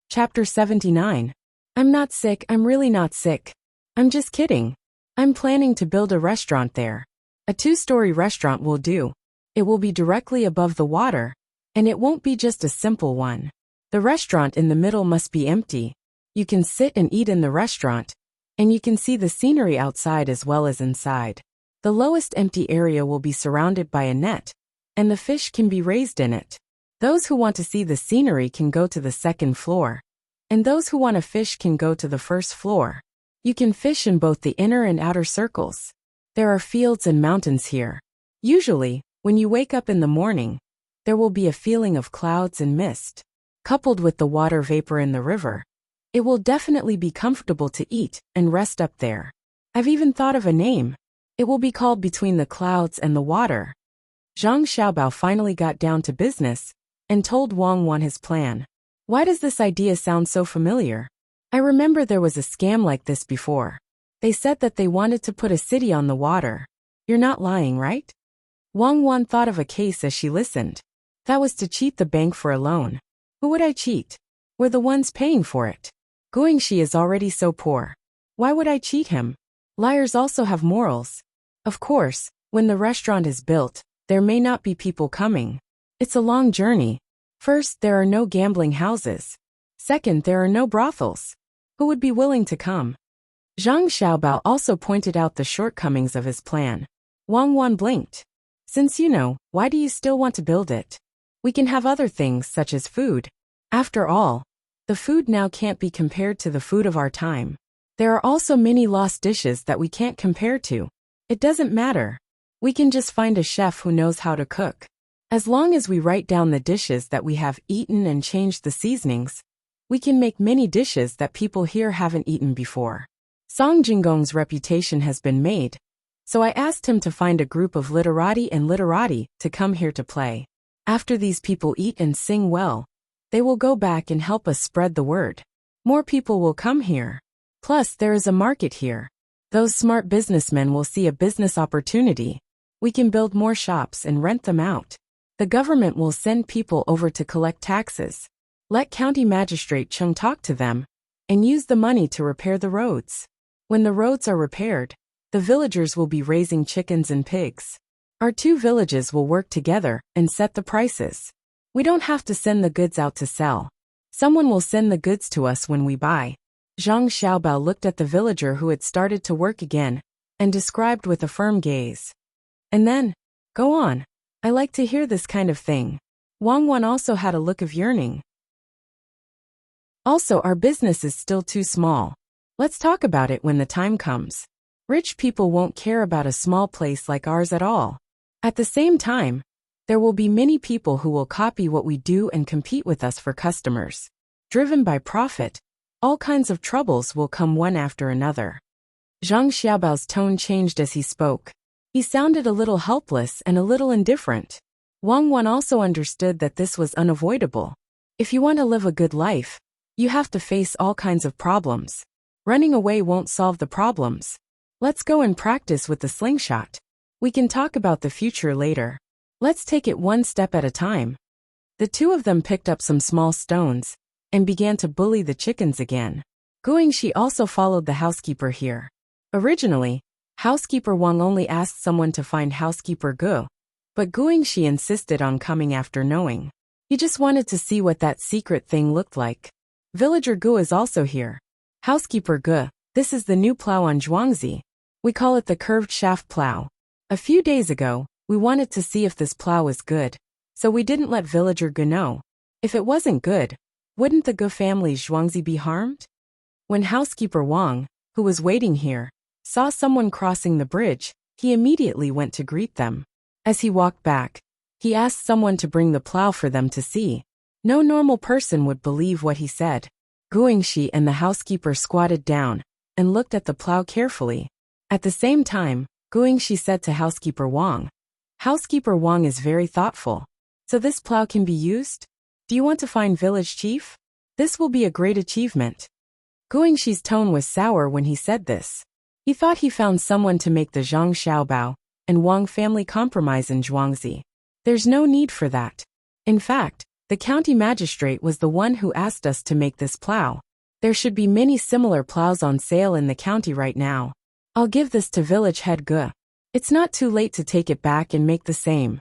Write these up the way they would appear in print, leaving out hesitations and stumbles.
Chapter 79. I'm not sick, I'm really not sick. I'm just kidding. I'm planning to build a restaurant there. A 2-story restaurant will do. It will be directly above the water, and it won't be just a simple one. The restaurant in the middle must be empty. You can sit and eat in the restaurant, and you can see the scenery outside as well as inside. The lowest empty area will be surrounded by a net, and the fish can be raised in it. Those who want to see the scenery can go to the 2nd floor, and those who want to fish can go to the 1st floor. You can fish in both the inner and outer circles. There are fields and mountains here. Usually, when you wake up in the morning, there will be a feeling of clouds and mist. Coupled with the water vapor in the river, it will definitely be comfortable to eat and rest up there. I've even thought of a name. It will be called Between the Clouds and the Water. Zhang Xiaobao finally got down to business and told Wang Wan his plan. Why does this idea sound so familiar? I remember there was a scam like this before. They said that they wanted to put a city on the water. You're not lying, right? Wang Wan thought of a case as she listened. That was to cheat the bank for a loan. Who would I cheat? We're the ones paying for it. Guangxi is already so poor. Why would I cheat him? Liars also have morals. Of course, when the restaurant is built, there may not be people coming. It's a long journey. First, there are no gambling houses. Second, there are no brothels. Who would be willing to come? Zhang Xiaobao also pointed out the shortcomings of his plan. Wang Wan blinked. Since you know, why do you still want to build it? We can have other things such as food. After all, the food now can't be compared to the food of our time. There are also many lost dishes that we can't compare to. It doesn't matter. We can just find a chef who knows how to cook. As long as we write down the dishes that we have eaten and change the seasonings, we can make many dishes that people here haven't eaten before. Song Jinggong's reputation has been made, so I asked him to find a group of literati and literati to come here to play. After these people eat and sing well, they will go back and help us spread the word. More people will come here. Plus, there is a market here. Those smart businessmen will see a business opportunity. We can build more shops and rent them out. The government will send people over to collect taxes. Let County Magistrate Chung talk to them, and use the money to repair the roads. When the roads are repaired, the villagers will be raising chickens and pigs. Our 2 villages will work together and set the prices. We don't have to send the goods out to sell. Someone will send the goods to us when we buy. Zhang Xiaobao looked at the villager who had started to work again, and described with a firm gaze. And then, go on. I like to hear this kind of thing. Wang Wan also had a look of yearning. Also, our business is still too small. Let's talk about it when the time comes. Rich people won't care about a small place like ours at all. At the same time, there will be many people who will copy what we do and compete with us for customers. Driven by profit, all kinds of troubles will come one after another. Zhang Xiaobao's tone changed as he spoke. He sounded a little helpless and a little indifferent. Wang Wan also understood that this was unavoidable. If you want to live a good life, you have to face all kinds of problems. Running away won't solve the problems. Let's go and practice with the slingshot. We can talk about the future later. Let's take it one step at a time. The 2 of them picked up some small stones and began to bully the chickens again. Guangxi also followed the housekeeper here. Originally, Housekeeper Wang only asked someone to find Housekeeper Gu, but Guangxi insisted on coming after knowing. He just wanted to see what that secret thing looked like. Villager Gu is also here. Housekeeper Gu, this is the new plow on Zhuangzi. We call it the curved shaft plow. A few days ago, we wanted to see if this plow is good, so we didn't let Villager Gu know. If it wasn't good, wouldn't the Gu family's Zhuangzi be harmed? When Housekeeper Wang, who was waiting here, saw someone crossing the bridge, he immediately went to greet them. As he walked back, he asked someone to bring the plow for them to see. No normal person would believe what he said. Guangxi and the housekeeper squatted down and looked at the plow carefully. At the same time, Guangxi said to Housekeeper Wang, Housekeeper Wang is very thoughtful. So this plow can be used? Do you want to find village chief? This will be a great achievement. Guangxi's tone was sour when he said this. He thought he found someone to make the Zhang Xiaobao and Wang family compromise in Zhuangzi. There's no need for that. In fact, The county magistrate was the one who asked us to make this plow. There should be many similar plows on sale in the county right now. I'll give this to village head Gu. It's not too late to take it back and make the same.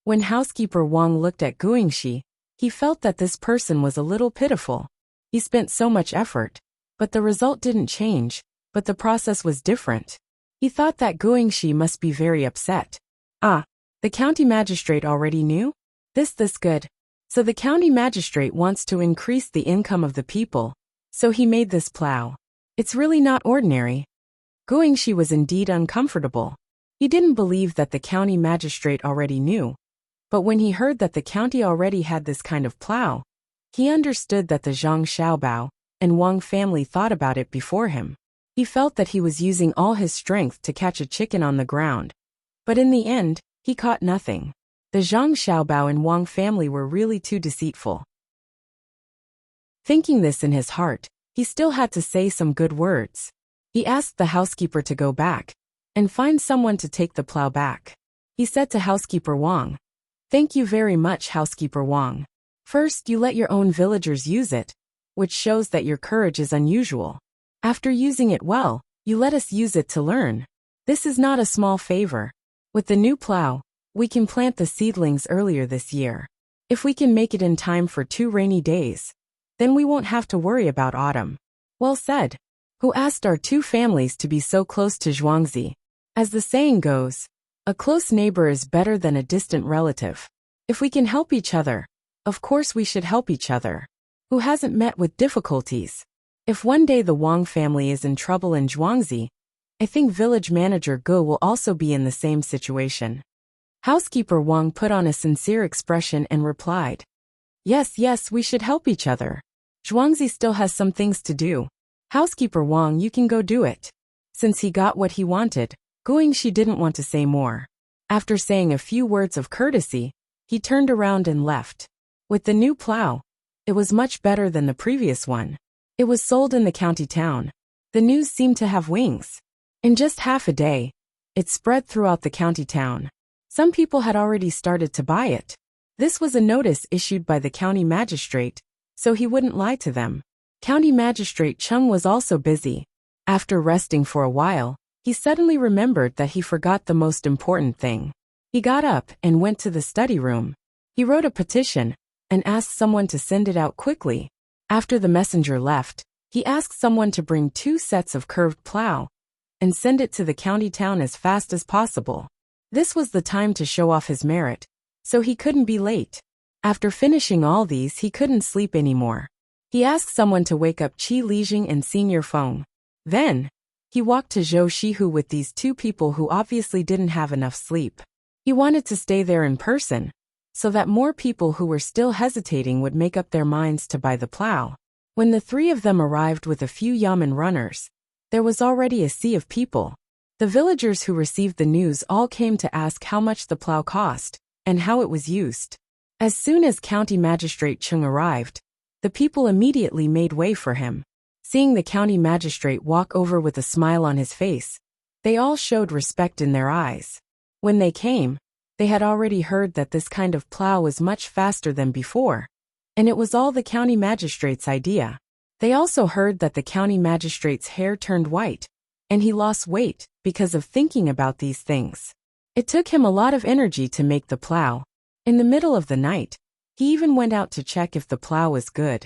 When housekeeper Wang looked at Guingxi, he felt that this person was a little pitiful. He spent so much effort, but the result didn't change, but the process was different. He thought that Guingxi must be very upset. Ah, the county magistrate already knew? This good. So the county magistrate wants to increase the income of the people, so he made this plow. It's really not ordinary. Guingxi was indeed uncomfortable. He didn't believe that the county magistrate already knew. But when he heard that the county already had this kind of plow, he understood that the Zhang Xiaobao and Wang family thought about it before him. He felt that he was using all his strength to catch a chicken on the ground. But in the end, he caught nothing. The Zhang Xiaobao and Wang family were really too deceitful. Thinking this in his heart, he still had to say some good words. He asked the housekeeper to go back and find someone to take the plow back. He said to housekeeper Wang, "Thank you very much, housekeeper Wang. First, you let your own villagers use it, which shows that your courage is unusual. After using it well, you let us use it to learn. This is not a small favor. With the new plow, we can plant the seedlings earlier this year. If we can make it in time for 2 rainy days, then we won't have to worry about autumn." Well said. Who asked our 2 families to be so close to Zhuangzi? As the saying goes, a close neighbor is better than a distant relative. If we can help each other, of course we should help each other. Who hasn't met with difficulties? If one day the Wang family is in trouble in Zhuangzi, I think village manager Gu will also be in the same situation. Housekeeper Wang put on a sincere expression and replied, Yes, we should help each other. Zhuangzi still has some things to do. Housekeeper Wang, you can go do it." Since he got what he wanted, Guingxi didn't want to say more. After saying a few words of courtesy, he turned around and left. With the new plow, it was much better than the previous one. It was sold in the county town. The news seemed to have wings. In just half a day, it spread throughout the county town. Some people had already started to buy it. This was a notice issued by the county magistrate, so he wouldn't lie to them. County Magistrate Chung was also busy. After resting for a while, he suddenly remembered that he forgot the most important thing. He got up and went to the study room. He wrote a petition and asked someone to send it out quickly. After the messenger left, he asked someone to bring 2 sets of curved plow and send it to the county town as fast as possible. This was the time to show off his merit, so he couldn't be late. After finishing all these, he couldn't sleep anymore. He asked someone to wake up Qi Lijing and Senior Feng. Then, he walked to Zhou Shihu with these 2 people who obviously didn't have enough sleep. He wanted to stay there in person, so that more people who were still hesitating would make up their minds to buy the plow. When the 3 of them arrived with a few yamen runners, there was already a sea of people. The villagers who received the news all came to ask how much the plow cost and how it was used. As soon as County Magistrate Chung arrived, the people immediately made way for him. Seeing the county magistrate walk over with a smile on his face, they all showed respect in their eyes. When they came, they had already heard that this kind of plow was much faster than before, and it was all the county magistrate's idea. They also heard that the county magistrate's hair turned white, and he lost weight because of thinking about these things. It took him a lot of energy to make the plow. In the middle of the night, he even went out to check if the plow was good.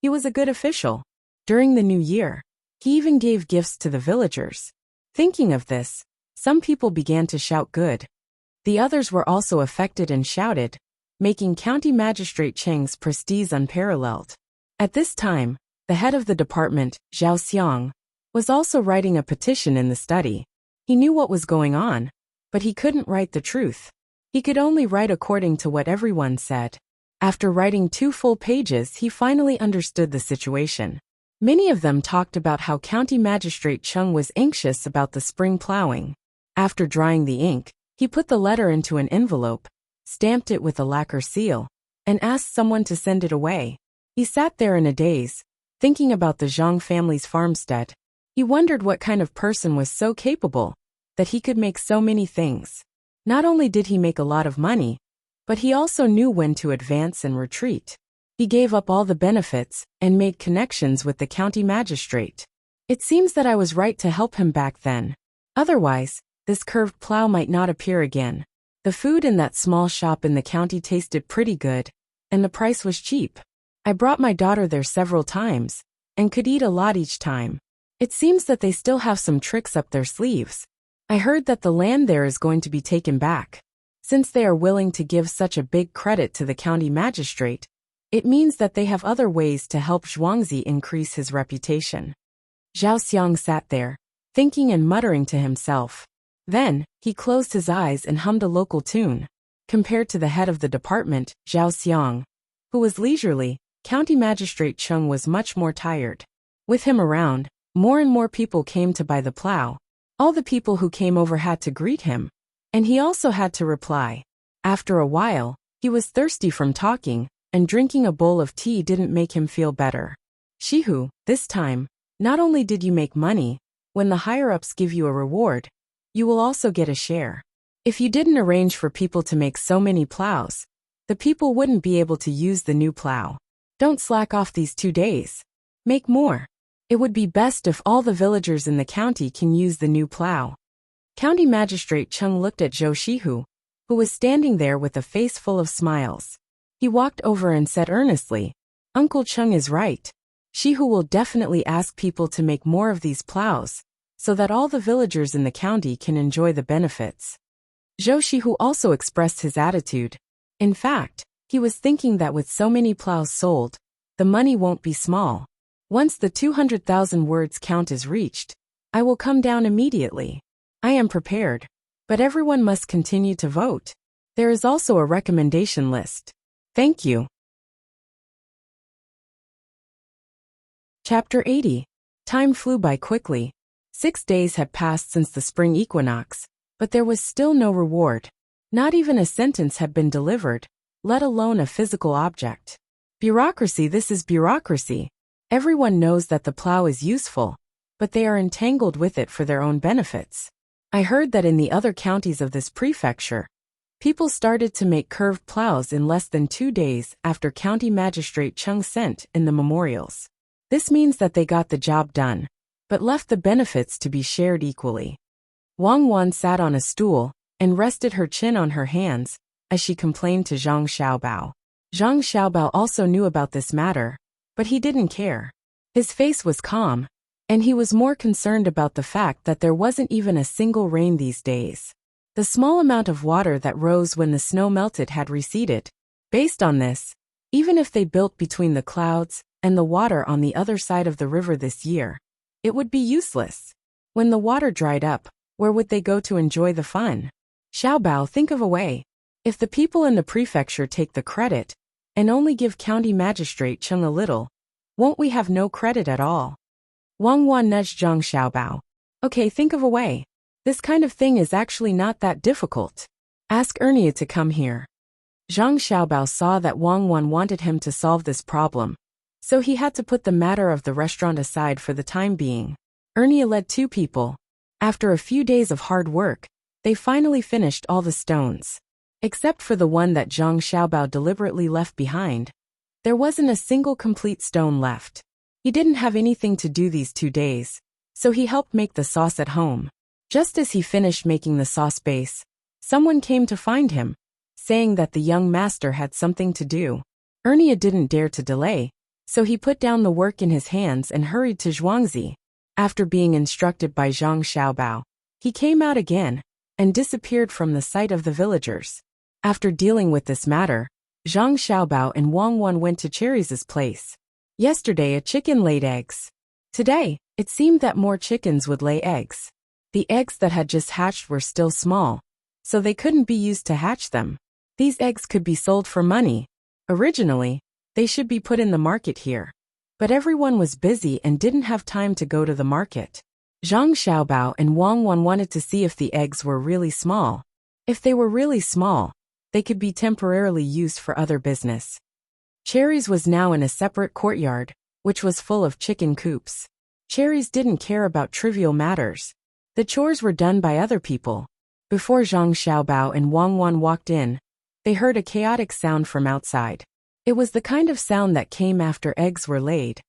He was a good official. During the new year, he even gave gifts to the villagers. Thinking of this, some people began to shout good. The others were also affected and shouted, making County Magistrate Cheng's prestige unparalleled. At this time, the head of the department, Zhao Xiang, was also writing a petition in the study. He knew what was going on, but he couldn't write the truth. He could only write according to what everyone said. After writing 2 full pages, he finally understood the situation. Many of them talked about how County Magistrate Chung was anxious about the spring plowing. After drying the ink, he put the letter into an envelope, stamped it with a lacquer seal, and asked someone to send it away. He sat there in a daze, thinking about the Zhang family's farmstead. He wondered what kind of person was so capable that he could make so many things. Not only did he make a lot of money, But he also knew when to advance and retreat. He gave up all the benefits and made connections with the county magistrate. It seems that I was right to help him back then. Otherwise, this curved plow might not appear again. The food in that small shop in the county tasted pretty good, and the price was cheap. I brought my daughter there several times, and could eat a lot each time. It seems that they still have some tricks up their sleeves. I heard that the land there is going to be taken back. Since they are willing to give such a big credit to the county magistrate, it means that they have other ways to help Zhuangzi increase his reputation. Zhao Xiang sat there, thinking and muttering to himself. Then, he closed his eyes and hummed a local tune. Compared to the head of the department, Zhao Xiang, who was leisurely, County Magistrate Cheng was much more tired. With him around, more and more people came to buy the plow. All the people who came over had to greet him, and he also had to reply. After a while, he was thirsty from talking, and drinking a bowl of tea didn't make him feel better. Shihu, this time, not only did you make money, when the higher-ups give you a reward, you will also get a share. If you didn't arrange for people to make so many plows, the people wouldn't be able to use the new plow. Don't slack off these 2 days. Make more. It would be best if all the villagers in the county can use the new plow. County Magistrate Cheng looked at Zhou Shihu, who was standing there with a face full of smiles. He walked over and said earnestly, Uncle Cheng is right. Shihu will definitely ask people to make more of these plows, so that all the villagers in the county can enjoy the benefits. Zhou Shihu also expressed his attitude. In fact, he was thinking that with so many plows sold, the money won't be small. Once the 200,000 words count is reached, I will come down immediately. I am prepared, but everyone must continue to vote. There is also a recommendation list. Thank you. Chapter 80. Time flew by quickly. 6 days had passed since the spring equinox, but there was still no reward. Not even a sentence had been delivered, let alone a physical object. Bureaucracy, this is bureaucracy. Everyone knows that the plow is useful, but they are entangled with it for their own benefits. I heard that in the other counties of this prefecture, people started to make curved plows in less than 2 days after County Magistrate Cheng sent in the memorials. This means that they got the job done, but left the benefits to be shared equally. Wang Wan sat on a stool and rested her chin on her hands as she complained to Zhang Xiaobao. Zhang Xiaobao also knew about this matter, but he didn't care. His face was calm, and he was more concerned about the fact that there wasn't even a single rain these days. The small amount of water that rose when the snow melted had receded. Based on this, even if they built between the clouds and the water on the other side of the river this year, it would be useless. When the water dried up, where would they go to enjoy the fun? Xiaobao, think of a way. If the people in the prefecture take the credit, and only give County Magistrate Cheng a little, won't we have no credit at all? Wang Wan nudged Zhang Xiaobao. Okay, think of a way. This kind of thing is actually not that difficult. Ask Ernie to come here. Zhang Xiaobao saw that Wang Wan wanted him to solve this problem, so he had to put the matter of the restaurant aside for the time being. Ernie led 2 people. After a few days of hard work, they finally finished all the stones. Except for the one that Zhang Xiaobao deliberately left behind, there wasn't a single complete stone left. He didn't have anything to do these 2 days, so he helped make the sauce at home. Just as he finished making the sauce base, someone came to find him, saying that the young master had something to do. Ernie didn't dare to delay, so he put down the work in his hands and hurried to Zhuangzi. After being instructed by Zhang Xiaobao, he came out again and disappeared from the sight of the villagers. After dealing with this matter, Zhang Xiaobao and Wang Wan went to Cherry's place. Yesterday a chicken laid eggs. Today, it seemed that more chickens would lay eggs. The eggs that had just hatched were still small, so they couldn't be used to hatch them. These eggs could be sold for money. Originally, they should be put in the market here. But everyone was busy and didn't have time to go to the market. Zhang Xiaobao and Wang Wan wanted to see if the eggs were really small. If they were really small, they could be temporarily used for other business. Cherry's was now in a separate courtyard, which was full of chicken coops. Cherry's didn't care about trivial matters. The chores were done by other people. Before Zhang Xiaobao and Wang Wan walked in, they heard a chaotic sound from outside. It was the kind of sound that came after eggs were laid.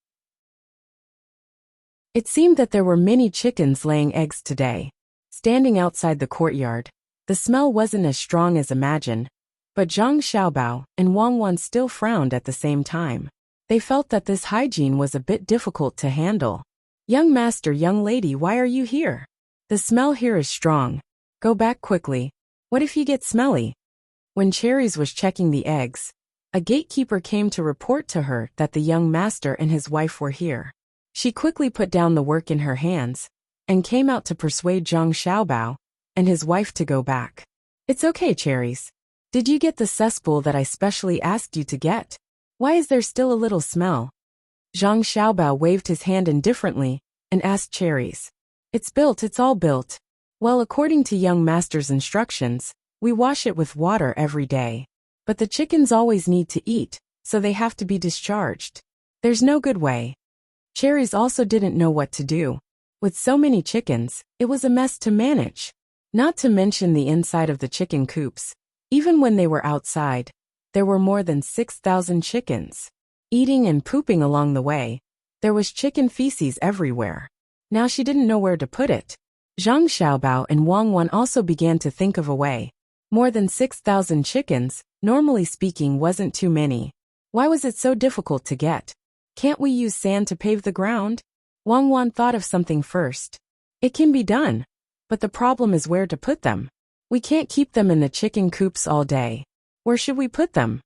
It seemed that there were many chickens laying eggs today. Standing outside the courtyard, the smell wasn't as strong as imagined, but Zhang Xiaobao and Wang Wan still frowned at the same time. They felt that this hygiene was a bit difficult to handle. Young master, young lady, why are you here? The smell here is strong. Go back quickly. What if you get smelly? When Cherries was checking the eggs, a gatekeeper came to report to her that the young master and his wife were here. She quickly put down the work in her hands and came out to persuade Zhang Xiaobao and his wife to go back. It's okay, Cherries. Did you get the cesspool that I specially asked you to get? Why is there still a little smell? Zhang Xiaobao waved his hand indifferently and asked Cherries. It's built, it's all built. Well, according to young master's instructions, we wash it with water every day. But the chickens always need to eat, so they have to be discharged. There's no good way. Cherries also didn't know what to do. With so many chickens, it was a mess to manage. Not to mention the inside of the chicken coops. Even when they were outside, there were more than 6,000 chickens. Eating and pooping along the way, there was chicken feces everywhere. Now she didn't know where to put it. Zhang Xiaobao and Wang Wan also began to think of a way. More than 6,000 chickens, normally speaking, wasn't too many. Why was it so difficult to get? Can't we use sand to pave the ground? Wang Wan thought of something first. It can be done, but the problem is where to put them. We can't keep them in the chicken coops all day. Where should we put them?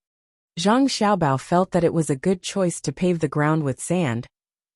Zhang Xiaobao felt that it was a good choice to pave the ground with sand,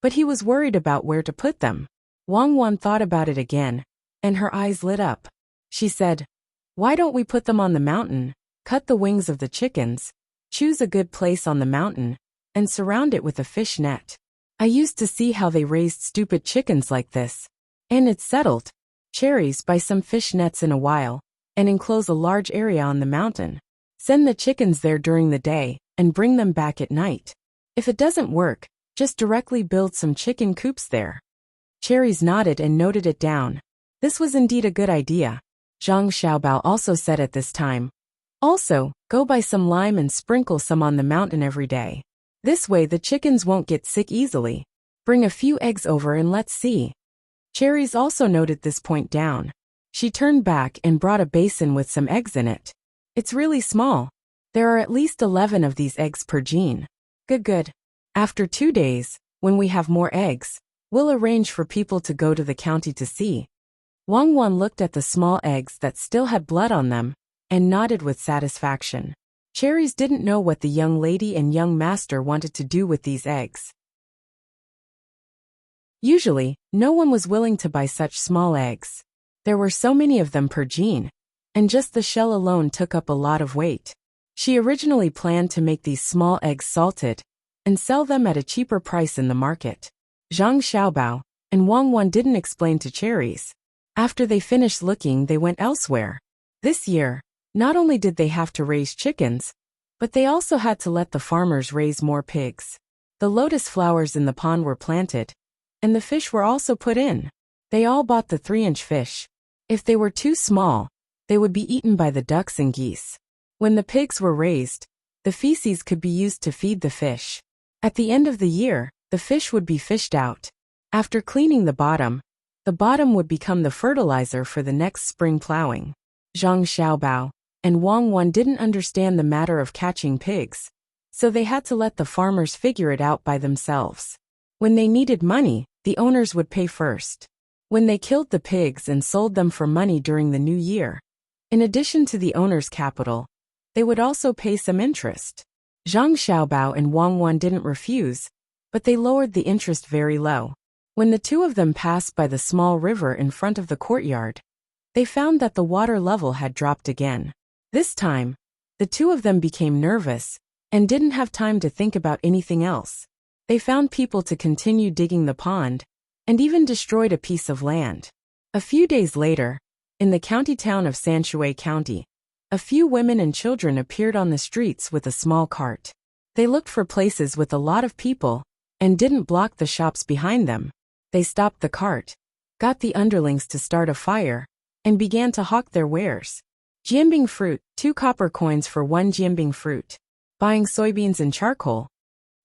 but he was worried about where to put them. Wang Wan thought about it again, and her eyes lit up. She said, why don't we put them on the mountain, cut the wings of the chickens, choose a good place on the mountain, and surround it with a fish net. I used to see how they raised stupid chickens like this. And it's settled. Cherries, buy some fish nets in a while, and enclose a large area on the mountain. Send the chickens there during the day, and bring them back at night. If it doesn't work, just directly build some chicken coops there. Cherries nodded and noted it down. This was indeed a good idea. Zhang Xiaobao also said at this time. Also, go buy some lime and sprinkle some on the mountain every day. This way the chickens won't get sick easily. Bring a few eggs over and let's see. Cherries also noted this point down. She turned back and brought a basin with some eggs in it. It's really small. There are at least 11 of these eggs per gene. Good. After 2 days, when we have more eggs, we'll arrange for people to go to the county to see. Wang Wan looked at the small eggs that still had blood on them and nodded with satisfaction. Cherries didn't know what the young lady and young master wanted to do with these eggs. Usually, no one was willing to buy such small eggs. There were so many of them per gene, and just the shell alone took up a lot of weight. She originally planned to make these small eggs salted and sell them at a cheaper price in the market. Zhang Xiaobao and Wang Wan didn't explain to Cherries. After they finished looking, they went elsewhere. This year, not only did they have to raise chickens, but they also had to let the farmers raise more pigs. The lotus flowers in the pond were planted, and the fish were also put in. They all bought the 3-inch fish. If they were too small, they would be eaten by the ducks and geese. When the pigs were raised, the feces could be used to feed the fish. At the end of the year, the fish would be fished out. After cleaning the bottom would become the fertilizer for the next spring plowing. Zhang Xiaobao and Wang Wan didn't understand the matter of catching pigs, so they had to let the farmers figure it out by themselves. When they needed money, the owners would pay first. When they killed the pigs and sold them for money during the new year, in addition to the owner's capital, they would also pay some interest. Zhang Xiaobao and Wang Wan didn't refuse, but they lowered the interest very low. When the two of them passed by the small river in front of the courtyard, they found that the water level had dropped again. This time, the two of them became nervous and didn't have time to think about anything else. They found people to continue digging the pond and even destroyed a piece of land. A few days later, in the county town of Sanshui County, a few women and children appeared on the streets with a small cart. They looked for places with a lot of people and didn't block the shops behind them. They stopped the cart, got the underlings to start a fire, and began to hawk their wares. Jianbing fruit, 2 copper coins for 1 jianbing fruit. Buying soybeans and charcoal.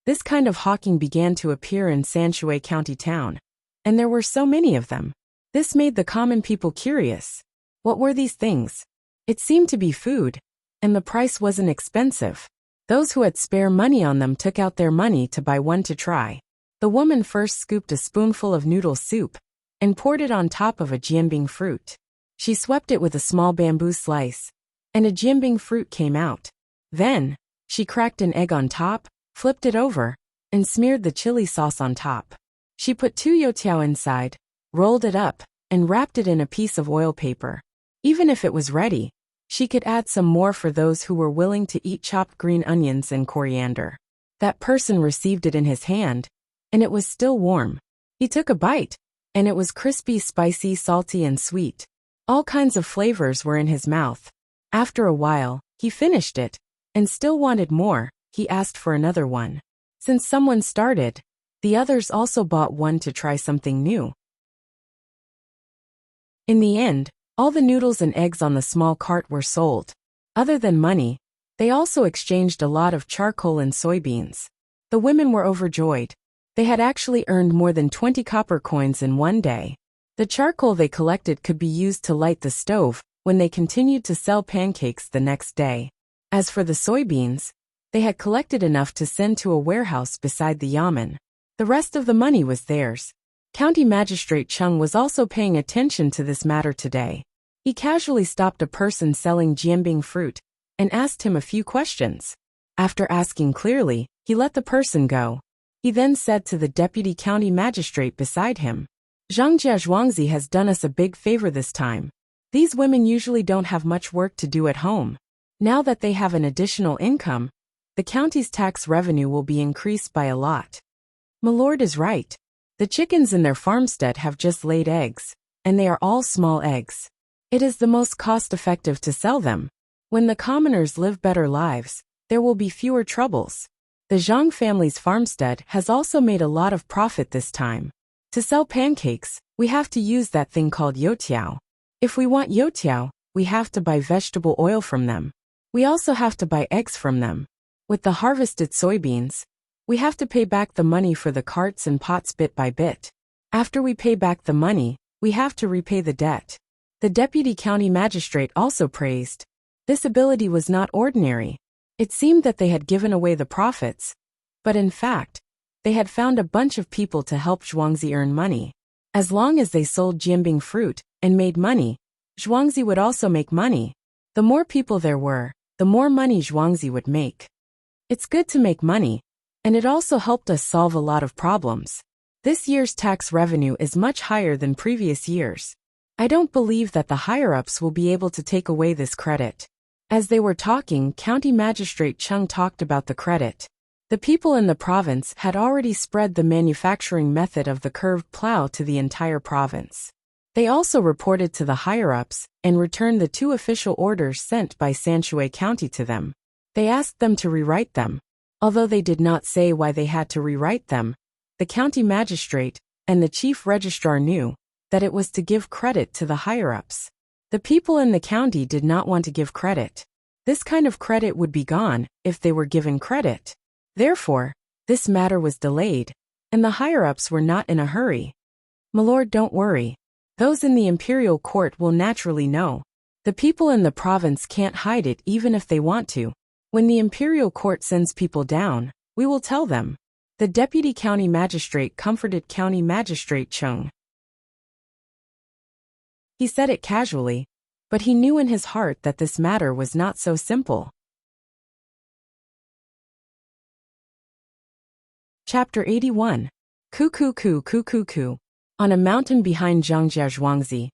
This kind of hawking began to appear in Sanshui County town. And there were so many of them. This made the common people curious. What were these things? It seemed to be food. And the price wasn't expensive. Those who had spare money on them took out their money to buy one to try. The woman first scooped a spoonful of noodle soup and poured it on top of a jianbing fruit. She swept it with a small bamboo slice, and a jianbing fruit came out. Then, she cracked an egg on top, flipped it over, and smeared the chili sauce on top. She put 2 youtiao inside, rolled it up, and wrapped it in a piece of oil paper. Even if it was ready, she could add some more for those who were willing to eat chopped green onions and coriander. That person received it in his hand, and it was still warm. He took a bite, and it was crispy, spicy, salty, and sweet. All kinds of flavors were in his mouth. After a while, he finished it, and still wanted more. He asked for another one. Since someone started, the others also bought one to try something new. In the end, all the noodles and eggs on the small cart were sold. Other than money, they also exchanged a lot of charcoal and soybeans. The women were overjoyed. They had actually earned more than 20 copper coins in one day. The charcoal they collected could be used to light the stove when they continued to sell pancakes the next day. As for the soybeans, they had collected enough to send to a warehouse beside the yamen. The rest of the money was theirs. County Magistrate Chung was also paying attention to this matter today. He casually stopped a person selling jianbing fruit and asked him a few questions. After asking clearly, he let the person go. He then said to the deputy county magistrate beside him, "Zhangjia Zhuangzi has done us a big favor this time. These women usually don't have much work to do at home. Now that they have an additional income, the county's tax revenue will be increased by a lot." Milord is right. The chickens in their farmstead have just laid eggs, and they are all small eggs. It is the most cost-effective to sell them. When the commoners live better lives, there will be fewer troubles. The Zhang family's farmstead has also made a lot of profit this time. To sell pancakes, we have to use that thing called youtiao. If we want youtiao, we have to buy vegetable oil from them. We also have to buy eggs from them. With the harvested soybeans, we have to pay back the money for the carts and pots bit by bit. After we pay back the money, we have to repay the debt. The deputy county magistrate also praised. This ability was not ordinary. It seemed that they had given away the profits, but in fact, they had found a bunch of people to help Zhuangzi earn money. As long as they sold jianbing fruit and made money, Zhuangzi would also make money. The more people there were, the more money Zhuangzi would make. It's good to make money, and it also helped us solve a lot of problems. This year's tax revenue is much higher than previous years. I don't believe that the higher-ups will be able to take away this credit. As they were talking, County Magistrate Chung talked about the credit. The people in the province had already spread the manufacturing method of the curved plow to the entire province. They also reported to the higher-ups and returned the 2 official orders sent by Sanshui County to them. They asked them to rewrite them. Although they did not say why they had to rewrite them, the county magistrate and the chief registrar knew that it was to give credit to the higher-ups. The people in the county did not want to give credit. This kind of credit would be gone if they were given credit. Therefore, this matter was delayed, and the higher-ups were not in a hurry. "Milord, don't worry. Those in the imperial court will naturally know. The people in the province can't hide it even if they want to. When the imperial court sends people down, we will tell them." The deputy county magistrate comforted County Magistrate Chung. He said it casually, but he knew in his heart that this matter was not so simple. Chapter 81. Ku. On a mountain behind Zhangjia Zhuangzi,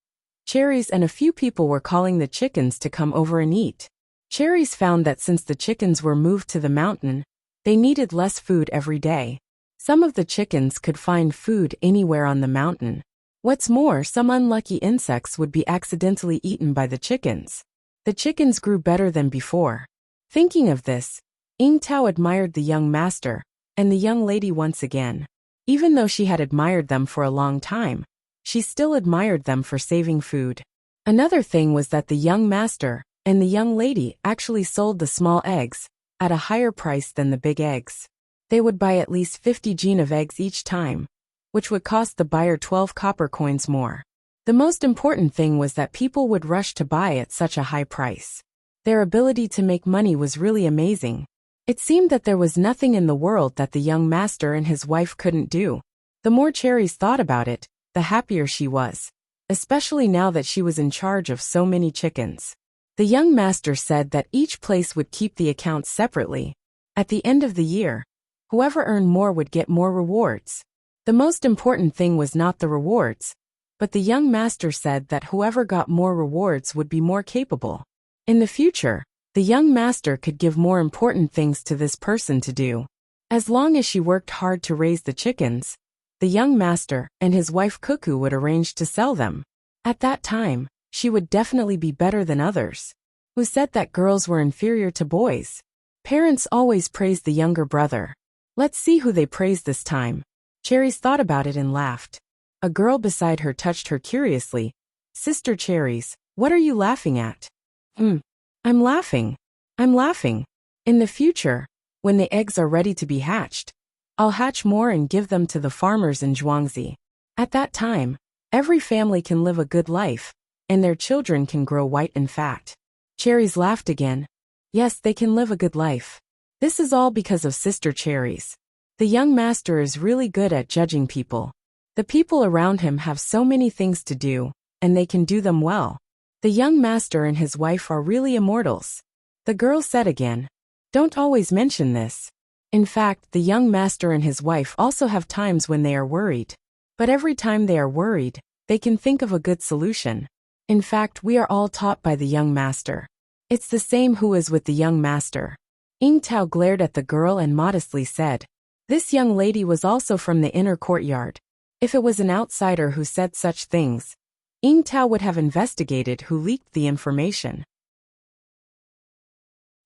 Cherries and a few people were calling the chickens to come over and eat. Cherries found that since the chickens were moved to the mountain, they needed less food every day. Some of the chickens could find food anywhere on the mountain. What's more, some unlucky insects would be accidentally eaten by the chickens. The chickens grew better than before. Thinking of this, Ying Tao admired the young master and the young lady once again. Even though she had admired them for a long time, she still admired them for saving food. Another thing was that the young master and the young lady actually sold the small eggs at a higher price than the big eggs. They would buy at least 50 jin of eggs each time, which would cost the buyer 12 copper coins more. The most important thing was that people would rush to buy at such a high price. Their ability to make money was really amazing. It seemed that there was nothing in the world that the young master and his wife couldn't do. The more Cherries thought about it, the happier she was, especially now that she was in charge of so many chickens. The young master said that each place would keep the accounts separately. At the end of the year, whoever earned more would get more rewards. The most important thing was not the rewards, but the young master said that whoever got more rewards would be more capable. In the future, the young master could give more important things to this person to do. As long as she worked hard to raise the chickens, the young master and his wife Cuckoo would arrange to sell them. At that time, she would definitely be better than others, who said that girls were inferior to boys. Parents always praised the younger brother. Let's see who they praised this time. Cherries thought about it and laughed. A girl beside her touched her curiously. Sister Cherries, what are you laughing at? I'm laughing. I'm laughing. In the future, when the eggs are ready to be hatched, I'll hatch more and give them to the farmers in Zhuangzi. At that time, every family can live a good life, and their children can grow white and fat. Cherries laughed again. Yes, they can live a good life. This is all because of Sister Cherries. The young master is really good at judging people. The people around him have so many things to do, and they can do them well. The young master and his wife are really immortals. The girl said again. Don't always mention this. In fact, the young master and his wife also have times when they are worried. But every time they are worried, they can think of a good solution. In fact, we are all taught by the young master. It's the same who is with the young master. Ying Tao glared at the girl and modestly said, this young lady was also from the inner courtyard. If it was an outsider who said such things, Ying Tao would have investigated who leaked the information.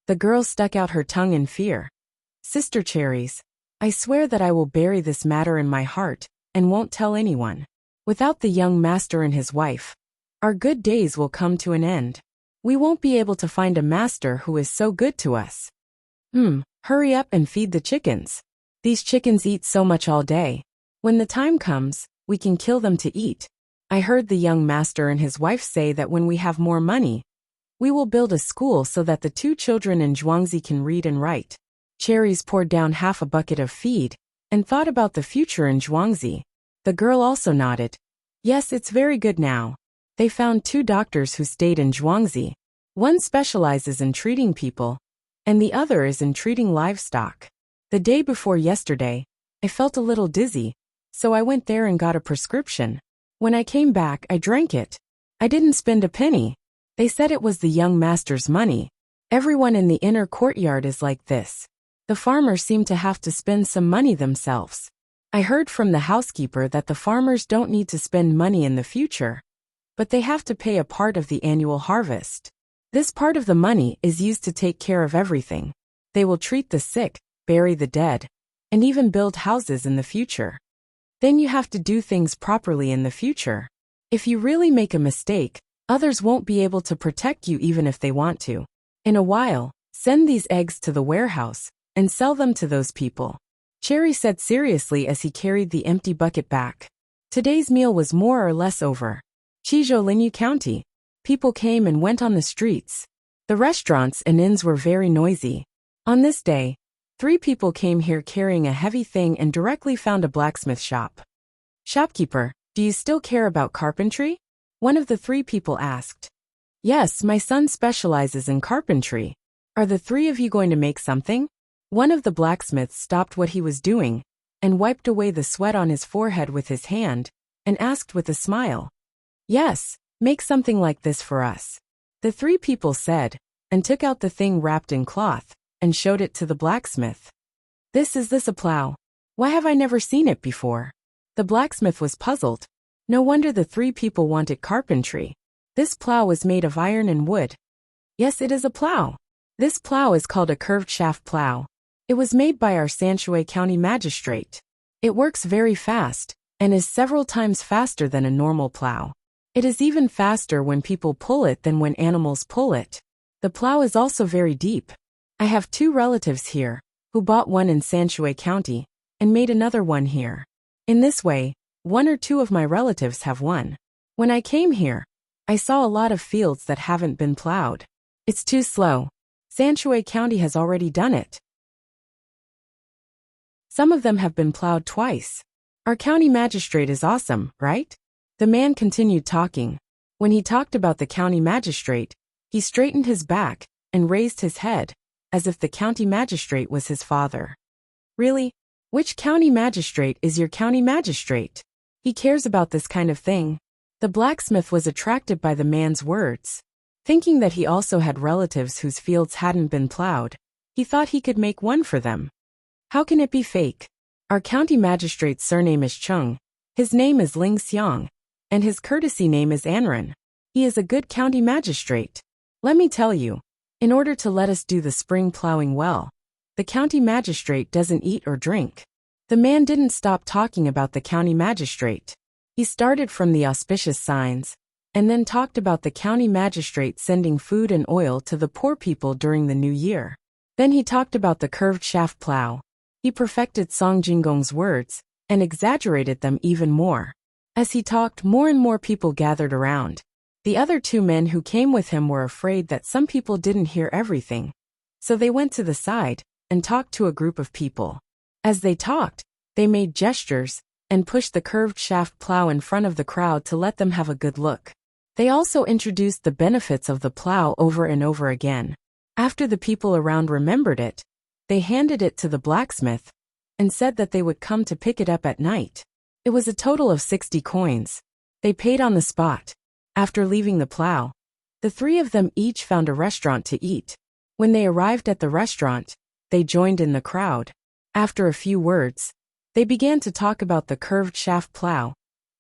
The girl stuck out her tongue in fear. Sister Cherries, I swear that I will bury this matter in my heart, and won't tell anyone. Without the young master and his wife, our good days will come to an end. We won't be able to find a master who is so good to us. Hurry up and feed the chickens. These chickens eat so much all day. When the time comes, we can kill them to eat. I heard the young master and his wife say that when we have more money, we will build a school so that the 2 children in Zhuangzi can read and write. Cherries poured down half a bucket of feed, and thought about the future in Zhuangzi. The girl also nodded. Yes, it's very good now. They found 2 doctors who stayed in Zhuangzi. One specializes in treating people, and the other is in treating livestock. The day before yesterday, I felt a little dizzy, so I went there and got a prescription. When I came back, I drank it. I didn't spend a penny. They said it was the young master's money. Everyone in the inner courtyard is like this. The farmers seem to have to spend some money themselves. I heard from the housekeeper that the farmers don't need to spend money in the future, but they have to pay a part of the annual harvest. This part of the money is used to take care of everything. They will treat the sick, bury the dead, and even build houses in the future. Then you have to do things properly in the future. If you really make a mistake, others won't be able to protect you even if they want to. In a while, send these eggs to the warehouse and sell them to those people. Cherry said seriously as he carried the empty bucket back. Today's meal was more or less over. Linyu County. People came and went on the streets. The restaurants and inns were very noisy. On this day, 3 people came here carrying a heavy thing and directly found a blacksmith shop. Shopkeeper, do you still care about carpentry? One of the 3 people asked. Yes, my son specializes in carpentry. Are the 3 of you going to make something? One of the blacksmiths stopped what he was doing and wiped away the sweat on his forehead with his hand and asked with a smile. Yes, make something like this for us. The 3 people said, and took out the thing wrapped in cloth and showed it to the blacksmith. Is this a plow? Why have I never seen it before? The blacksmith was puzzled. No wonder the 3 people wanted carpentry. This plow is made of iron and wood. Yes, it is a plow. This plow is called a curved shaft plow. It was made by our Sanshui County magistrate. It works very fast, and is several times faster than a normal plow. It is even faster when people pull it than when animals pull it. The plow is also very deep. I have 2 relatives here, who bought one in Sanshui County, and made another one here. In this way, 1 or 2 of my relatives have one. When I came here, I saw a lot of fields that haven't been plowed. It's too slow. Sanshui County has already done it. Some of them have been plowed twice. Our county magistrate is awesome, right? The man continued talking. When he talked about the county magistrate, he straightened his back and raised his head, as if the county magistrate was his father. Really? Which county magistrate is your county magistrate? He cares about this kind of thing. The blacksmith was attracted by the man's words. Thinking that he also had relatives whose fields hadn't been plowed, he thought he could make one for them. How can it be fake? Our county magistrate's surname is Chung. His name is Ling Xiang, and his courtesy name is Anran. He is a good county magistrate. Let me tell you, in order to let us do the spring plowing well, the county magistrate doesn't eat or drink. The man didn't stop talking about the county magistrate. He started from the auspicious signs, and then talked about the county magistrate sending food and oil to the poor people during the new year. Then he talked about the curved shaft plow. He perfected Song Jinggong's words, and exaggerated them even more. As he talked, more and more people gathered around. The other 2 men who came with him were afraid that some people didn't hear everything, so they went to the side and talked to a group of people. As they talked, they made gestures and pushed the curved shaft plow in front of the crowd to let them have a good look. They also introduced the benefits of the plow over and over again. After the people around remembered it, they handed it to the blacksmith and said that they would come to pick it up at night. It was a total of 60 coins. They paid on the spot. After leaving the plow, the 3 of them each found a restaurant to eat. When they arrived at the restaurant, they joined in the crowd. After a few words, they began to talk about the curved shaft plow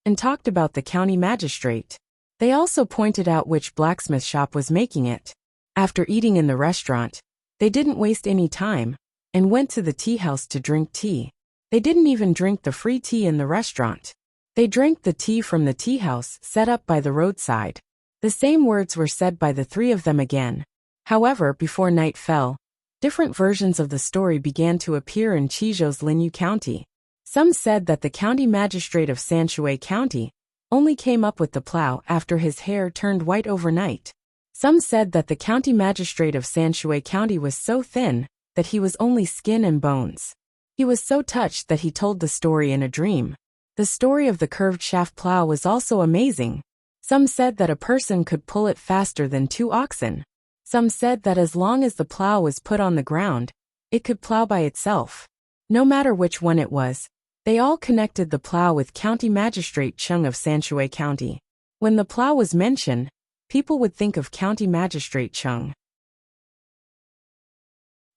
and talked about the county magistrate. They also pointed out which blacksmith shop was making it. After eating in the restaurant, they didn't waste any time and went to the tea house to drink tea. They didn't even drink the free tea in the restaurant. They drank the tea from the tea house set up by the roadside. The same words were said by the 3 of them again. However, before night fell, different versions of the story began to appear in Chizhou's Linyu County. Some said that the county magistrate of Sanshui County only came up with the plow after his hair turned white overnight. Some said that the county magistrate of Sanshui County was so thin that he was only skin and bones. He was so touched that he told the story in a dream. The story of the curved shaft plow was also amazing. Some said that a person could pull it faster than 2 oxen. Some said that as long as the plow was put on the ground, it could plow by itself. No matter which one it was, they all connected the plow with County Magistrate Chung of Sanshui County. When the plow was mentioned, people would think of County Magistrate Chung.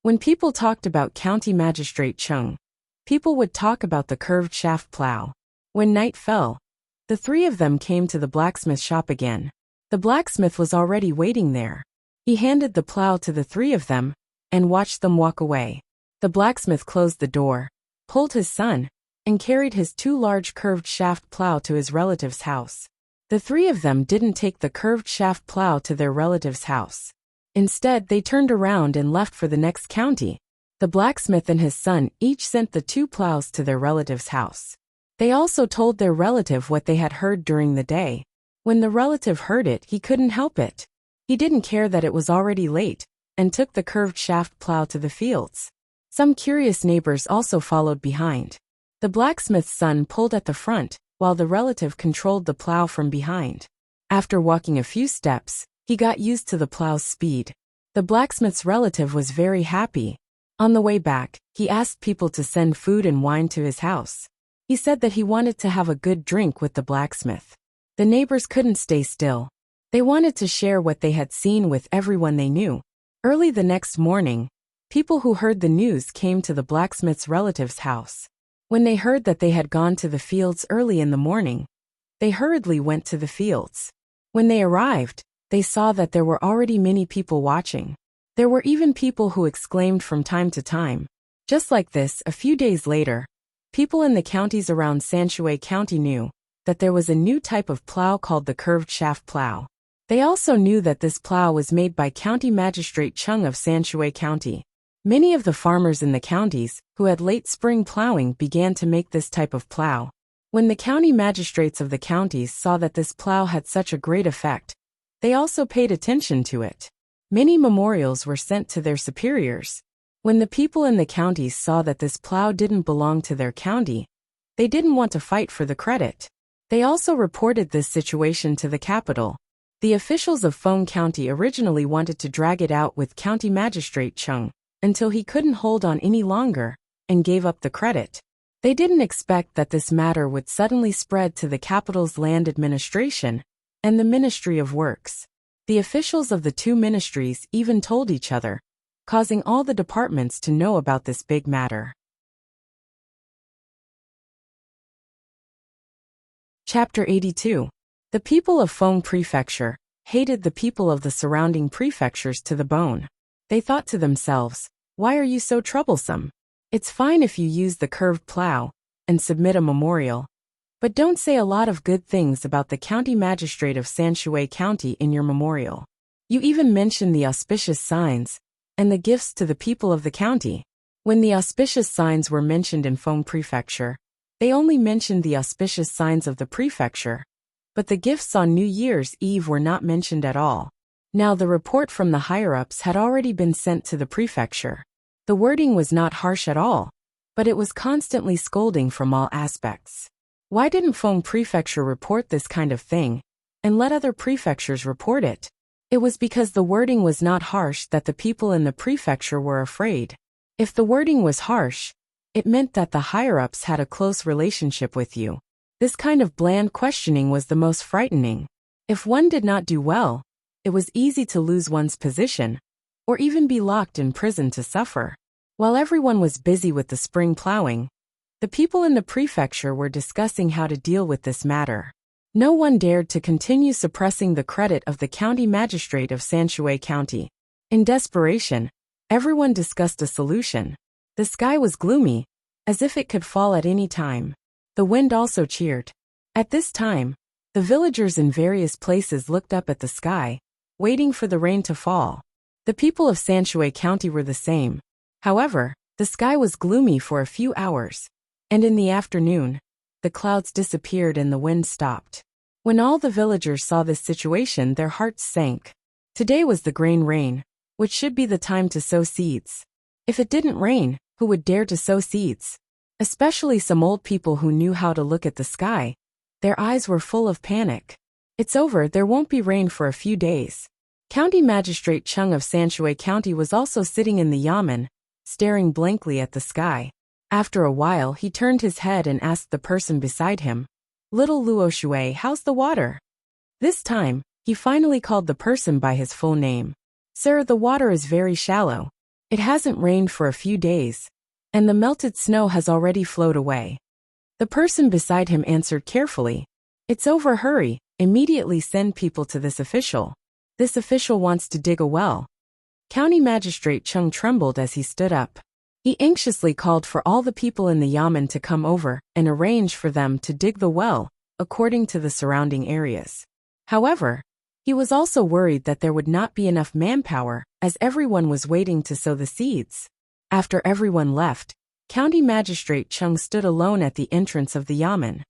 When people talked about County Magistrate Chung, people would talk about the curved shaft plow. When night fell, the 3 of them came to the blacksmith shop again. The blacksmith was already waiting there. He handed the plow to the 3 of them and watched them walk away. The blacksmith closed the door, pulled his son, and carried his 2 large curved shaft plow to his relative's house. The 3 of them didn't take the curved shaft plow to their relative's house. Instead, they turned around and left for the next county. The blacksmith and his son each sent the 2 plows to their relative's house. They also told their relative what they had heard during the day. When the relative heard it, he couldn't help it. He didn't care that it was already late, and took the curved shaft plow to the fields. Some curious neighbors also followed behind. The blacksmith's son pulled at the front, while the relative controlled the plow from behind. After walking a few steps, he got used to the plow's speed. The blacksmith's relative was very happy. On the way back, he asked people to send food and wine to his house. He said that he wanted to have a good drink with the blacksmith. The neighbors couldn't stay still. They wanted to share what they had seen with everyone they knew. Early the next morning, people who heard the news came to the blacksmith's relative's house. When they heard that they had gone to the fields early in the morning, they hurriedly went to the fields. When they arrived, they saw that there were already many people watching. There were even people who exclaimed from time to time. Just like this, a few days later, people in the counties around Sanshui County knew that there was a new type of plow called the curved shaft plow. They also knew that this plow was made by County Magistrate Chung of Sanshui County. Many of the farmers in the counties, who had late spring plowing, began to make this type of plow. When the county magistrates of the counties saw that this plow had such a great effect, they also paid attention to it. Many memorials were sent to their superiors. When the people in the counties saw that this plow didn't belong to their county, they didn't want to fight for the credit. They also reported this situation to the capital. The officials of Feng County originally wanted to drag it out with County Magistrate Chung until he couldn't hold on any longer and gave up the credit. They didn't expect that this matter would suddenly spread to the capital's land administration and the Ministry of Works. The officials of the two ministries even told each other, causing all the departments to know about this big matter. Chapter 82. The people of Feng Prefecture hated the people of the surrounding prefectures to the bone. They thought to themselves, "Why are you so troublesome? It's fine if you use the curved plow and submit a memorial, but don't say a lot of good things about the county magistrate of Sanshui County in your memorial. You even mention the auspicious signs and the gifts to the people of the county." When the auspicious signs were mentioned in Feng Prefecture, they only mentioned the auspicious signs of the prefecture, but the gifts on New Year's Eve were not mentioned at all. Now the report from the higher-ups had already been sent to the prefecture. The wording was not harsh at all, but it was constantly scolding from all aspects. Why didn't Feng Prefecture report this kind of thing and let other prefectures report it? It was because the wording was not harsh that the people in the prefecture were afraid. If the wording was harsh, it meant that the higher-ups had a close relationship with you. This kind of bland questioning was the most frightening. If one did not do well, it was easy to lose one's position, or even be locked in prison to suffer. While everyone was busy with the spring plowing, the people in the prefecture were discussing how to deal with this matter. No one dared to continue suppressing the credit of the county magistrate of Sanshui County. In desperation, everyone discussed a solution. The sky was gloomy, as if it could fall at any time. The wind also cheered. At this time, the villagers in various places looked up at the sky, waiting for the rain to fall. The people of Sanshui County were the same. However, the sky was gloomy for a few hours, and in the afternoon, the clouds disappeared and the wind stopped. When all the villagers saw this situation, their hearts sank. Today was the grain rain, which should be the time to sow seeds. If it didn't rain, who would dare to sow seeds? Especially some old people who knew how to look at the sky. Their eyes were full of panic. It's over, there won't be rain for a few days. County Magistrate Chung of Sanshui County was also sitting in the yamen, staring blankly at the sky. After a while, he turned his head and asked the person beside him, "Little Luo Shui, how's the water?" This time, he finally called the person by his full name. "Sir, the water is very shallow. It hasn't rained for a few days, and the melted snow has already flowed away." The person beside him answered carefully, "It's over, hurry, immediately send people to this official. This official wants to dig a well." County Magistrate Chung trembled as he stood up. He anxiously called for all the people in the yamen to come over and arrange for them to dig the well, according to the surrounding areas. However, he was also worried that there would not be enough manpower, as everyone was waiting to sow the seeds. After everyone left, County Magistrate Chung stood alone at the entrance of the yamen.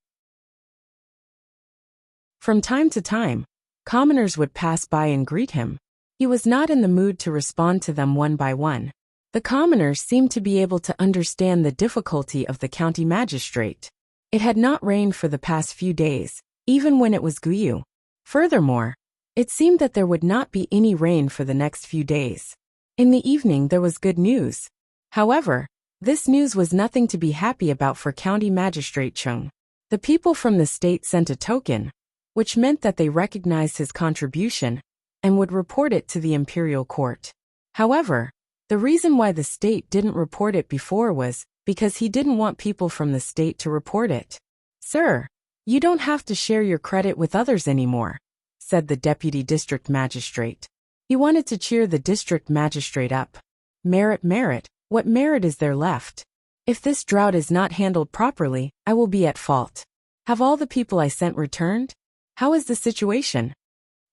From time to time, commoners would pass by and greet him. He was not in the mood to respond to them one by one. The commoners seemed to be able to understand the difficulty of the county magistrate. It had not rained for the past few days, even when it was Guyu. Furthermore, it seemed that there would not be any rain for the next few days. In the evening there was good news. However, this news was nothing to be happy about for County Magistrate Chung. The people from the state sent a token, which meant that they recognized his contribution and would report it to the imperial court. However, the reason why the state didn't report it before was because he didn't want people from the state to report it. "Sir, you don't have to share your credit with others anymore," said the deputy district magistrate. He wanted to cheer the district magistrate up. "Merit, merit, what merit is there left? If this drought is not handled properly, I will be at fault. Have all the people I sent returned? How is the situation?"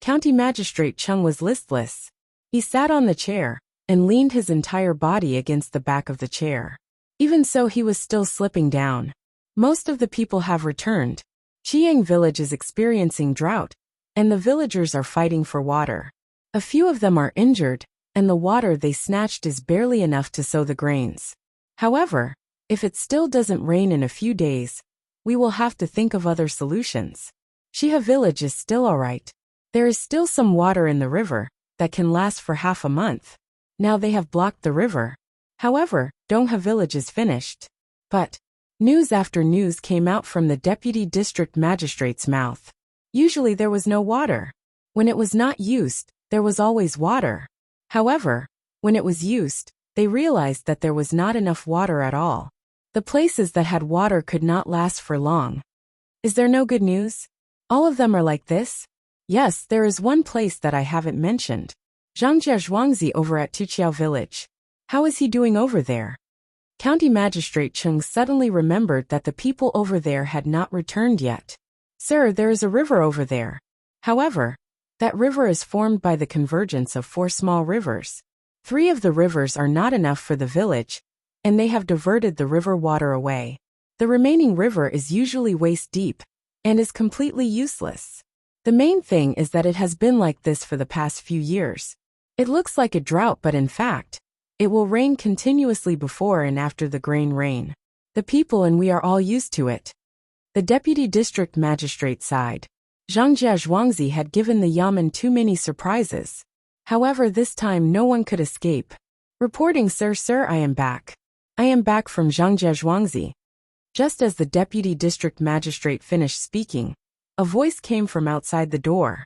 County Magistrate Chung was listless. He sat on the chair and leaned his entire body against the back of the chair. Even so, he was still slipping down. Most of the people have returned. Chiang village is experiencing drought, and the villagers are fighting for water. A few of them are injured, and the water they snatched is barely enough to sow the grains. However, if it still doesn't rain in a few days, we will have to think of other solutions. Shiha village is still alright. There is still some water in the river that can last for half a month. Now they have blocked the river. However, Dongha village is finished. But news after news came out from the deputy district magistrate's mouth. Usually there was no water. When it was not used, there was always water. However, when it was used, they realized that there was not enough water at all. The places that had water could not last for long. Is there no good news? All of them are like this? Yes, there is one place that I haven't mentioned. Zhangjia Zhuangzi over at Tuqiao village. How is he doing over there? County Magistrate Chung suddenly remembered that the people over there had not returned yet. Sir, there is a river over there. However, that river is formed by the convergence of 4 small rivers. 3 of the rivers are not enough for the village, and they have diverted the river water away. The remaining river is usually waist deep and is completely useless. The main thing is that it has been like this for the past few years. It looks like a drought, but in fact, it will rain continuously before and after the grain rain. The people and we are all used to it. The deputy district magistrate sighed. Zhangjia Zhuangzi had given the yamen too many surprises. However, this time no one could escape. Reporting, sir, I am back. I am back from Zhangjia Zhuangzi. Just as the deputy district magistrate finished speaking, a voice came from outside the door.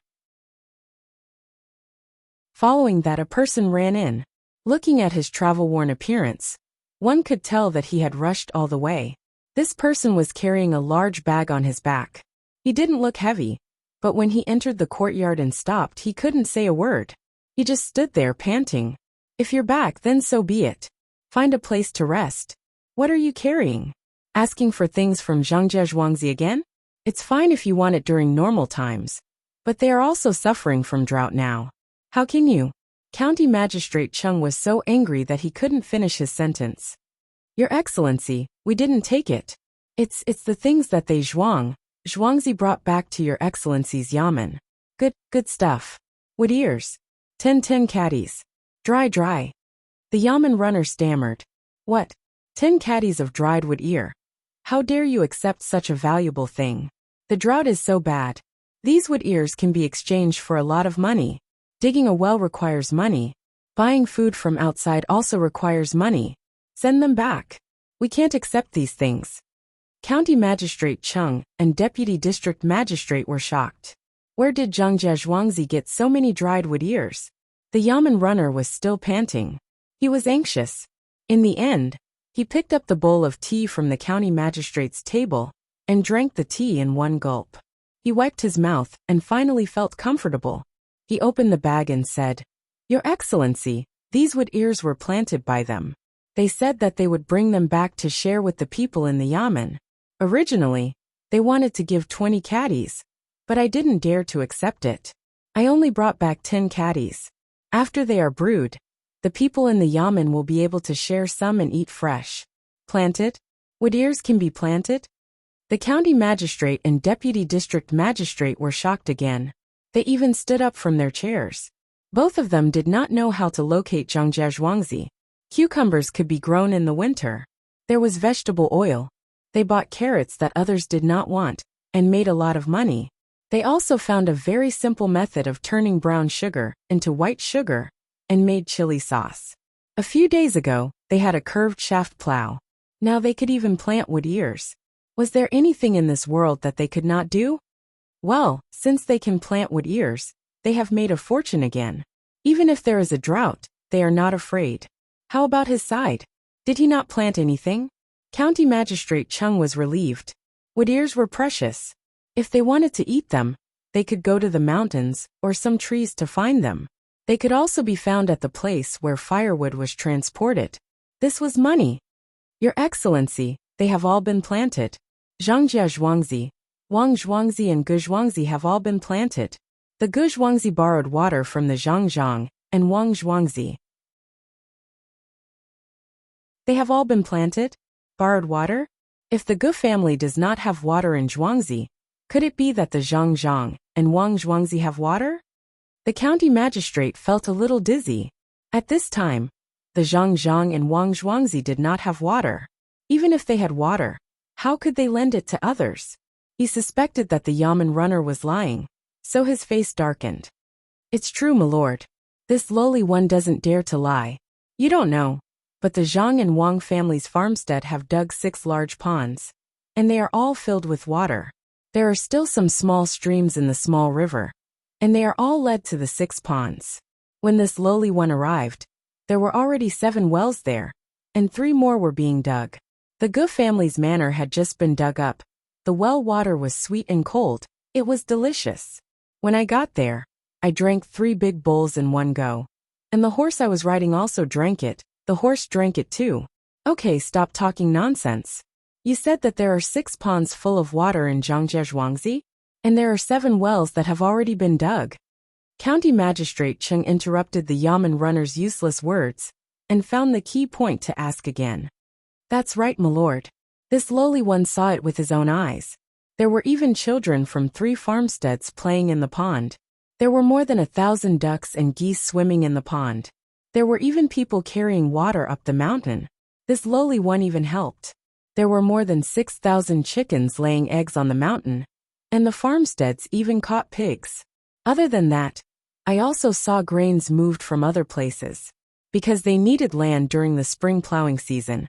Following that, a person ran in. Looking at his travel-worn appearance, one could tell that he had rushed all the way. This person was carrying a large bag on his back. He didn't look heavy, but when he entered the courtyard and stopped, he couldn't say a word. He just stood there panting. If you're back, then so be it. Find a place to rest. What are you carrying? Asking for things from Zhangjia Zhuangzi again? It's fine if you want it during normal times, but they are also suffering from drought now. How can you? County Magistrate Chung was so angry that he couldn't finish his sentence. Your Excellency, we didn't take it. It's the things that they Zhuangzi brought back to Your Excellency's yamen. Good stuff. Wood ears. 10 caddies. Dry. The yamen runner stammered. What? 10 caddies of dried wood ear. How dare you accept such a valuable thing? The drought is so bad. These wood ears can be exchanged for a lot of money. Digging a well requires money. Buying food from outside also requires money. Send them back. We can't accept these things. County Magistrate Chung and Deputy District Magistrate were shocked. Where did Zhangjia Zhuangzi get so many dried wood ears? The yamen runner was still panting. He was anxious. In the end, he picked up the bowl of tea from the county magistrate's table and drank the tea in one gulp. He wiped his mouth and finally felt comfortable. He opened the bag and said, Your Excellency, these wood ears were planted by them. They said that they would bring them back to share with the people in the yamen. Originally, they wanted to give 20 caddies, but I didn't dare to accept it. I only brought back 10 caddies. After they are brewed, the people in the yamen will be able to share some and eat fresh. Planted? Wood ears can be planted? The county magistrate and deputy district magistrate were shocked again. They even stood up from their chairs. Both of them did not know how to locate Zhangjia Zhuangzi. Cucumbers could be grown in the winter. There was vegetable oil. They bought carrots that others did not want, and made a lot of money. They also found a very simple method of turning brown sugar into white sugar, and made chili sauce. A few days ago, they had a curved shaft plow. Now they could even plant wood ears. Was there anything in this world that they could not do? Well, since they can plant wood ears, they have made a fortune again. Even if there is a drought, they are not afraid. How about his side? Did he not plant anything? County Magistrate Chung was relieved. Wood ears were precious. If they wanted to eat them, they could go to the mountains or some trees to find them. They could also be found at the place where firewood was transported. This was money. Your Excellency, they have all been planted. Zhangjia Zhuangzi, Wang Zhuangzi and Gu Zhuangzi have all been planted. The Gu Zhuangzi borrowed water from the Zhangzhang and Wang Zhuangzi. They have all been planted? Borrowed water? If the Gu family does not have water in Zhuangzi, could it be that the Zhangzhang and Wang Zhuangzi have water? The county magistrate felt a little dizzy. At this time, the Zhangzhang and Wang Zhuangzi did not have water. Even if they had water, how could they lend it to others? He suspected that the Yamen runner was lying, so his face darkened. It's true, my lord. This lowly one doesn't dare to lie. You don't know, but the Zhang and Wang family's farmstead have dug 6 large ponds, and they are all filled with water. There are still some small streams in the small river, and they are all led to the 6 ponds. When this lowly one arrived, there were already 7 wells there, and 3 more were being dug. The Gu family's manor had just been dug up. The well water was sweet and cold. It was delicious. When I got there, I drank 3 big bowls in one go. And the horse I was riding also drank it. The horse drank it too. Okay, stop talking nonsense. You said that there are 6 ponds full of water in Zhuangzi, and there are 7 wells that have already been dug. County Magistrate Cheng interrupted the Yamen runner's useless words and found the key point to ask again. That's right, my lord. This lowly one saw it with his own eyes. There were even children from 3 farmsteads playing in the pond. There were more than 1,000 ducks and geese swimming in the pond. There were even people carrying water up the mountain. This lowly one even helped. There were more than 6,000 chickens laying eggs on the mountain, and the farmsteads even caught pigs. Other than that, I also saw grains moved from other places. Because they needed land during the spring plowing season,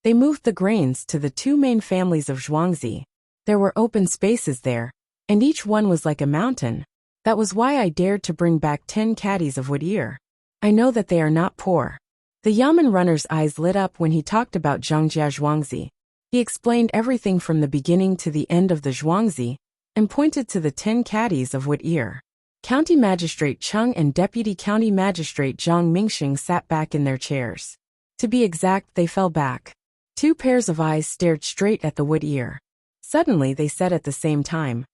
they moved the grains to the 2 main families of Zhuangzi. There were open spaces there, and each one was like a mountain. That was why I dared to bring back 10 caddies of wood ear. I know that they are not poor. The Yamen runner's eyes lit up when he talked about Zhangjia Zhuangzi. He explained everything from the beginning to the end of the Zhuangzi, and pointed to the 10 caddies of wood ear. County Magistrate Cheng and Deputy County Magistrate Zhang Mingxing sat back in their chairs. To be exact, they fell back. 2 pairs of eyes stared straight at the wood ear. Suddenly they said at the same time,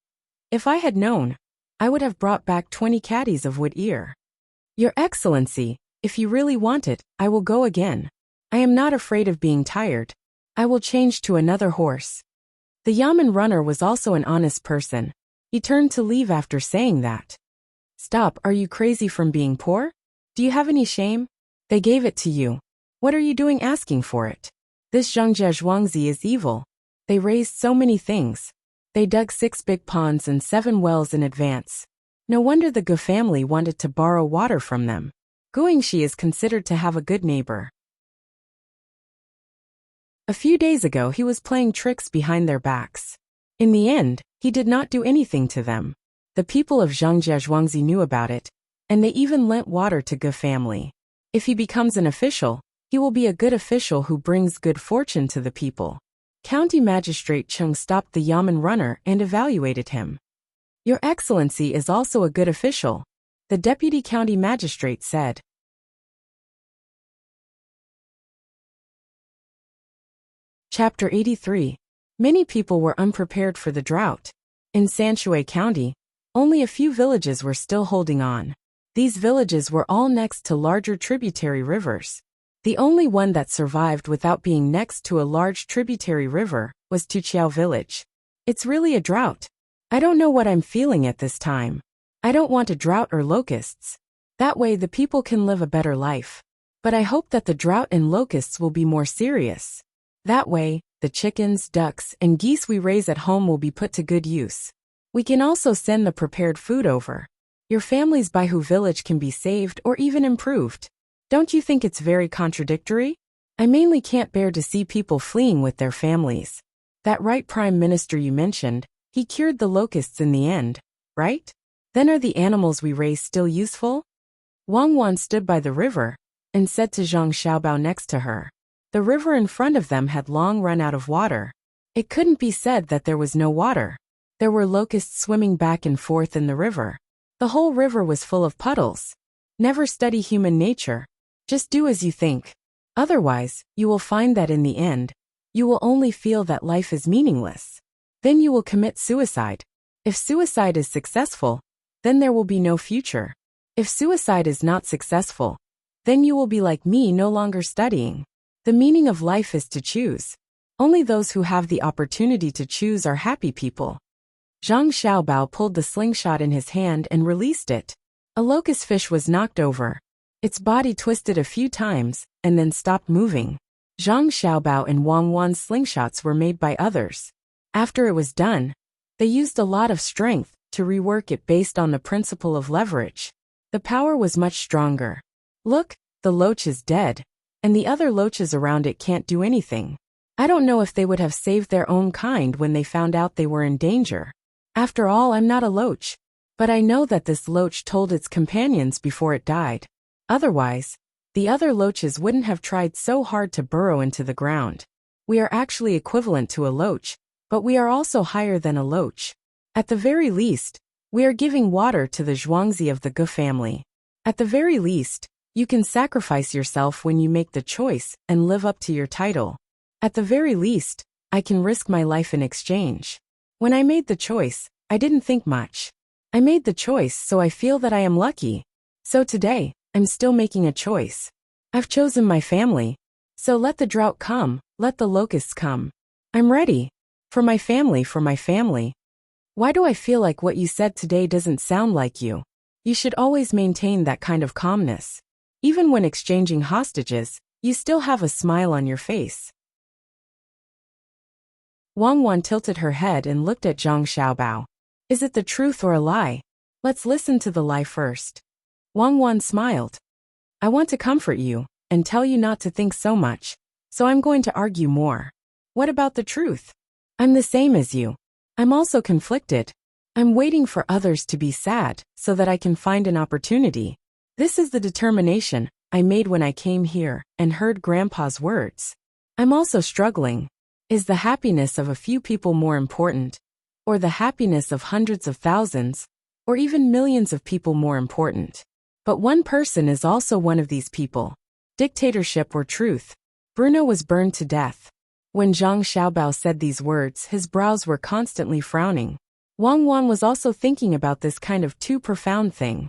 "If I had known, I would have brought back 20 caddies of wood ear." Your Excellency, if you really want it, I will go again. I am not afraid of being tired. I will change to another horse. The Yamen runner was also an honest person. He turned to leave after saying that. Stop, are you crazy from being poor? Do you have any shame? They gave it to you. What are you doing asking for it? This Zhangjia Zhuangzi is evil. They raised so many things. They dug 6 big ponds and 7 wells in advance. No wonder the Gu family wanted to borrow water from them. Guangxi is considered to have a good neighbor. A few days ago he was playing tricks behind their backs. In the end, he did not do anything to them. The people of Zhangjia Zhuangzi knew about it, and they even lent water to Gu family. If he becomes an official, he will be a good official who brings good fortune to the people. County Magistrate Cheng stopped the Yamen runner and evaluated him. Your Excellency is also a good official, the Deputy County Magistrate said. Chapter 83. Many people were unprepared for the drought. In Sanshui County, only a few villages were still holding on. These villages were all next to larger tributary rivers. The only one that survived without being next to a large tributary river was Tuqiao village. It's really a drought. I don't know what I'm feeling at this time. I don't want a drought or locusts. That way the people can live a better life. But I hope that the drought and locusts will be more serious. That way, the chickens, ducks, and geese we raise at home will be put to good use. We can also send the prepared food over. Your family's Baihu village can be saved or even improved. Don't you think it's very contradictory? I mainly can't bear to see people fleeing with their families. That right Prime Minister you mentioned, he cured the locusts in the end, right? Then are the animals we raise still useful? Wang Wan stood by the river and said to Zhang Xiaobao next to her. The river in front of them had long run out of water. It couldn't be said that there was no water. There were locusts swimming back and forth in the river. The whole river was full of puddles. Never study human nature. Just do as you think. Otherwise, you will find that in the end, you will only feel that life is meaningless. Then you will commit suicide. If suicide is successful, then there will be no future. If suicide is not successful, then you will be like me, no longer studying. The meaning of life is to choose. Only those who have the opportunity to choose are happy people. Zhang Xiaobao pulled the slingshot in his hand and released it. A locust fish was knocked over. Its body twisted a few times, and then stopped moving. Zhang Xiaobao and Wang Wan's slingshots were made by others. After it was done, they used a lot of strength to rework it based on the principle of leverage. The power was much stronger. Look, the loach is dead, and the other loaches around it can't do anything. I don't know if they would have saved their own kind when they found out they were in danger. After all, I'm not a loach, but I know that this loach told its companions before it died. Otherwise, the other loaches wouldn't have tried so hard to burrow into the ground. We are actually equivalent to a loach, but we are also higher than a loach. At the very least, we are giving water to the Zhuangzi of the Ge family. At the very least, you can sacrifice yourself when you make the choice and live up to your title. At the very least, I can risk my life in exchange. When I made the choice, I didn't think much. I made the choice, so I feel that I am lucky. So today, I'm still making a choice. I've chosen my family. So let the drought come, let the locusts come. I'm ready. For my family, for my family. Why do I feel like what you said today doesn't sound like you? You should always maintain that kind of calmness. Even when exchanging hostages, you still have a smile on your face. Wang Wan tilted her head and looked at Zhang Xiaobao. Is it the truth or a lie? Let's listen to the lie first. Wang Wan smiled. I want to comfort you and tell you not to think so much, so I'm going to argue more. What about the truth? I'm the same as you. I'm also conflicted. I'm waiting for others to be sad so that I can find an opportunity. This is the determination I made when I came here and heard Grandpa's words. I'm also struggling. Is the happiness of a few people more important, or the happiness of hundreds of thousands, or even millions of people more important? But one person is also one of these people. Dictatorship or truth? Bruno was burned to death. When Zhang Xiaobao said these words, his brows were constantly frowning. Wang Wan was also thinking about this kind of too profound thing.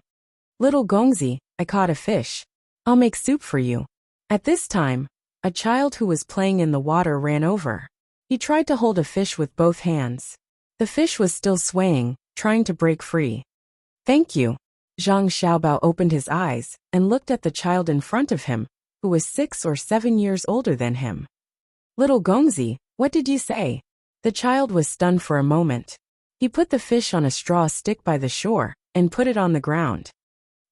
Little Gongzi, I caught a fish. I'll make soup for you. At this time, a child who was playing in the water ran over. He tried to hold a fish with both hands. The fish was still swaying, trying to break free. Thank you. Zhang Xiaobao opened his eyes and looked at the child in front of him, who was 6 or 7 years older than him. Little Gongzi, what did you say? The child was stunned for a moment. He put the fish on a straw stick by the shore and put it on the ground.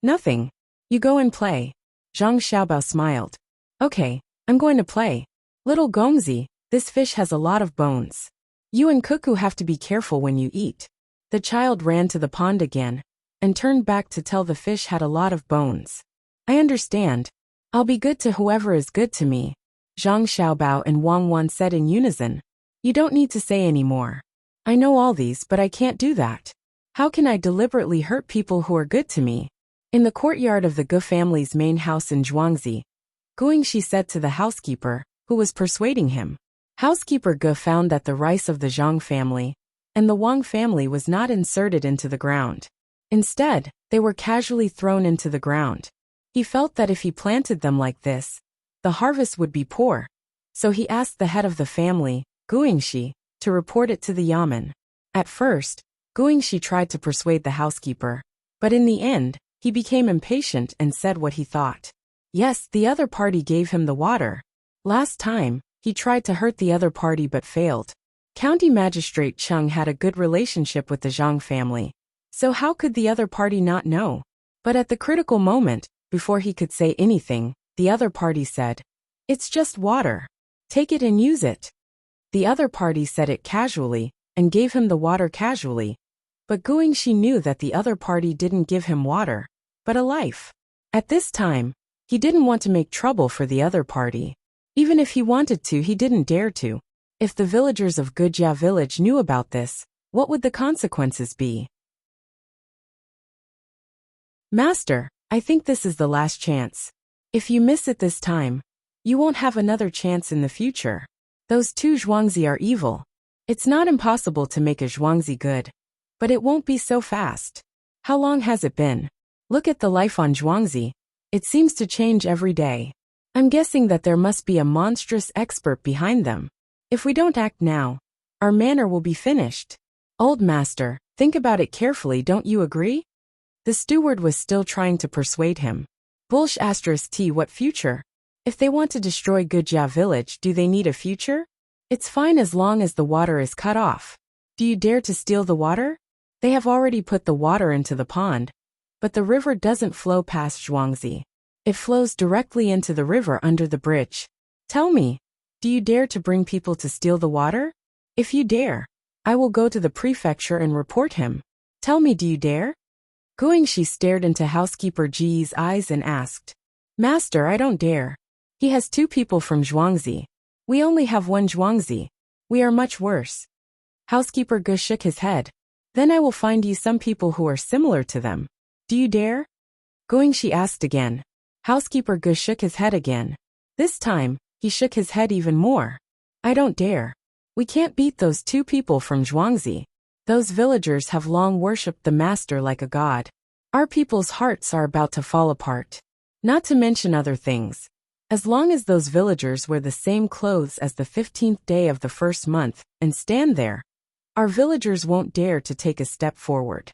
Nothing. You go and play. Zhang Xiaobao smiled. Okay, I'm going to play. Little Gongzi, this fish has a lot of bones. You and Cuckoo have to be careful when you eat. The child ran to the pond again and turned back to tell the fish had a lot of bones. I understand. I'll be good to whoever is good to me. Zhang Xiaobao and Wang Wan said in unison. You don't need to say any more. I know all these, but I can't do that. How can I deliberately hurt people who are good to me? In the courtyard of the Ge family's main house in Zhuangzi, Guingxi said to the housekeeper, who was persuading him. Housekeeper Ge found that the rice of the Zhang family and the Wang family was not inserted into the ground. Instead, they were casually thrown into the ground. He felt that if he planted them like this, the harvest would be poor. So he asked the head of the family, Guingxi, to report it to the yamen. At first, Guingxi tried to persuade the housekeeper, but in the end, he became impatient and said what he thought. Yes, the other party gave him the water. Last time, he tried to hurt the other party but failed. County Magistrate Chung had a good relationship with the Zhang family. So how could the other party not know? But at the critical moment, before he could say anything, the other party said, It's just water. Take it and use it. The other party said it casually and gave him the water casually. But Guingxi knew that the other party didn't give him water, but a life. At this time, he didn't want to make trouble for the other party. Even if he wanted to, he didn't dare to. If the villagers of Gejia village knew about this, what would the consequences be? Master, I think this is the last chance. If you miss it this time, you won't have another chance in the future. Those two Zhuangzi are evil. It's not impossible to make a Zhuangzi good, but it won't be so fast. How long has it been? Look at the life on Zhuangzi. It seems to change every day. I'm guessing that there must be a monstrous expert behind them. If we don't act now, our manor will be finished. Old master, think about it carefully, don't you agree? The steward was still trying to persuade him. Bullsh *T, what future? If they want to destroy Gujia village, do they need a future? It's fine as long as the water is cut off. Do you dare to steal the water? They have already put the water into the pond. But the river doesn't flow past Zhuangzi. It flows directly into the river under the bridge. Tell me, do you dare to bring people to steal the water? If you dare, I will go to the prefecture and report him. Tell me, do you dare? Guangxi stared into housekeeper Ji's eyes and asked, Master, I don't dare. He has 2 people from Zhuangzi. We only have 1 Zhuangzi. We are much worse. Housekeeper Gu shook his head. Then I will find you some people who are similar to them. Do you dare? Guangxi asked again. Housekeeper Gu shook his head again. This time, he shook his head even more. I don't dare. We can't beat those 2 people from Zhuangzi. Those villagers have long worshipped the master like a god. Our people's hearts are about to fall apart. Not to mention other things. As long as those villagers wear the same clothes as the 15th day of the first month and stand there, our villagers won't dare to take a step forward.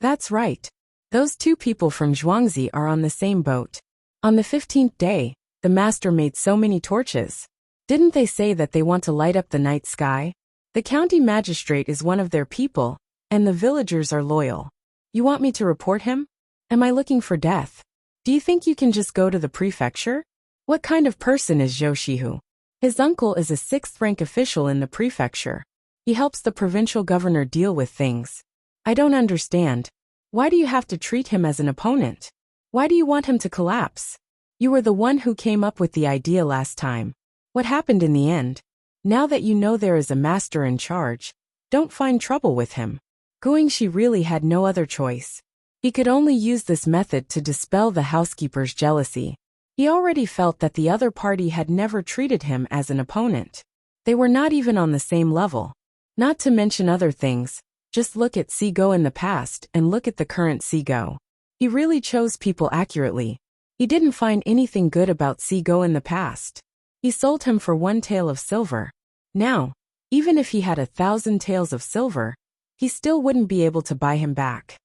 That's right. Those 2 people from Zhuangzi are on the same boat. On the 15th day, the master made so many torches. Didn't they say that they want to light up the night sky? The county magistrate is one of their people, and the villagers are loyal. You want me to report him? Am I looking for death? Do you think you can just go to the prefecture? What kind of person is Zhou Shihu? His uncle is a 6th-rank official in the prefecture. He helps the provincial governor deal with things. I don't understand. Why do you have to treat him as an opponent? Why do you want him to collapse? You were the one who came up with the idea last time. What happened in the end? Now that you know there is a master in charge, don't find trouble with him. Guangxi really had no other choice. He could only use this method to dispel the housekeeper's jealousy. He already felt that the other party had never treated him as an opponent. They were not even on the same level. Not to mention other things, just look at Sigo in the past and look at the current Sigo. He really chose people accurately. He didn't find anything good about Sigo in the past. He sold him for 1 tael of silver. Now, even if he had 1,000 taels of silver, he still wouldn't be able to buy him back.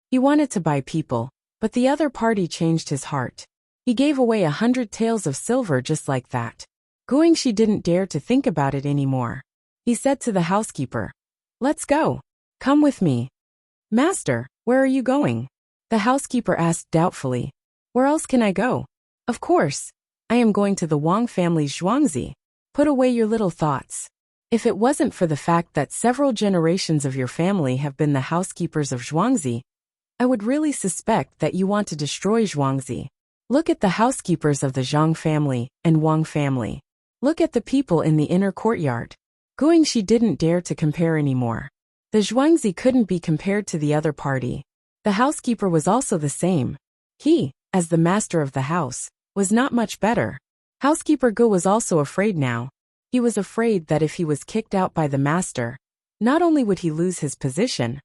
He wanted to buy people, but the other party changed his heart. He gave away 100 taels of silver just like that. Guangxi didn't dare to think about it anymore. He said to the housekeeper, Let's go. Come with me. Master, where are you going? The housekeeper asked doubtfully. Where else can I go? Of course. I am going to the Wang family's Zhuangzi. Put away your little thoughts. If it wasn't for the fact that several generations of your family have been the housekeepers of Zhuangzi, I would really suspect that you want to destroy Zhuangzi. Look at the housekeepers of the Zhang family and Wang family. Look at the people in the inner courtyard. Guangxi didn't dare to compare anymore. The Zhuangzi couldn't be compared to the other party. The housekeeper was also the same. He, as the master of the house, was not much better. Housekeeper Gu was also afraid now. He was afraid that if he was kicked out by the master, not only would he lose his position,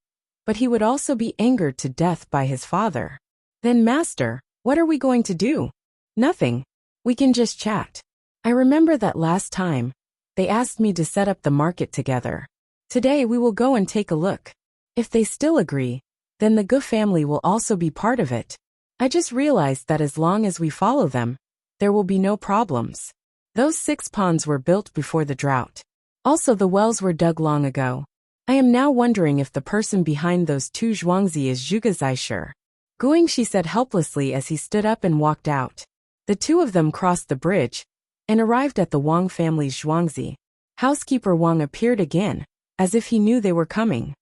but he would also be angered to death by his father. Then master, what are we going to do? Nothing. We can just chat. I remember that last time, they asked me to set up the market together. Today we will go and take a look. If they still agree, then the Gu family will also be part of it. I just realized that as long as we follow them, there will be no problems. Those 6 ponds were built before the drought. Also the wells were dug long ago. I am now wondering if the person behind those 2 Zhuangzi is Zhuge Zaisher. Guangxi said helplessly as he stood up and walked out. The 2 of them crossed the bridge and arrived at the Wang family's Zhuangzi. Housekeeper Wang appeared again, as if he knew they were coming.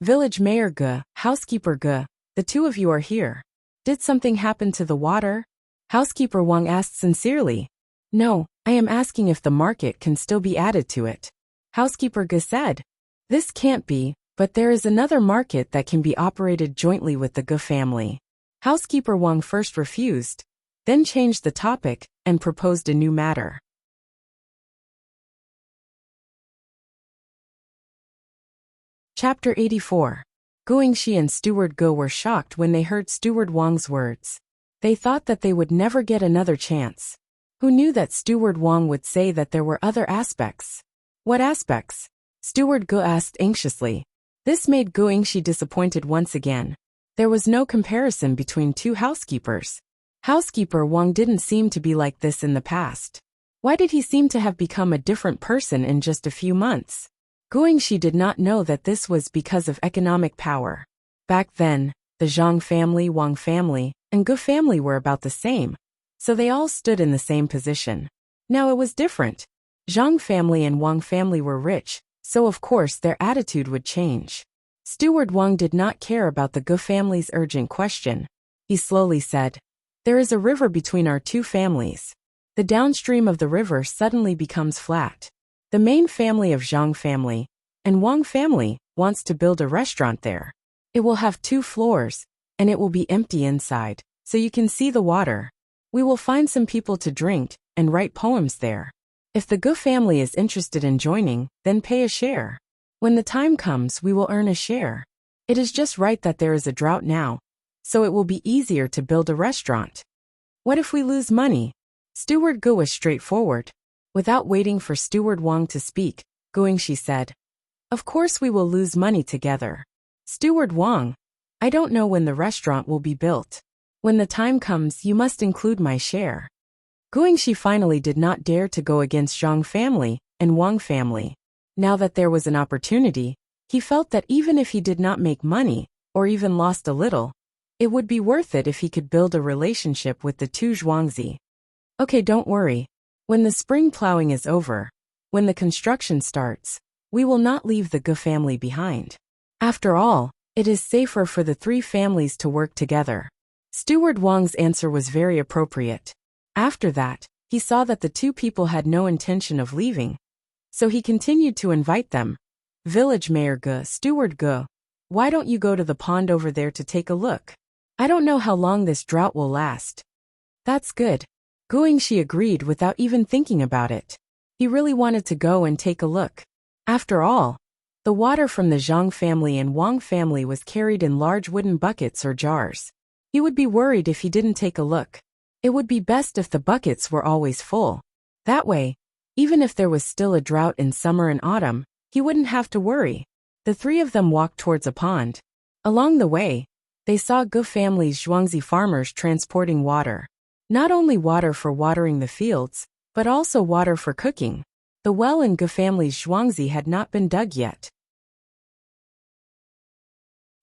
Village Mayor Gu, Housekeeper Gu, the 2 of you are here. Did something happen to the water? Housekeeper Wang asked sincerely. No, I am asking if the market can still be added to it. Housekeeper Gu said. This can't be, but there is another market that can be operated jointly with the Gu family. Housekeeper Wang first refused, then changed the topic and proposed a new matter. Chapter 84. Guangxi and Steward Ge were shocked when they heard Steward Wang's words. They thought that they would never get another chance. Who knew that Steward Wang would say that there were other aspects? What aspects? Steward Ge asked anxiously. This made Guangxi disappointed once again. There was no comparison between two housekeepers. Housekeeper Wang didn't seem to be like this in the past. Why did he seem to have become a different person in just a few months? Guangxi did not know that this was because of economic power. Back then, the Zhang family, Wang family, and Ge family were about the same, so they all stood in the same position. Now it was different. Zhang family and Wang family were rich, so of course their attitude would change. Steward Wang did not care about the Ge family's urgent question. He slowly said, "There is a river between our two families. The downstream of the river suddenly becomes flat. The main family of Zhang family and Wang family wants to build a restaurant there. It will have 2 floors, and it will be empty inside, so you can see the water. We will find some people to drink and write poems there. If the Ge family is interested in joining, then pay a share. When the time comes, we will earn a share. It is just right that there is a drought now, so it will be easier to build a restaurant. What if we lose money?" Steward Ge was straightforward. Without waiting for Steward Wang to speak, Guangxi said, "Of course we will lose money together. Steward Wang, I don't know when the restaurant will be built. When the time comes, you must include my share." Guangxi finally did not dare to go against Zhang family and Wang family. Now that there was an opportunity, he felt that even if he did not make money, or even lost a little, it would be worth it if he could build a relationship with the two Zhuangzi. "Okay, don't worry. When the spring plowing is over, when the construction starts, we will not leave the Ge family behind. After all, it is safer for the 3 families to work together." Steward Wang's answer was very appropriate. After that, he saw that the 2 people had no intention of leaving, so he continued to invite them. "Village Mayor Ge, Steward Ge, why don't you go to the pond over there to take a look? I don't know how long this drought will last." "That's good." Guangxi agreed without even thinking about it. He really wanted to go and take a look. After all, the water from the Zhang family and Wang family was carried in large wooden buckets or jars. He would be worried if he didn't take a look. It would be best if the buckets were always full. That way, even if there was still a drought in summer and autumn, he wouldn't have to worry. The 3 of them walked towards a pond. Along the way, they saw Ge family's Zhuangzi farmers transporting water. Not only water for watering the fields, but also water for cooking. The well in Ge family's Zhuangzi had not been dug yet.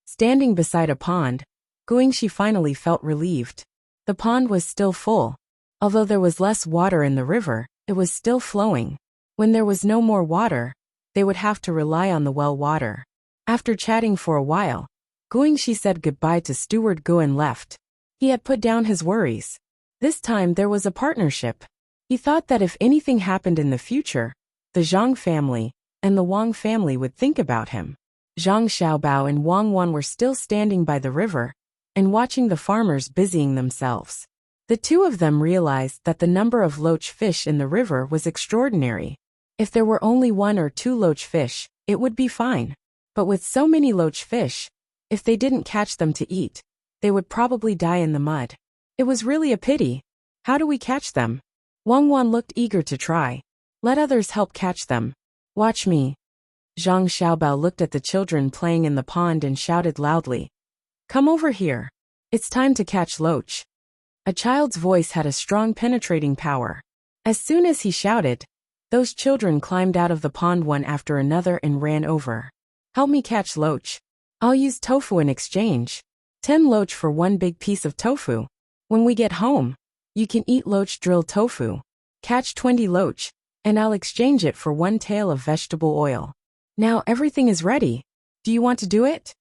Standing beside a pond, Guangxi finally felt relieved. The pond was still full. Although there was less water in the river, it was still flowing. When there was no more water, they would have to rely on the well water. After chatting for a while, Guangxi said goodbye to Steward Ge and left. He had put down his worries. This time there was a partnership. He thought that if anything happened in the future, the Zhang family and the Wang family would think about him. Zhang Xiaobao and Wang Wan were still standing by the river and watching the farmers busying themselves. The 2 of them realized that the number of loach fish in the river was extraordinary. If there were only 1 or 2 loach fish, it would be fine. But with so many loach fish, if they didn't catch them to eat, they would probably die in the mud. It was really a pity. How do we catch them? Wang Wan looked eager to try. "Let others help catch them. Watch me." Zhang Xiaobao looked at the children playing in the pond and shouted loudly, "Come over here. It's time to catch loach." A child's voice had a strong penetrating power. As soon as he shouted, those children climbed out of the pond one after another and ran over. "Help me catch loach. I'll use tofu in exchange. 10 loach for 1 big piece of tofu. When we get home, you can eat loach drilled tofu. Catch 20 loach, and I'll exchange it for 1 tael of vegetable oil. Now everything is ready. Do you want to do it?"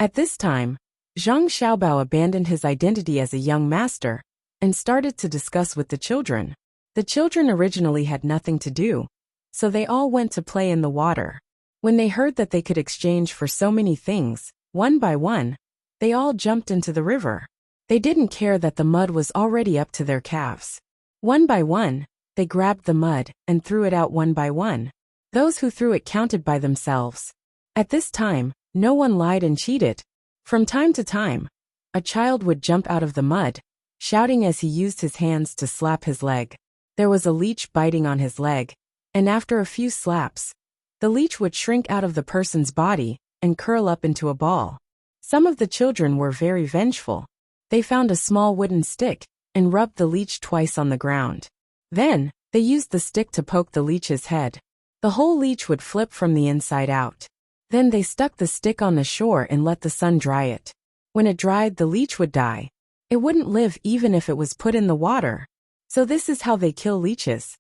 At this time, Zhang Xiaobao abandoned his identity as a young master and started to discuss with the children. The children originally had nothing to do, so they all went to play in the water. When they heard that they could exchange for so many things, one by one, they all jumped into the river. They didn't care that the mud was already up to their calves. One by one, they grabbed the mud and threw it out one by one. Those who threw it counted by themselves. At this time, No one lied and cheated. From time to time, a child would jump out of the mud, shouting as he used his hands to slap his leg. There was a leech biting on his leg, and after a few slaps, the leech would shrink out of the person's body and curl up into a ball. Some of the children were very vengeful. They found a small wooden stick and rubbed the leech twice on the ground. Then, they used the stick to poke the leech's head. The whole leech would flip from the inside out. Then they stuck the stick on the shore and let the sun dry it. When it dried, the leech would die. It wouldn't live even if it was put in the water. So this is how they kill leeches.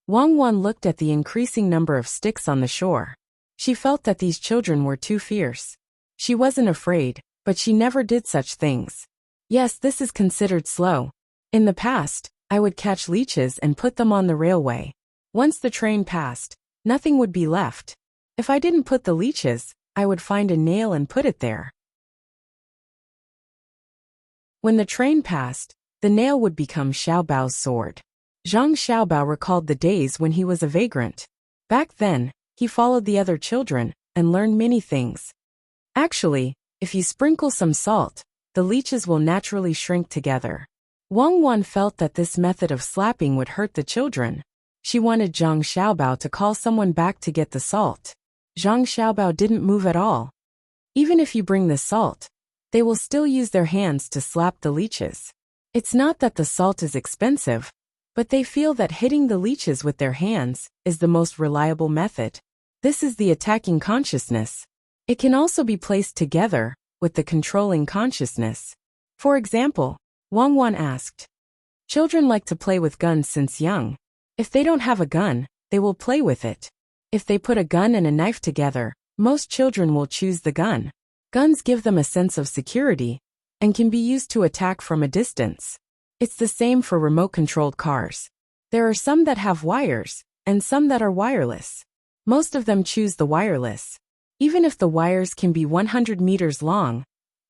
Wang Wan looked at the increasing number of sticks on the shore. She felt that these children were too fierce. She wasn't afraid, but she never did such things. Yes, this is considered slow. In the past, I would catch leeches and put them on the railway. Once the train passed, nothing would be left. If I didn't put the leeches, I would find a nail and put it there. When the train passed, the nail would become Xiaobao's sword. Zhang Xiaobao recalled the days when he was a vagrant. Back then, he followed the other children and learned many things. Actually, if you sprinkle some salt, the leeches will naturally shrink together. Wang Wan felt that this method of slapping would hurt the children. She wanted Zhang Xiaobao to call someone back to get the salt. Zhang Xiaobao didn't move at all. Even if you bring the salt, they will still use their hands to slap the leeches. It's not that the salt is expensive, but they feel that hitting the leeches with their hands is the most reliable method. This is the attacking consciousness. It can also be placed together with the controlling consciousness. For example, Wang Wan asked, children like to play with guns since young. If they don't have a gun, they will play with it. If they put a gun and a knife together, most children will choose the gun. Guns give them a sense of security and can be used to attack from a distance. It's the same for remote-controlled cars. There are some that have wires and some that are wireless. Most of them choose the wireless. Even if the wires can be 100 meters long,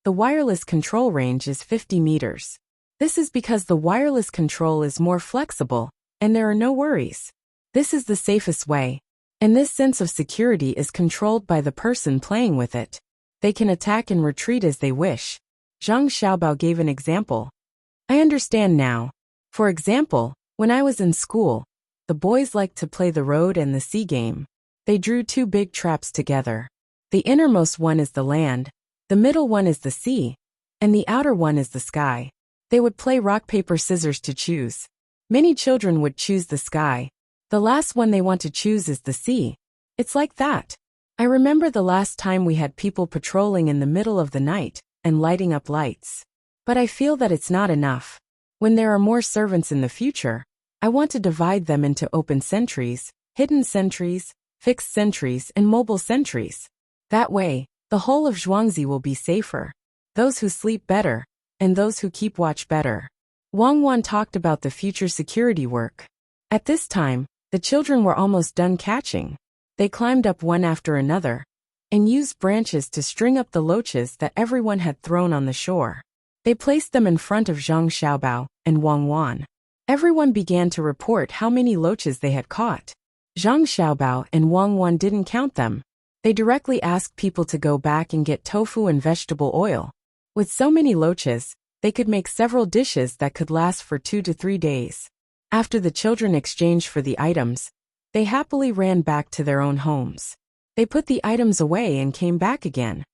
the wireless control range is 50 meters. This is because the wireless control is more flexible and there are no worries. This is the safest way. And this sense of security is controlled by the person playing with it. They can attack and retreat as they wish. Zhang Xiaobao gave an example. I understand now. For example, when I was in school, the boys liked to play the road and the sea game. They drew two big traps together. The innermost one is the land, the middle one is the sea, and the outer one is the sky. They would play rock, paper, scissors to choose. Many children would choose the sky. The last one they want to choose is the sea. It's like that. I remember the last time we had people patrolling in the middle of the night and lighting up lights. But I feel that it's not enough. When there are more servants in the future, I want to divide them into open sentries, hidden sentries, fixed sentries, and mobile sentries. That way, the whole of Zhuangzi will be safer. Those who sleep better, and those who keep watch better. Wang Wan talked about the future security work. At this time, the children were almost done catching. They climbed up one after another, and used branches to string up the loaches that everyone had thrown on the shore. They placed them in front of Zhang Xiaobao and Wang Wan. Everyone began to report how many loaches they had caught. Zhang Xiaobao and Wang Wan didn't count them. They directly asked people to go back and get tofu and vegetable oil. With so many loaches, they could make several dishes that could last for 2 to 3 days. After the children exchanged for the items, they happily ran back to their own homes. They put the items away and came back again.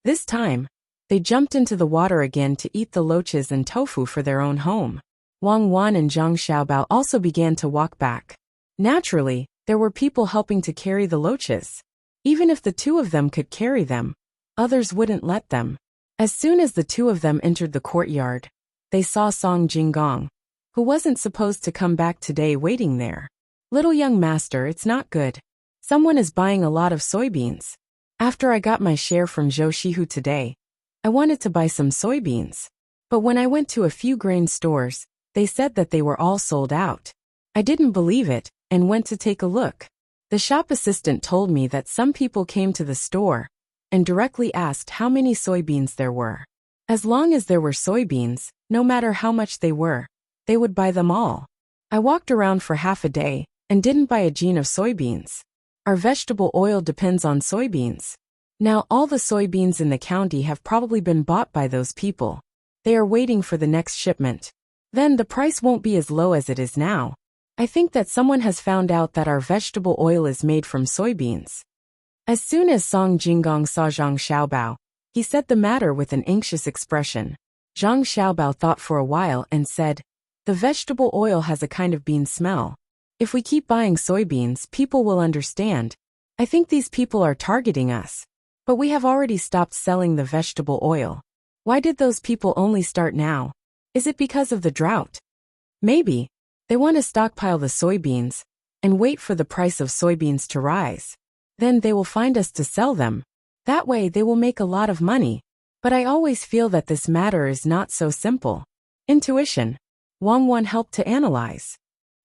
This time, they jumped into the water again to eat the loaches and tofu for their own home. Wang Wan and Zhang Xiaobao also began to walk back. Naturally, there were people helping to carry the loaches. Even if the two of them could carry them, others wouldn't let them. As soon as the two of them entered the courtyard, they saw Song Jinggong, who wasn't supposed to come back today, waiting there. Little young master, it's not good. Someone is buying a lot of soybeans. After I got my share from Zhou Shihu today, I wanted to buy some soybeans. But when I went to a few grain stores, they said that they were all sold out. I didn't believe it and went to take a look. The shop assistant told me that some people came to the store and directly asked how many soybeans there were. As long as there were soybeans, no matter how much they were, they would buy them all. I walked around for half a day and didn't buy a jean of soybeans. Our vegetable oil depends on soybeans. Now all the soybeans in the county have probably been bought by those people. They are waiting for the next shipment. Then the price won't be as low as it is now. I think that someone has found out that our vegetable oil is made from soybeans. As soon as Song Jinggong saw Zhang Xiaobao, he said the matter with an anxious expression. Zhang Xiaobao thought for a while and said, "The vegetable oil has a kind of bean smell. If we keep buying soybeans, people will understand. I think these people are targeting us. But we have already stopped selling the vegetable oil. Why did those people only start now? Is it because of the drought? Maybe. They want to stockpile the soybeans and wait for the price of soybeans to rise. Then they will find us to sell them. That way they will make a lot of money. But I always feel that this matter is not so simple." Intuition. Wang Wan helped to analyze.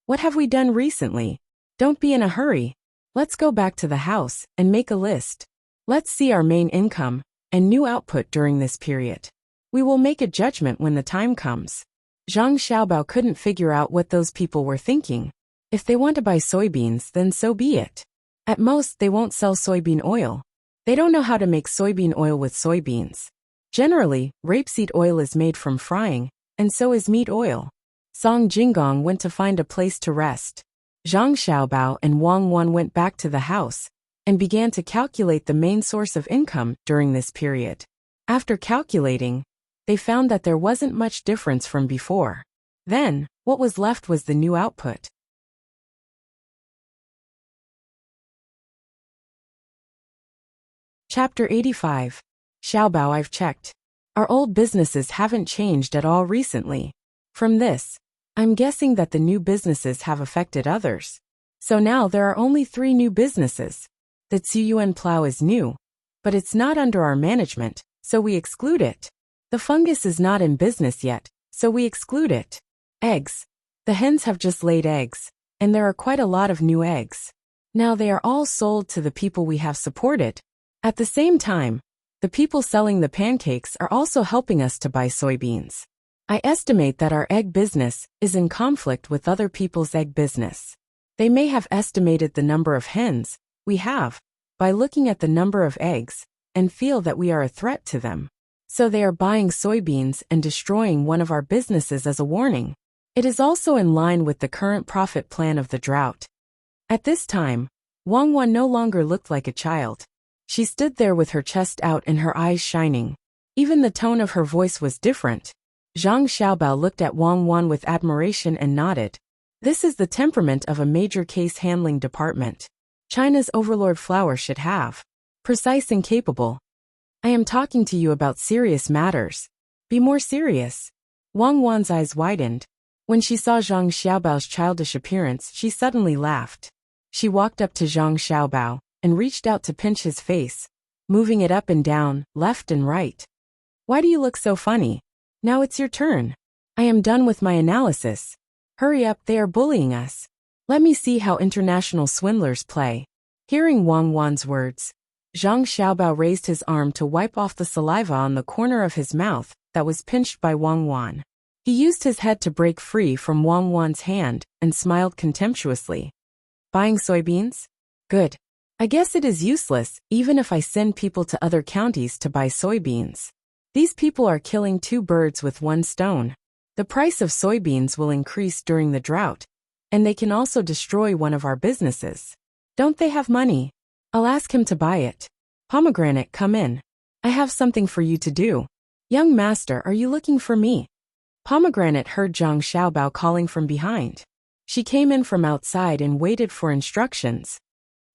What have we done recently? Don't be in a hurry. Let's go back to the house and make a list. Let's see our main income and new output during this period. We will make a judgment when the time comes. Zhang Xiaobao couldn't figure out what those people were thinking. If they want to buy soybeans, then so be it. At most, they won't sell soybean oil. They don't know how to make soybean oil with soybeans. Generally, rapeseed oil is made from frying, and so is meat oil. Song Jinggong went to find a place to rest. Zhang Xiaobao and Wang Wan went back to the house and began to calculate the main source of income during this period. After calculating, they found that there wasn't much difference from before. Then, what was left was the new output. Chapter 85. Xiaobao, I've checked. Our old businesses haven't changed at all recently. From this, I'm guessing that the new businesses have affected others. So now there are only 3 new businesses. The Tsuyuan plow is new, but it's not under our management, so we exclude it. The fungus is not in business yet, so we exclude it. Eggs. The hens have just laid eggs, and there are quite a lot of new eggs. Now they are all sold to the people we have supported. At the same time, the people selling the pancakes are also helping us to buy soybeans. I estimate that our egg business is in conflict with other people's egg business. They may have estimated the number of hens we have by looking at the number of eggs and feel that we are a threat to them. So they are buying soybeans and destroying one of our businesses as a warning. It is also in line with the current profit plan of the drought. At this time, Wang Wan no longer looked like a child. She stood there with her chest out and her eyes shining. Even the tone of her voice was different. Zhang Xiaobao looked at Wang Wan with admiration and nodded. This is the temperament of a major case handling department. China's overlord flower should have. Precise and capable. I am talking to you about serious matters. Be more serious. Wang Wan's eyes widened. When she saw Zhang Xiaobao's childish appearance, she suddenly laughed. She walked up to Zhang Xiaobao and reached out to pinch his face, moving it up and down, left and right. Why do you look so funny? Now it's your turn. I am done with my analysis. Hurry up, they are bullying us. Let me see how international swindlers play. Hearing Wang Wan's words, Zhang Xiaobao raised his arm to wipe off the saliva on the corner of his mouth that was pinched by Wang Wan. He used his head to break free from Wang Wan's hand and smiled contemptuously. Buying soybeans? Good. I guess it is useless, even if I send people to other counties to buy soybeans. These people are killing 2 birds with 1 stone. The price of soybeans will increase during the drought, and they can also destroy one of our businesses. Don't they have money? I'll ask him to buy it. Pomegranate, come in. I have something for you to do. Young master, are you looking for me? Pomegranate heard Zhang Xiaobao calling from behind. She came in from outside and waited for instructions.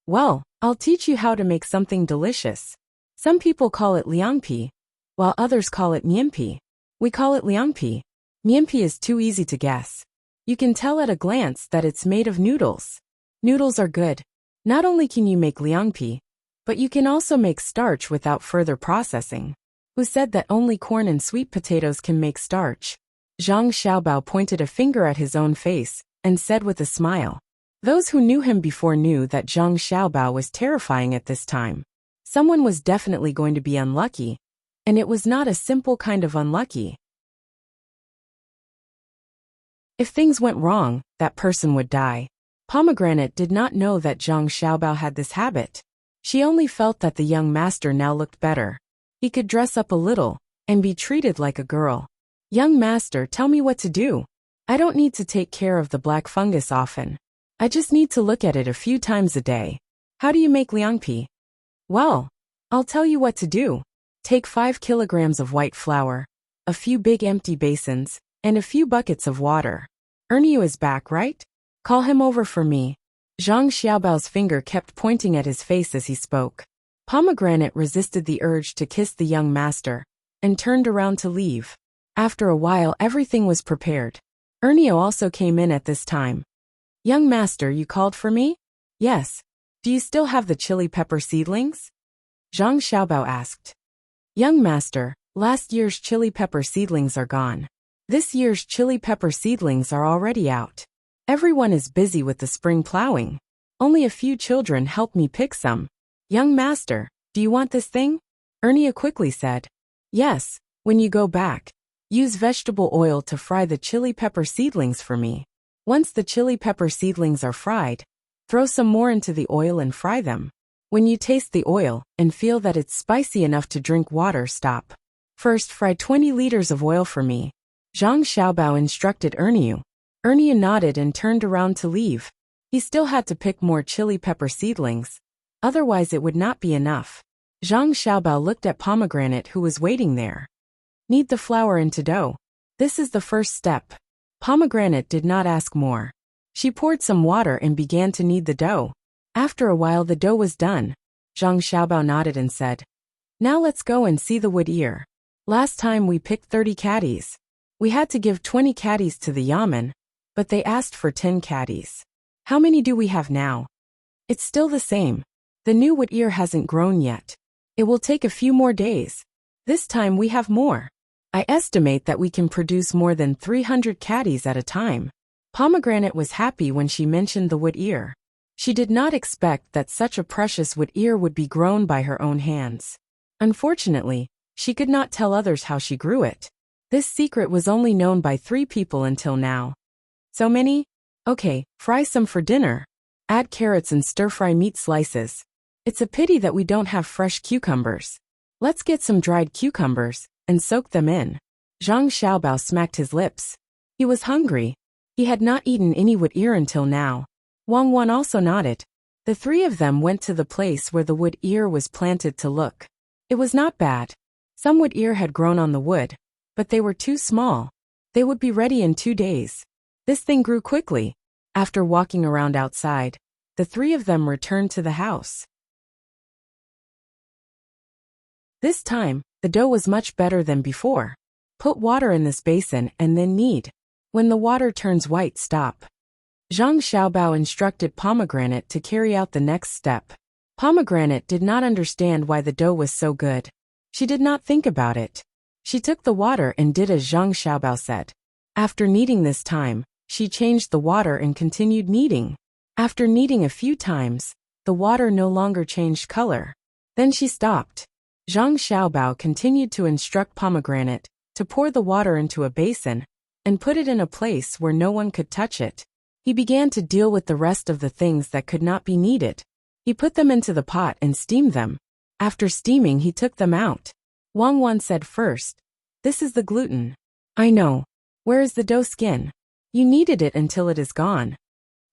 Well, I'll teach you how to make something delicious. Some people call it liangpi, while others call it mianpi. We call it liangpi. Mianpi is too easy to guess. You can tell at a glance that it's made of noodles. Noodles are good. Not only can you make liangpi, but you can also make starch without further processing. Who said that only corn and sweet potatoes can make starch? Zhang Xiaobao pointed a finger at his own face and said with a smile. Those who knew him before knew that Zhang Xiaobao was terrifying at this time. Someone was definitely going to be unlucky, and it was not a simple kind of unlucky. If things went wrong, that person would die. Pomegranate did not know that Zhang Xiaobao had this habit. She only felt that the young master now looked better. He could dress up a little and be treated like a girl. Young master, tell me what to do. I don't need to take care of the black fungus often. I just need to look at it a few times a day. How do you make liangpi? Well, I'll tell you what to do. Take 5 kilograms of white flour, a few big empty basins, and a few buckets of water. Erniu is back, right? Call him over for me. Zhang Xiaobao's finger kept pointing at his face as he spoke. Pomegranate resisted the urge to kiss the young master and turned around to leave. After a while, everything was prepared. Erniu also came in at this time. Young master, you called for me? Yes. Do you still have the chili pepper seedlings? Zhang Xiaobao asked. Young master, last year's chili pepper seedlings are gone. This year's chili pepper seedlings are already out. Everyone is busy with the spring plowing. Only a few children help me pick some. Young master, do you want this thing? Ernia quickly said. Yes, when you go back, use vegetable oil to fry the chili pepper seedlings for me. Once the chili pepper seedlings are fried, throw some more into the oil and fry them. When you taste the oil and feel that it's spicy enough to drink water, stop. First, fry 20 liters of oil for me. Zhang Xiaobao instructed Erniu. Erniu nodded and turned around to leave. He still had to pick more chili pepper seedlings. Otherwise it would not be enough. Zhang Xiaobao looked at Pomegranate who was waiting there. Knead the flour into dough. This is the first step. Pomegranate did not ask more. She poured some water and began to knead the dough. After a while the dough was done. Zhang Xiaobao nodded and said, Now let's go and see the wood ear. Last time we picked 30 caddies. We had to give 20 caddies to the yamen, but they asked for 10 caddies. How many do we have now? It's still the same. The new wood ear hasn't grown yet. It will take a few more days. This time we have more. I estimate that we can produce more than 300 caddies at a time. Pomegranate was happy when she mentioned the wood ear. She did not expect that such a precious wood ear would be grown by her own hands. Unfortunately, she could not tell others how she grew it. This secret was only known by 3 people until now. So many? Okay, fry some for dinner. Add carrots and stir-fry meat slices. It's a pity that we don't have fresh cucumbers. Let's get some dried cucumbers and soak them in. Zhang Xiaobao smacked his lips. He was hungry. He had not eaten any wood ear until now. Wang Wan also nodded. The 3 of them went to the place where the wood ear was planted to look. It was not bad. Some wood ear had grown on the wood, but they were too small. They would be ready in 2 days. This thing grew quickly. After walking around outside, the 3 of them returned to the house. This time, the dough was much better than before. Put water in this basin and then knead. When the water turns white, stop. Zhang Xiaobao instructed Pomegranate to carry out the next step. Pomegranate did not understand why the dough was so good. She did not think about it. She took the water and did as Zhang Xiaobao said. After kneading this time, she changed the water and continued kneading. After kneading a few times, the water no longer changed color. Then she stopped. Zhang Xiaobao continued to instruct Pomegranate to pour the water into a basin and put it in a place where no one could touch it. He began to deal with the rest of the things that could not be kneaded. He put them into the pot and steamed them. After steaming, he took them out. Wang Wan said first, This is the gluten. I know. Where is the dough skin? You kneaded it until it is gone.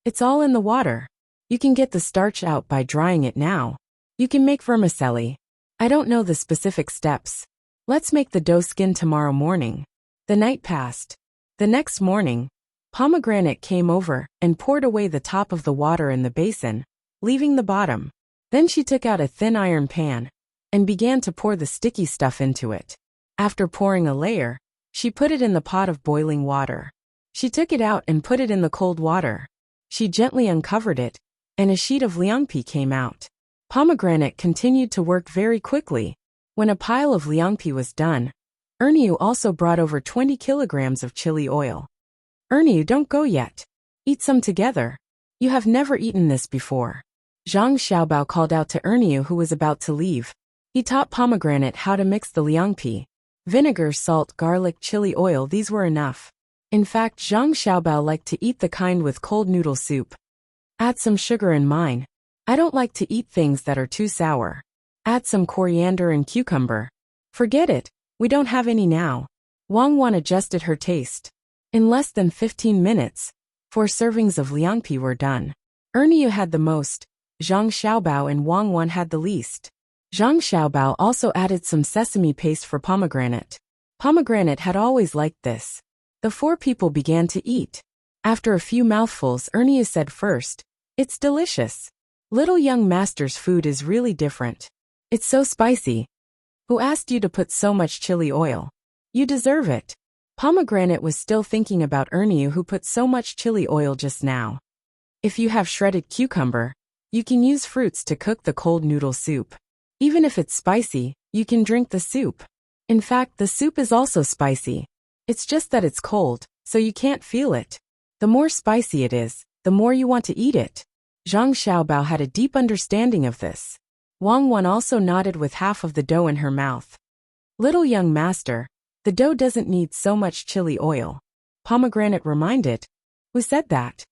It's all in the water. You can get the starch out by drying it now. You can make vermicelli. I don't know the specific steps. Let's make the dough skin tomorrow morning. The night passed. The next morning, Pomegranate came over and poured away the top of the water in the basin, leaving the bottom. Then she took out a thin iron pan and began to pour the sticky stuff into it. After pouring a layer, she put it in the pot of boiling water. She took it out and put it in the cold water. She gently uncovered it, and a sheet of liangpi came out. Pomegranate continued to work very quickly. When a pile of liangpi was done, Erniu also brought over 20 kilograms of chili oil. Erniu, don't go yet. Eat some together. You have never eaten this before. Zhang Xiaobao called out to Erniu who was about to leave. He taught Pomegranate how to mix the liangpi. Vinegar, salt, garlic, chili oil, these were enough. In fact, Zhang Xiaobao liked to eat the kind with cold noodle soup. Add some sugar in mine. I don't like to eat things that are too sour. Add some coriander and cucumber. Forget it, we don't have any now. Wang Wan adjusted her taste. In less than 15 minutes, 4 servings of liangpi were done. Erniu had the most, Zhang Xiaobao and Wang Wan had the least. Zhang Xiaobao also added some sesame paste for pomegranate. Pomegranate had always liked this. The 4 people began to eat. After a few mouthfuls, Erniu said first, "It's delicious. Little young master's food is really different. It's so spicy. Who asked you to put so much chili oil? You deserve it." Pomegranate was still thinking about Erniu who put so much chili oil just now. If you have shredded cucumber, you can use fruits to cook the cold noodle soup. Even if it's spicy, you can drink the soup. In fact, the soup is also spicy. It's just that it's cold, so you can't feel it. The more spicy it is, the more you want to eat it. Zhang Xiaobao had a deep understanding of this. Wang Wan also nodded with half of the dough in her mouth. "Little young master, the dough doesn't need so much chili oil." Pomegranate reminded. "Who said that?"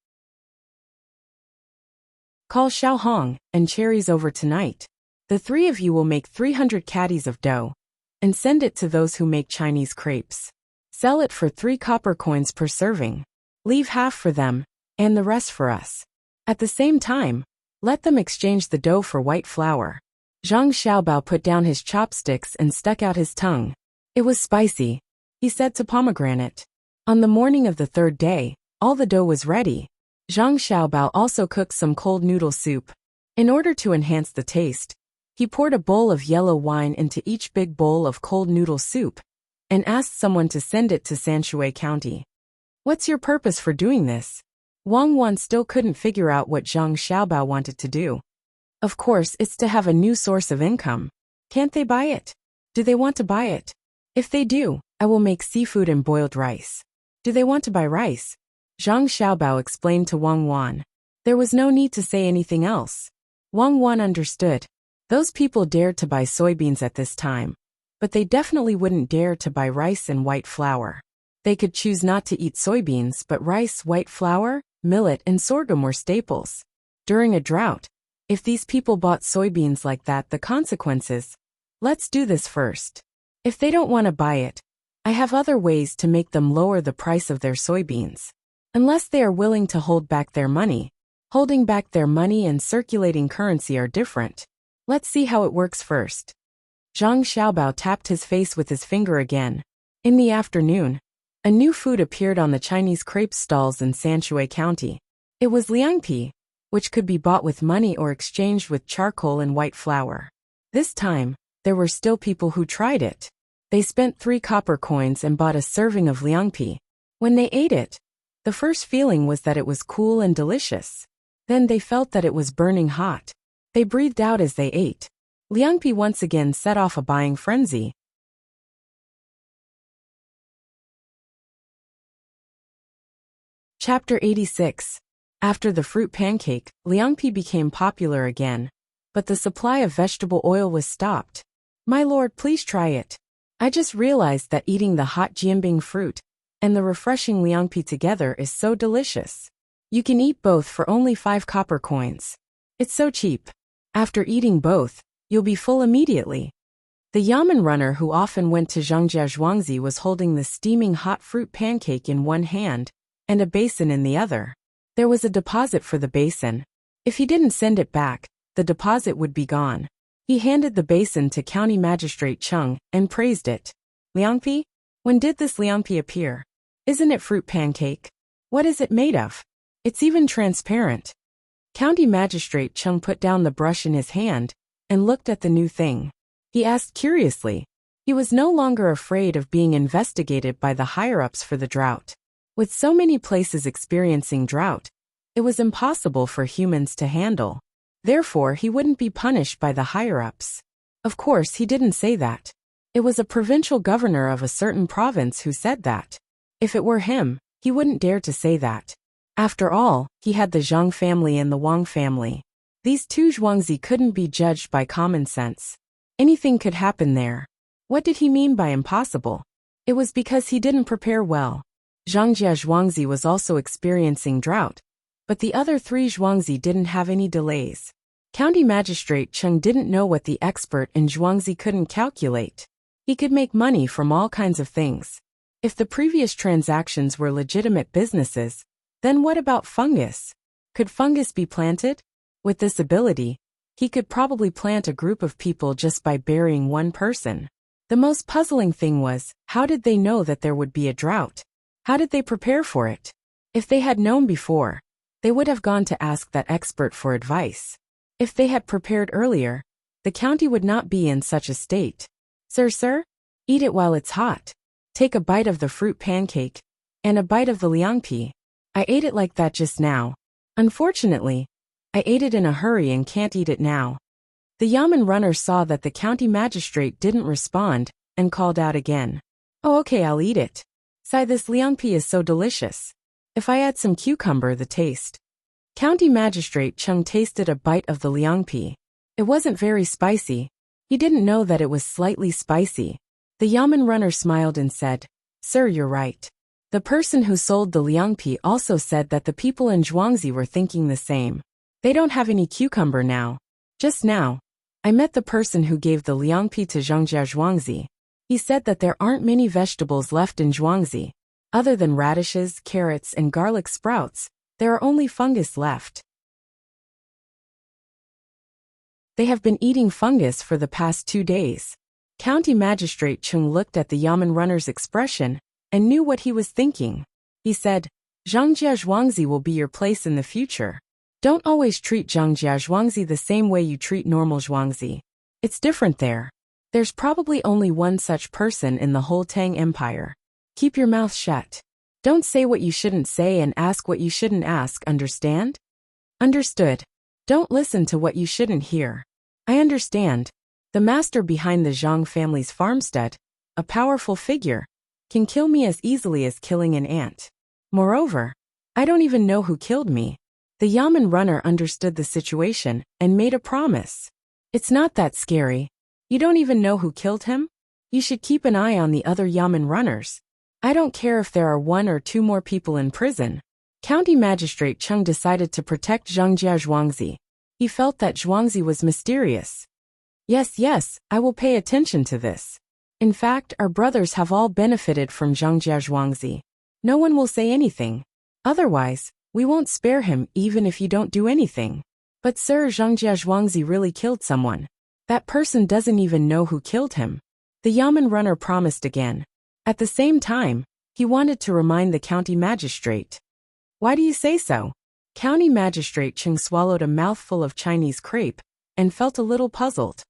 "Call Xiao Hong and cherries over tonight. The 3 of you will make 300 caddies of dough and send it to those who make Chinese crepes. Sell it for 3 copper coins per serving. Leave half for them and the rest for us. At the same time, let them exchange the dough for white flour." Zhang Xiaobao put down his chopsticks and stuck out his tongue. It was spicy, he said to Pomegranate. On the morning of the 3rd day, all the dough was ready. Zhang Xiaobao also cooked some cold noodle soup. In order to enhance the taste, he poured a bowl of yellow wine into each big bowl of cold noodle soup and asked someone to send it to Sanshui County. "What's your purpose for doing this?" Wang Wan still couldn't figure out what Zhang Xiaobao wanted to do. Of course, it's to have a new source of income. Can't they buy it? Do they want to buy it? If they do, I will make seafood and boiled rice. Do they want to buy rice? Zhang Xiaobao explained to Wang Wan. There was no need to say anything else. Wang Wan understood. Those people dared to buy soybeans at this time, but they definitely wouldn't dare to buy rice and white flour. They could choose not to eat soybeans, but rice, white flour, millet, and sorghum were staples. During a drought, if these people bought soybeans like that, the consequences. Let's do this first. If they don't want to buy it, I have other ways to make them lower the price of their soybeans. Unless they are willing to hold back their money. Holding back their money and circulating currency are different. Let's see how it works first. Zhang Xiaobao tapped his face with his finger again. In the afternoon, a new food appeared on the Chinese crepe stalls in Sanshui County. It was liangpi, which could be bought with money or exchanged with charcoal and white flour. This time, there were still people who tried it. They spent 3 copper coins and bought a serving of liangpi. When they ate it, the first feeling was that it was cool and delicious. Then they felt that it was burning hot. They breathed out as they ate. Liangpi once again set off a buying frenzy. Chapter 86. After the fruit pancake, liangpi became popular again, but the supply of vegetable oil was stopped. "My lord, please try it. I just realized that eating the hot jianbing fruit and the refreshing liangpi together is so delicious. You can eat both for only 5 copper coins. It's so cheap. After eating both, you'll be full immediately." The yamen runner who often went to Zhangjia Zhuangzi was holding the steaming hot fruit pancake in one hand and a basin in the other. There was a deposit for the basin. If he didn't send it back, the deposit would be gone. He handed the basin to County Magistrate Chung and praised it. "Liangpi? When did this liangpi appear? Isn't it fruit pancake? What is it made of? It's even transparent." County Magistrate Chung put down the brush in his hand and looked at the new thing. He asked curiously. He was no longer afraid of being investigated by the higher-ups for the drought. With so many places experiencing drought, it was impossible for humans to handle. Therefore, he wouldn't be punished by the higher-ups. Of course, he didn't say that. It was a provincial governor of a certain province who said that. If it were him, he wouldn't dare to say that. After all, he had the Zhang family and the Wang family. These 2 Zhuangzi couldn't be judged by common sense. Anything could happen there. What did he mean by impossible? It was because he didn't prepare well. Zhangjia Zhuangzi was also experiencing drought, But the other three zhuangzi didn't have any delays. County Magistrate Cheng didn't know what the expert in zhuangzi couldn't calculate. He could make money from all kinds of things. If the previous transactions were legitimate businesses, then what about fungus? Could fungus be planted? With this ability, he could probably plant a group of people just by burying one person. The most puzzling thing was, how did they know that there would be a drought? How did they prepare for it? If they had known before, they would have gone to ask that expert for advice. If they had prepared earlier, the county would not be in such a state. Sir, eat it while it's hot. Take a bite of the fruit pancake, and a bite of the liangpi. I ate it like that just now. Unfortunately, I ate it in a hurry and can't eat it now. The Yamen runner saw that the county magistrate didn't respond, and called out again. Oh, okay, I'll eat it. Sigh, this liangpi is so delicious. If I add some cucumber, the taste. County Magistrate Cheng tasted a bite of the liangpi. It wasn't very spicy. He didn't know that it was slightly spicy. The Yamen runner smiled and said, Sir, you're right. The person who sold the liangpi also said that the people in Zhuangzi were thinking the same. They don't have any cucumber now. Just now, I met the person who gave the liangpi to Zhangjia Zhuangzi. He said that there aren't many vegetables left in Zhuangzi. Other than radishes, carrots, and garlic sprouts, there are only fungus left. They have been eating fungus for the past 2 days. County Magistrate Chung looked at the Yamen runner's expression and knew what he was thinking. He said, Zhangjia Zhuangzi will be your place in the future. Don't always treat Zhangjia Zhuangzi the same way you treat normal Zhuangzi. It's different there. There's probably only one such person in the whole Tang Empire. Keep your mouth shut. Don't say what you shouldn't say and ask what you shouldn't ask, understand? Understood. Don't listen to what you shouldn't hear. I understand. The master behind the Zhang family's farmstead, a powerful figure, can kill me as easily as killing an ant. Moreover, I don't even know who killed me. The Yamen runner understood the situation and made a promise. It's not that scary. You don't even know who killed him? You should keep an eye on the other Yamen runners. I don't care if there are 1 or 2 more people in prison. County Magistrate Chung decided to protect Zhangjia Zhuangzi. He felt that Zhuangzi was mysterious. Yes, I will pay attention to this. In fact, our brothers have all benefited from Zhangjia Zhuangzi. No one will say anything. Otherwise, we won't spare him even if you don't do anything. But Sir, Zhangjia Zhuangzi really killed someone. That person doesn't even know who killed him. The Yamen runner promised again. At the same time, he wanted to remind the county magistrate. Why do you say so? County Magistrate Cheng swallowed a mouthful of Chinese crepe and felt a little puzzled.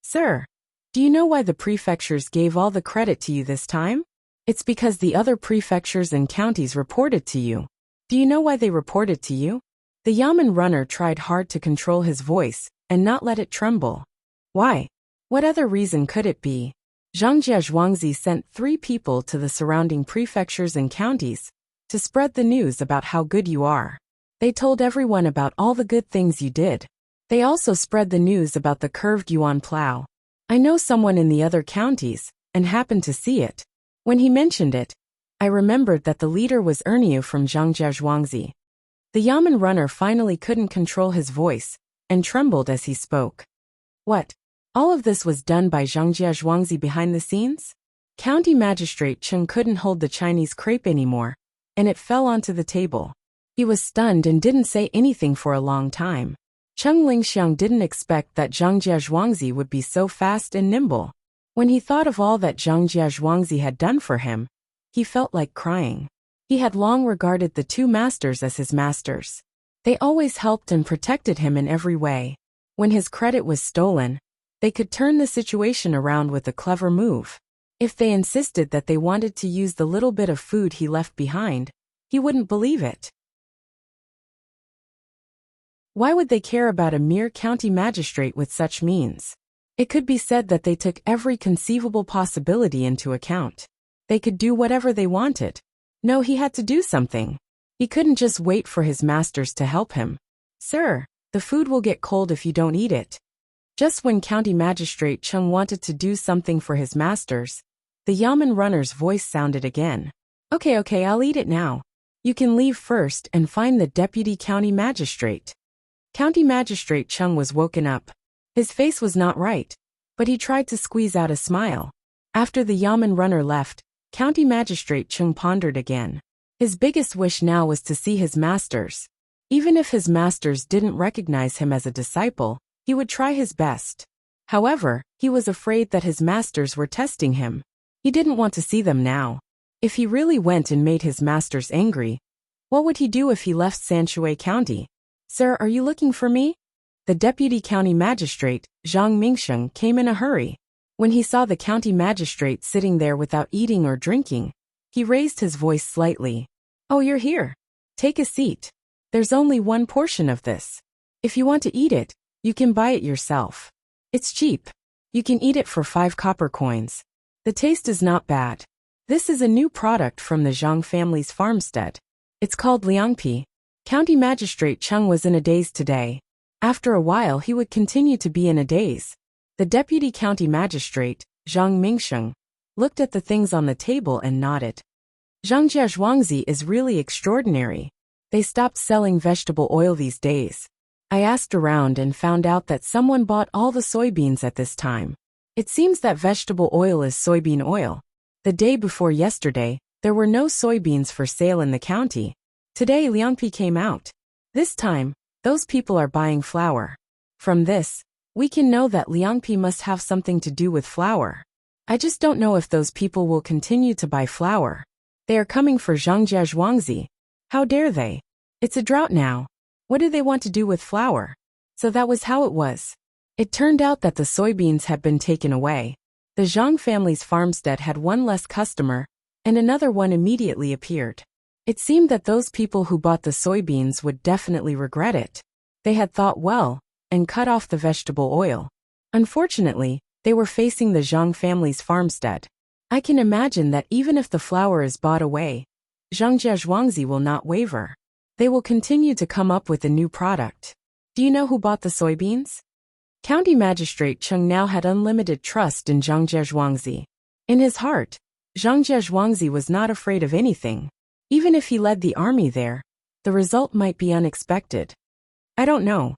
Sir, do you know why the prefectures gave all the credit to you this time? It's because the other prefectures and counties reported to you. Do you know why they reported to you? The Yamen runner tried hard to control his voice and not let it tremble. Why? What other reason could it be? Zhangjia Zhuangzi sent 3 people to the surrounding prefectures and counties to spread the news about how good you are. They told everyone about all the good things you did. They also spread the news about the curved yuan plow. I know someone in the other counties and happened to see it. When he mentioned it, I remembered that the leader was Erniu from Zhangjia Zhuangzi. The Yamen runner finally couldn't control his voice and trembled as he spoke. What? All of this was done by Zhangjia Zhuangzi behind the scenes? County Magistrate Cheng couldn't hold the Chinese crepe anymore, and it fell onto the table. He was stunned and didn't say anything for a long time. Cheng Lingxiang didn't expect that Zhangjia Zhuangzi would be so fast and nimble. When he thought of all that Zhangjia Zhuangzi had done for him, he felt like crying. He had long regarded the 2 masters as his masters. They always helped and protected him in every way. When his credit was stolen, they could turn the situation around with a clever move. If they insisted that they wanted to use the little bit of food he left behind, he wouldn't believe it. Why would they care about a mere county magistrate with such means? It could be said that they took every conceivable possibility into account. They could do whatever they wanted. No, he had to do something. He couldn't just wait for his masters to help him. Sir, the food will get cold if you don't eat it. Just when County Magistrate Chung wanted to do something for his masters, the Yamen runner's voice sounded again. Okay, I'll eat it now. You can leave first and find the deputy county magistrate. County Magistrate Chung was woken up. His face was not right, but he tried to squeeze out a smile. After the Yamen runner left, County Magistrate Chung pondered again. His biggest wish now was to see his masters. Even if his masters didn't recognize him as a disciple, he would try his best. However, he was afraid that his masters were testing him. He didn't want to see them now. If he really went and made his masters angry, what would he do if he left Sanshui County? Sir, are you looking for me? The deputy county magistrate, Zhang Mingsheng, came in a hurry. When he saw the county magistrate sitting there without eating or drinking, he raised his voice slightly. Oh, you're here. Take a seat. There's only one portion of this. If you want to eat it, you can buy it yourself. It's cheap. You can eat it for 5 copper coins. The taste is not bad. This is a new product from the Zhang family's farmstead. It's called liangpi. County Magistrate Chung was in a daze today. After a while he would continue to be in a daze. The deputy county magistrate, Zhang Mingsheng, looked at the things on the table and nodded. Zhangjia Zhuangzi is really extraordinary. They stopped selling vegetable oil these days. I asked around and found out that someone bought all the soybeans at this time. It seems that vegetable oil is soybean oil. The day before yesterday, there were no soybeans for sale in the county. Today liangpi came out. This time, those people are buying flour. From this, we can know that liangpi must have something to do with flour. I just don't know if those people will continue to buy flour. They are coming for Zhangjia Zhuangzi. How dare they? It's a drought now. What do they want to do with flour? So that was how it was. It turned out that the soybeans had been taken away. The Zhang family's farmstead had one less customer, and another one immediately appeared. It seemed that those people who bought the soybeans would definitely regret it. They had thought well, and cut off the vegetable oil. Unfortunately, they were facing the Zhang family's farmstead. I can imagine that even if the flour is bought away, Zhangjia Zhuangzi will not waver. They will continue to come up with a new product. Do you know who bought the soybeans? County Magistrate Chung now had unlimited trust in Zhangjia Zhuangzi. In his heart, Zhangjia Zhuangzi was not afraid of anything. Even if he led the army there, the result might be unexpected. I don't know.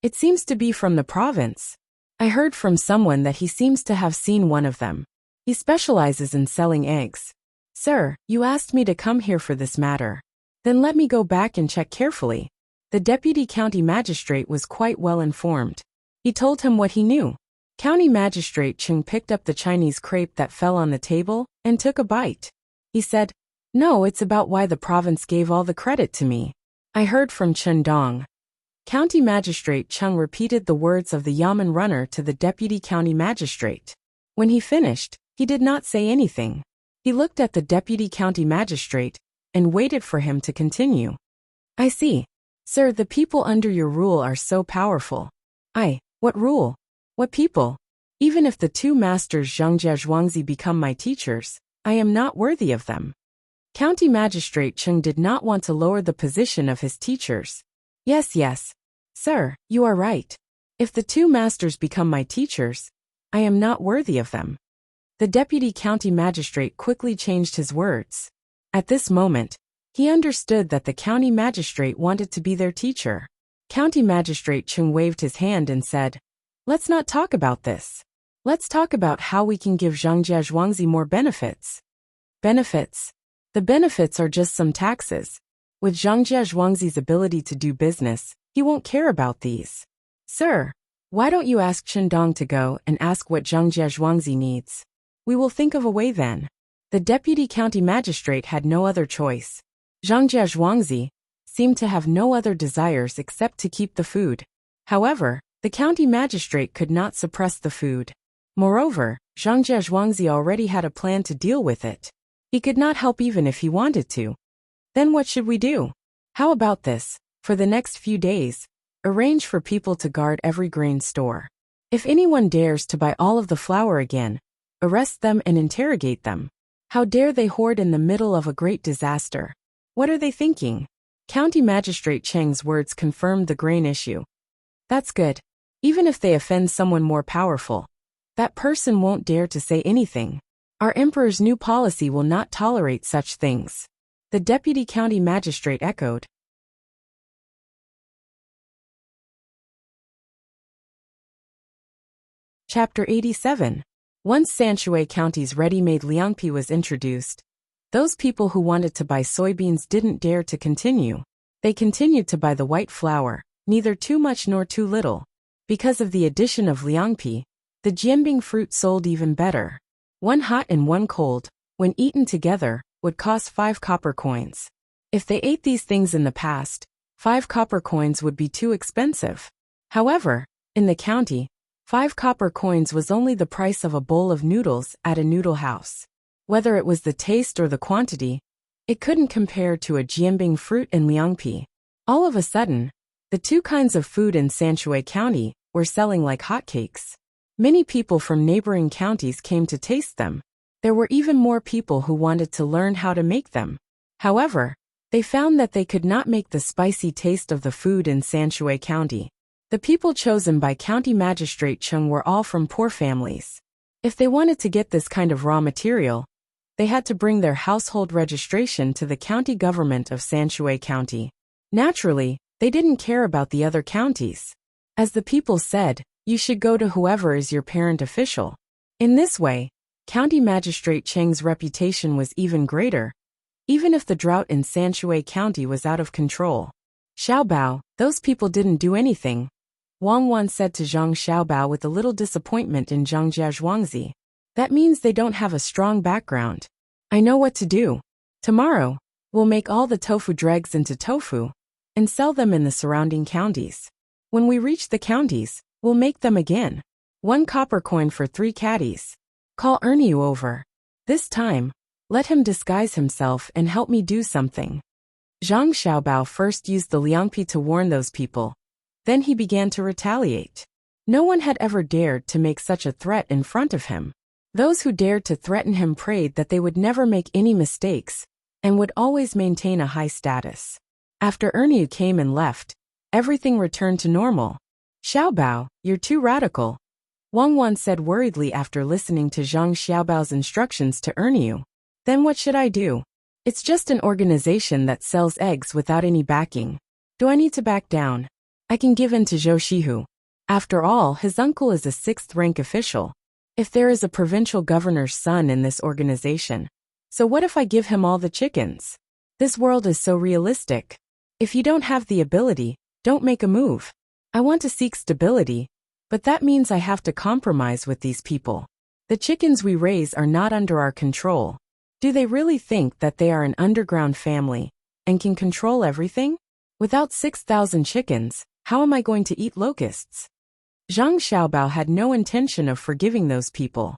It seems to be from the province. I heard from someone that he seems to have seen one of them. He specializes in selling eggs. Sir, you asked me to come here for this matter. Then let me go back and check carefully. The deputy county magistrate was quite well informed. He told him what he knew. County Magistrate Chung picked up the Chinese crepe that fell on the table and took a bite. He said, "No, it's about why the province gave all the credit to me. I heard from Chen Dong." County Magistrate Chung repeated the words of the Yamen runner to the deputy county magistrate. When he finished, he did not say anything. He looked at the deputy county magistrate and waited for him to continue. I see. Sir, the people under your rule are so powerful. What rule? What people? Even if the 2 masters Zhangjia Zhuangzi become my teachers, I am not worthy of them. County Magistrate Chung did not want to lower the position of his teachers. Yes. Sir, you are right. If the 2 masters become my teachers, I am not worthy of them. The deputy county magistrate quickly changed his words. At this moment, he understood that the county magistrate wanted to be their teacher. County Magistrate Chung waved his hand and said, "Let's not talk about this. Let's talk about how we can give Zhangjia Zhuangzi more benefits." Benefits? The benefits are just some taxes. With Zhangjia Zhuangzi's ability to do business, he won't care about these. Sir, why don't you ask Chen Dong to go and ask what Zhangjia Zhuangzi needs? We will think of a way then. The deputy county magistrate had no other choice. Zhangjia Zhuangzi seemed to have no other desires except to keep the food. However, the county magistrate could not suppress the food. Moreover, Zhangjia Zhuangzi already had a plan to deal with it. He could not help even if he wanted to. Then what should we do? How about this? For the next few days, arrange for people to guard every grain store. If anyone dares to buy all of the flour again, arrest them and interrogate them. How dare they hoard in the middle of a great disaster? What are they thinking? County Magistrate Cheng's words confirmed the grain issue. That's good. Even if they offend someone more powerful, that person won't dare to say anything. Our emperor's new policy will not tolerate such things. The deputy county magistrate echoed. Chapter 87. Once Sanshui County's ready-made liangpi was introduced, those people who wanted to buy soybeans didn't dare to continue. They continued to buy the white flour, neither too much nor too little. Because of the addition of liangpi, the jianbing fruit sold even better. One hot and one cold, when eaten together, would cost 5 copper coins. If they ate these things in the past, 5 copper coins would be too expensive. However, in the county, 5 copper coins was only the price of a bowl of noodles at a noodle house. Whether it was the taste or the quantity, it couldn't compare to a jianbing fruit and liangpi. All of a sudden, the two kinds of food in Sanshui County were selling like hotcakes. Many people from neighboring counties came to taste them. There were even more people who wanted to learn how to make them. However, they found that they could not make the spicy taste of the food in Sanshui County. The people chosen by County Magistrate Chung were all from poor families. If they wanted to get this kind of raw material, they had to bring their household registration to the county government of Sanshui County. Naturally, they didn't care about the other counties. As the people said, you should go to whoever is your parent official. In this way, County Magistrate Cheng's reputation was even greater, even if the drought in Sanshui County was out of control. Xiaobao, those people didn't do anything, Wang Wan said to Zhang Xiaobao with a little disappointment in Zhang Jiazhuangzi. That means they don't have a strong background. I know what to do. Tomorrow, we'll make all the tofu dregs into tofu and sell them in the surrounding counties. When we reach the counties, we'll make them again. 1 copper coin for 3 caddies. Call Erniu over. This time, let him disguise himself and help me do something. Zhang Xiaobao first used the liangpi to warn those people. Then he began to retaliate. No one had ever dared to make such a threat in front of him. Those who dared to threaten him prayed that they would never make any mistakes and would always maintain a high status. After Erniu came and left, everything returned to normal. Xiaobao, you're too radical, Wang Wan said worriedly after listening to Zhang Xiaobao's instructions to Erniu. Then what should I do? It's just an organization that sells eggs without any backing. Do I need to back down? I can give in to Zhou Shihu. After all, his uncle is a 6th-rank official. If there is a provincial governor's son in this organization. So what if I give him all the chickens? This world is so realistic. If you don't have the ability, don't make a move. I want to seek stability, but that means I have to compromise with these people. The chickens we raise are not under our control. Do they really think that they are an underground family and can control everything? Without 6,000 chickens, how am I going to eat locusts? Zhang Xiaobao had no intention of forgiving those people.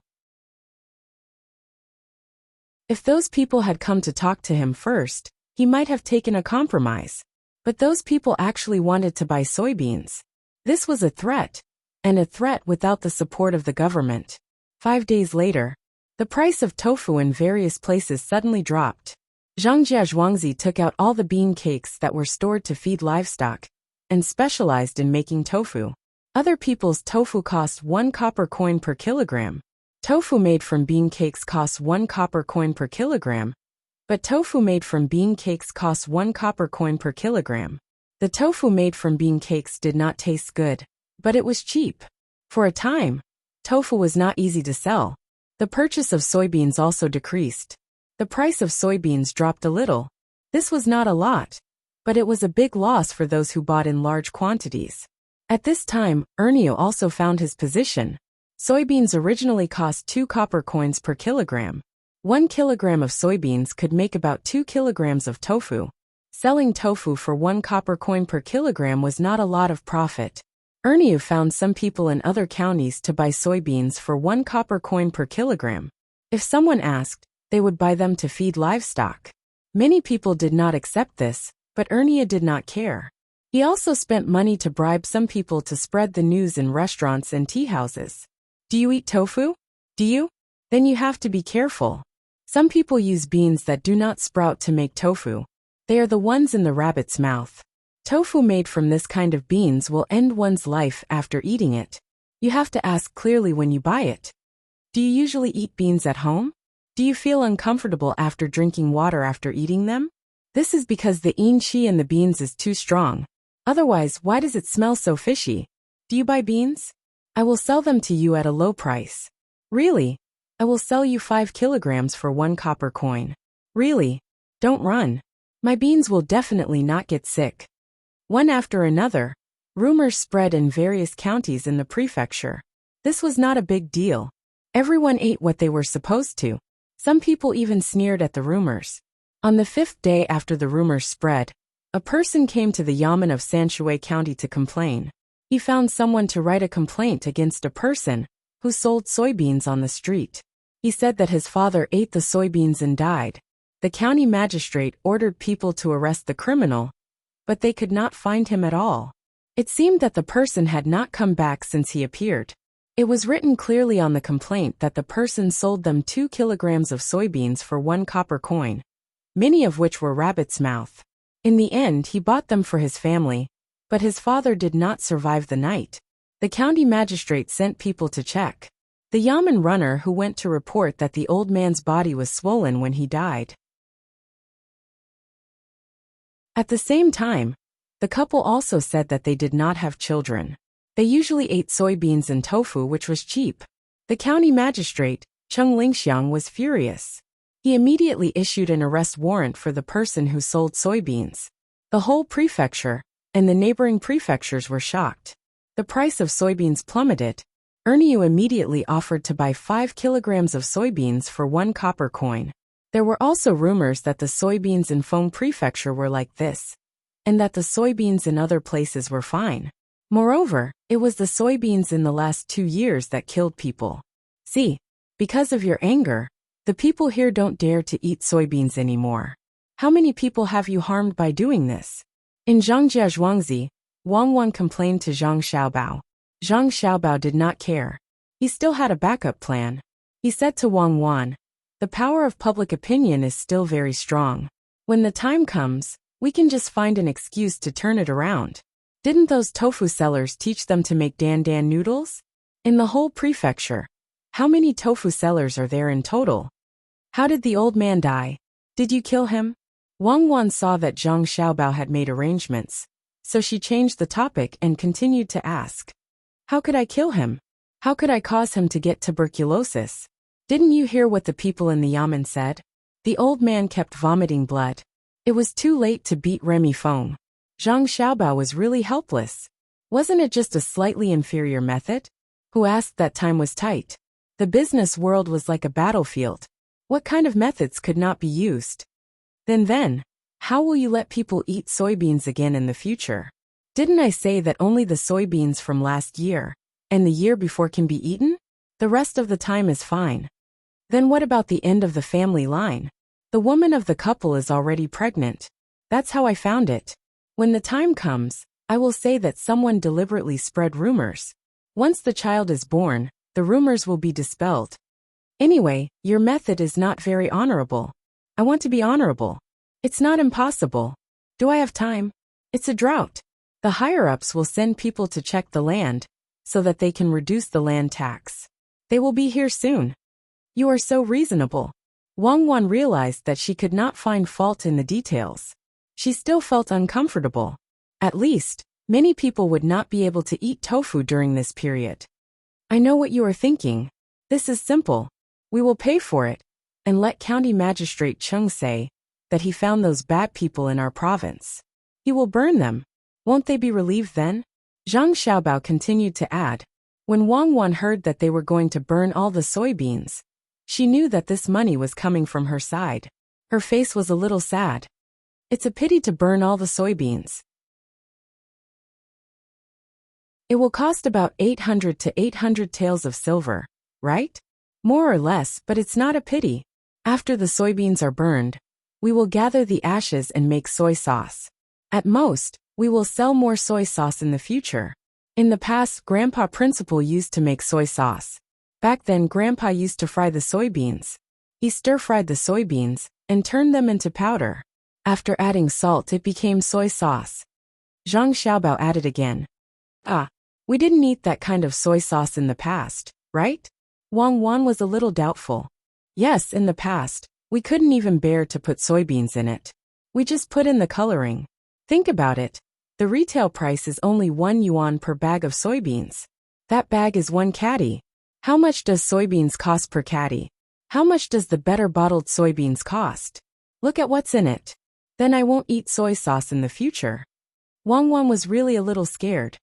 If those people had come to talk to him first, he might have taken a compromise. But those people actually wanted to buy soybeans. This was a threat, and a threat without the support of the government. 5 days later, the price of tofu in various places suddenly dropped. Zhang Jiazhuangzi took out all the bean cakes that were stored to feed livestock and specialized in making tofu. Other people's tofu cost 1 copper coin per kilogram. Tofu made from bean cakes costs 1 copper coin per kilogram, but tofu made from bean cakes costs 1 copper coin per kilogram. The tofu made from bean cakes did not taste good, but it was cheap. For a time, tofu was not easy to sell. The purchase of soybeans also decreased. The price of soybeans dropped a little. This was not a lot, but it was a big loss for those who bought in large quantities. At this time, Erniu also found his position. Soybeans originally cost 2 copper coins per kilogram. 1 kilogram of soybeans could make about 2 kilograms of tofu. Selling tofu for 1 copper coin per kilogram was not a lot of profit. Erniu found some people in other counties to buy soybeans for 1 copper coin per kilogram. If someone asked, they would buy them to feed livestock. Many people did not accept this, but Erniu did not care. He also spent money to bribe some people to spread the news in restaurants and tea houses. Do you eat tofu? Do you? Then you have to be careful. Some people use beans that do not sprout to make tofu. They are the ones in the rabbit's mouth. Tofu made from this kind of beans will end one's life after eating it. You have to ask clearly when you buy it. Do you usually eat beans at home? Do you feel uncomfortable after drinking water after eating them? This is because the yin qi in the beans is too strong. Otherwise, why does it smell so fishy? Do you buy beans? I will sell them to you at a low price. Really? I will sell you 5 kilograms for 1 copper coin. Really? Don't run. My beans will definitely not get sick. One after another, rumors spread in various counties in the prefecture. This was not a big deal. Everyone ate what they were supposed to. Some people even sneered at the rumors. On the 5th day after the rumors spread, a person came to the Yamen of Sanshui County to complain. He found someone to write a complaint against a person who sold soybeans on the street. He said that his father ate the soybeans and died. The county magistrate ordered people to arrest the criminal, but they could not find him at all. It seemed that the person had not come back since he appeared. It was written clearly on the complaint that the person sold them 2 kilograms of soybeans for 1 copper coin, many of which were rabbit's mouth. In the end, he bought them for his family, but his father did not survive the night. The county magistrate sent people to check. The Yamen runner who went to report that the old man's body was swollen when he died. At the same time, the couple also said that they did not have children. They usually ate soybeans and tofu, which was cheap. The county magistrate, Cheng Lingxiang, was furious. He immediately issued an arrest warrant for the person who sold soybeans. The whole prefecture and the neighboring prefectures were shocked. The price of soybeans plummeted. Erniu immediately offered to buy 5 kilograms of soybeans for 1 copper coin. There were also rumors that the soybeans in Feng Prefecture were like this, and that the soybeans in other places were fine. Moreover, it was the soybeans in the last 2 years that killed people. See, because of your anger, the people here don't dare to eat soybeans anymore. How many people have you harmed by doing this? In Zhangjia Zhuangzi, Wang Wan complained to Zhang Xiaobao. Zhang Xiaobao did not care. He still had a backup plan. He said to Wang Wan, "The power of public opinion is still very strong. When the time comes, we can just find an excuse to turn it around." Didn't those tofu sellers teach them to make dan dan noodles? In the whole prefecture, how many tofu sellers are there in total? How did the old man die? Did you kill him? Wang Wan saw that Zhang Xiaobao had made arrangements, so she changed the topic and continued to ask. How could I kill him? How could I cause him to get tuberculosis? Didn't you hear what the people in the Yamen said? The old man kept vomiting blood. It was too late to beat Remy Feng. Zhang Xiaobao was really helpless. Wasn't it just a slightly inferior method? Who asked that time was tight? The business world was like a battlefield. What kind of methods could not be used? Then, how will you let people eat soybeans again in the future? Didn't I say that only the soybeans from last year and the year before can be eaten? The rest of the time is fine. Then what about the end of the family line? The woman of the couple is already pregnant. That's how I found it. When the time comes, I will say that someone deliberately spread rumors. Once the child is born, the rumors will be dispelled. Anyway, your method is not very honorable. I want to be honorable. It's not impossible. Do I have time? It's a drought. The higher-ups will send people to check the land, so that they can reduce the land tax. They will be here soon. You are so reasonable. Wang Wan realized that she could not find fault in the details. She still felt uncomfortable. At least, many people would not be able to eat tofu during this period. I know what you are thinking. This is simple. We will pay for it, and let County Magistrate Chung say that he found those bad people in our province. He will burn them. Won't they be relieved then? Zhang Xiaobao continued to add. When Wang Wan heard that they were going to burn all the soybeans, she knew that this money was coming from her side. Her face was a little sad. It's a pity to burn all the soybeans. It will cost about 800 to 800 taels of silver, right? More or less, but it's not a pity. After the soybeans are burned, we will gather the ashes and make soy sauce. At most, we will sell more soy sauce in the future. In the past, Grandpa Principal used to make soy sauce. Back then, Grandpa used to fry the soybeans. He stir-fried the soybeans and turned them into powder. After adding salt, it became soy sauce. Zhang Xiaobao added again. We didn't eat that kind of soy sauce in the past, right? Wang Wan was a little doubtful. Yes, in the past, we couldn't even bear to put soybeans in it. We just put in the coloring. Think about it. The retail price is only 1 yuan per bag of soybeans. That bag is 1 caddy. How much does soybeans cost per caddy? How much does the better bottled soybeans cost? Look at what's in it. Then I won't eat soy sauce in the future. Wang Wan was really a little scared.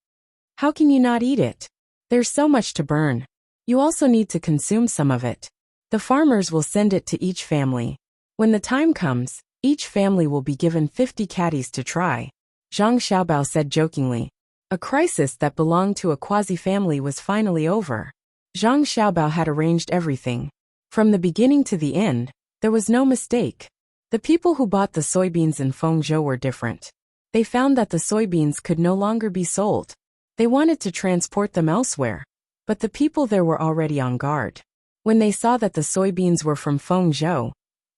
How can you not eat it? There's so much to burn. You also need to consume some of it. The farmers will send it to each family. When the time comes, each family will be given 50 caddies to try. Zhang Xiaobao said jokingly. A crisis that belonged to a quasi-family was finally over. Zhang Xiaobao had arranged everything. From the beginning to the end, there was no mistake. The people who bought the soybeans in Fengzhou were different. They found that the soybeans could no longer be sold. They wanted to transport them elsewhere, but the people there were already on guard. When they saw that the soybeans were from Fengzhou,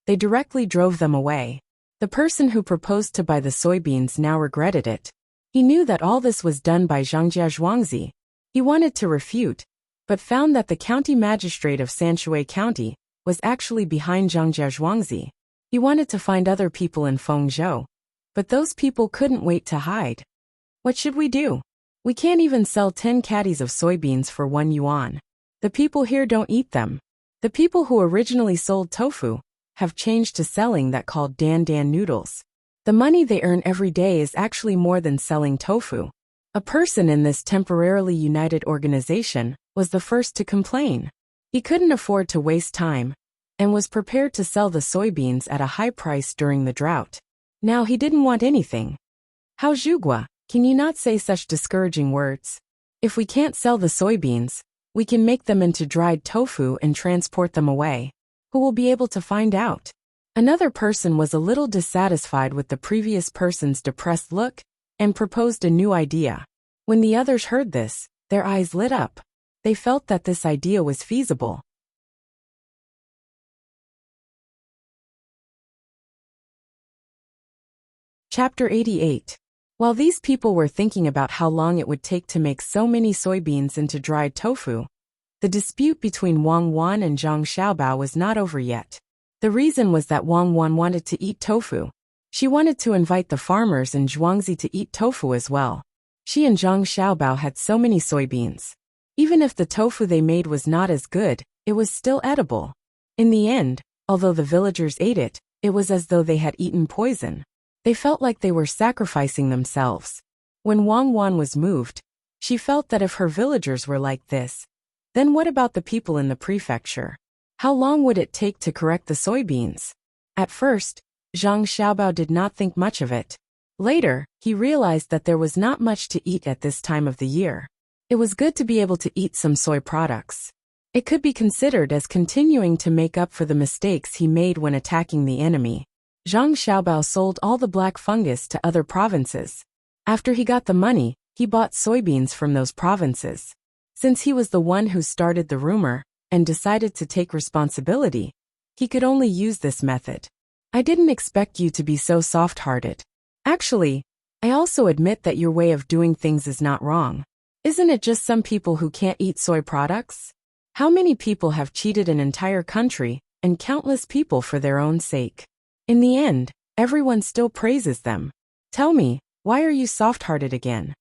they directly drove them away. The person who proposed to buy the soybeans now regretted it. He knew that all this was done by Zhangjia Zhuangzi. He wanted to refute, but found that the county magistrate of Sanshui County was actually behind Zhangjia Zhuangzi. He wanted to find other people in Fengzhou, but those people couldn't wait to hide. What should we do? We can't even sell 10 caddies of soybeans for 1 yuan. The people here don't eat them. The people who originally sold tofu have changed to selling that called dan dan noodles. The money they earn every day is actually more than selling tofu. A person in this temporarily united organization was the first to complain. He couldn't afford to waste time and was prepared to sell the soybeans at a high price during the drought. Now he didn't want anything. How Zhugua, can you not say such discouraging words? If we can't sell the soybeans, we can make them into dried tofu and transport them away. Who will be able to find out? Another person was a little dissatisfied with the previous person's depressed look and proposed a new idea. When the others heard this, their eyes lit up. They felt that this idea was feasible. Chapter 88. While these people were thinking about how long it would take to make so many soybeans into dried tofu, the dispute between Wang Wan and Zhang Xiaobao was not over yet. The reason was that Wang Wan wanted to eat tofu. She wanted to invite the farmers and Zhuangzi to eat tofu as well. She and Zhang Xiaobao had so many soybeans. Even if the tofu they made was not as good, it was still edible. In the end, although the villagers ate it, it was as though they had eaten poison. They felt like they were sacrificing themselves. When Wang Wan was moved, she felt that if her villagers were like this, then what about the people in the prefecture? How long would it take to correct the soybeans? At first, Zhang Xiaobao did not think much of it. Later, he realized that there was not much to eat at this time of the year. It was good to be able to eat some soy products. It could be considered as continuing to make up for the mistakes he made when attacking the enemy. Zhang Xiaobao sold all the black fungus to other provinces. After he got the money, he bought soybeans from those provinces. Since he was the one who started the rumor and decided to take responsibility, he could only use this method. I didn't expect you to be so soft-hearted. Actually, I also admit that your way of doing things is not wrong. Isn't it just some people who can't eat soy products? How many people have cheated an entire country and countless people for their own sake? In the end, everyone still praises them. Tell me, why are you soft-hearted again?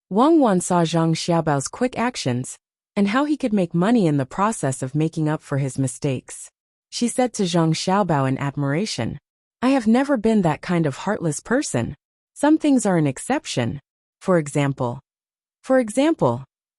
Wang Wan saw Zhang Xiaobao's quick actions and how he could make money in the process of making up for his mistakes. She said to Zhang Xiaobao in admiration, I have never been that kind of heartless person. Some things are an exception. For example,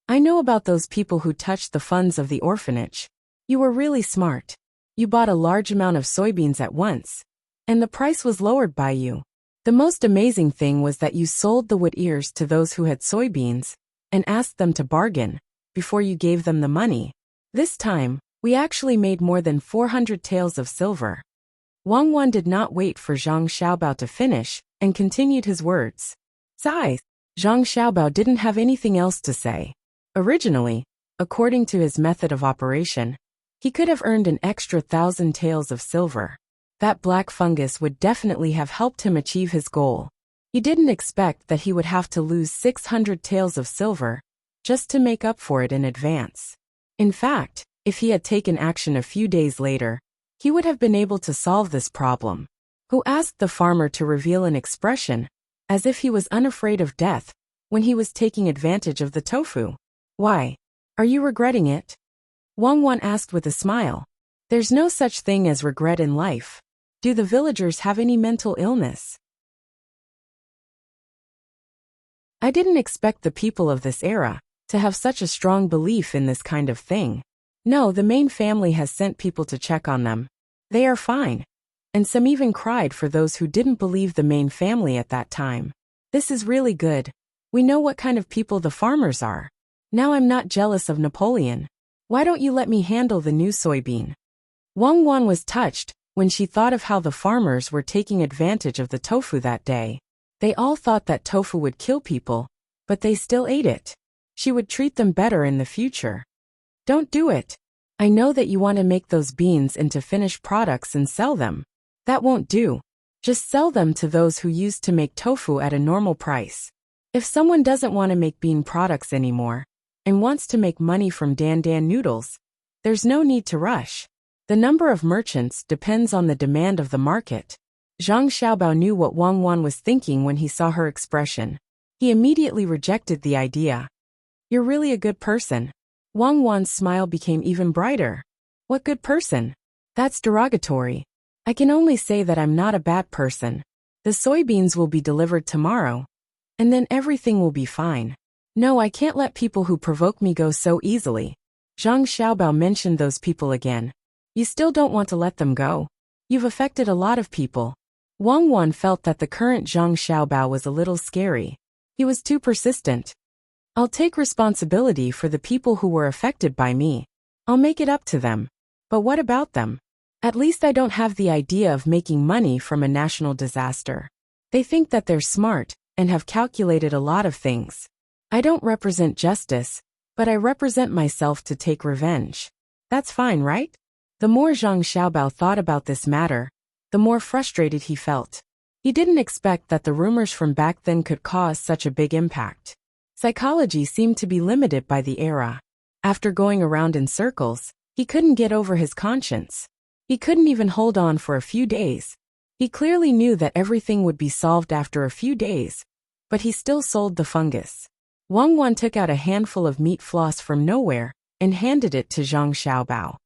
I know about those people who touched the funds of the orphanage. You were really smart. You bought a large amount of soybeans at once, and the price was lowered by you. The most amazing thing was that you sold the wood ears to those who had soybeans and asked them to bargain before you gave them the money. This time, we actually made more than 400 taels of silver. Wang Wan did not wait for Zhang Xiaobao to finish and continued his words. Sigh. Zhang Xiaobao didn't have anything else to say. Originally, according to his method of operation, he could have earned an extra 1,000 taels of silver. That black fungus would definitely have helped him achieve his goal. He didn't expect that he would have to lose 600 taels of silver just to make up for it in advance. In fact, if he had taken action a few days later, He would have been able to solve this problem. Who asked the farmer to reveal an expression, as if he was unafraid of death, when he was taking advantage of the tofu? Why? Are you regretting it? Wang Wan asked with a smile. There's no such thing as regret in life. Do the villagers have any mental illness? I didn't expect the people of this era to have such a strong belief in this kind of thing. No, the main family has sent people to check on them. They are fine. And some even cried for those who didn't believe the main family at that time. This is really good. We know what kind of people the farmers are. Now I'm not jealous of Napoleon. Why don't you let me handle the new soybean? Wang Wan was touched when she thought of how the farmers were taking advantage of the tofu that day. They all thought that tofu would kill people, but they still ate it. She would treat them better in the future. Don't do it. I know that you want to make those beans into finished products and sell them. That won't do. Just sell them to those who used to make tofu at a normal price. If someone doesn't want to make bean products anymore and wants to make money from dan dan noodles, there's no need to rush. The number of merchants depends on the demand of the market. Zhang Xiaobao knew what Wang Wan was thinking when he saw her expression. He immediately rejected the idea. You're really a good person. Wang Wan's smile became even brighter. What good person? That's derogatory. I can only say that I'm not a bad person. The soybeans will be delivered tomorrow. And then everything will be fine. No, I can't let people who provoke me go so easily. Zhang Xiaobao mentioned those people again. You still don't want to let them go? You've affected a lot of people. Wang Wan felt that the current Zhang Xiaobao was a little scary. He was too persistent. I'll take responsibility for the people who were affected by me. I'll make it up to them. But what about them? At least I don't have the idea of making money from a national disaster. They think that they're smart and have calculated a lot of things. I don't represent justice, but I represent myself to take revenge. That's fine, right? The more Zhang Xiaobao thought about this matter, the more frustrated he felt. He didn't expect that the rumors from back then could cause such a big impact. Psychology seemed to be limited by the era. After going around in circles, he couldn't get over his conscience. He couldn't even hold on for a few days. He clearly knew that everything would be solved after a few days, but he still sold the fungus. Wang Wan took out a handful of meat floss from nowhere and handed it to Zhang Xiaobao.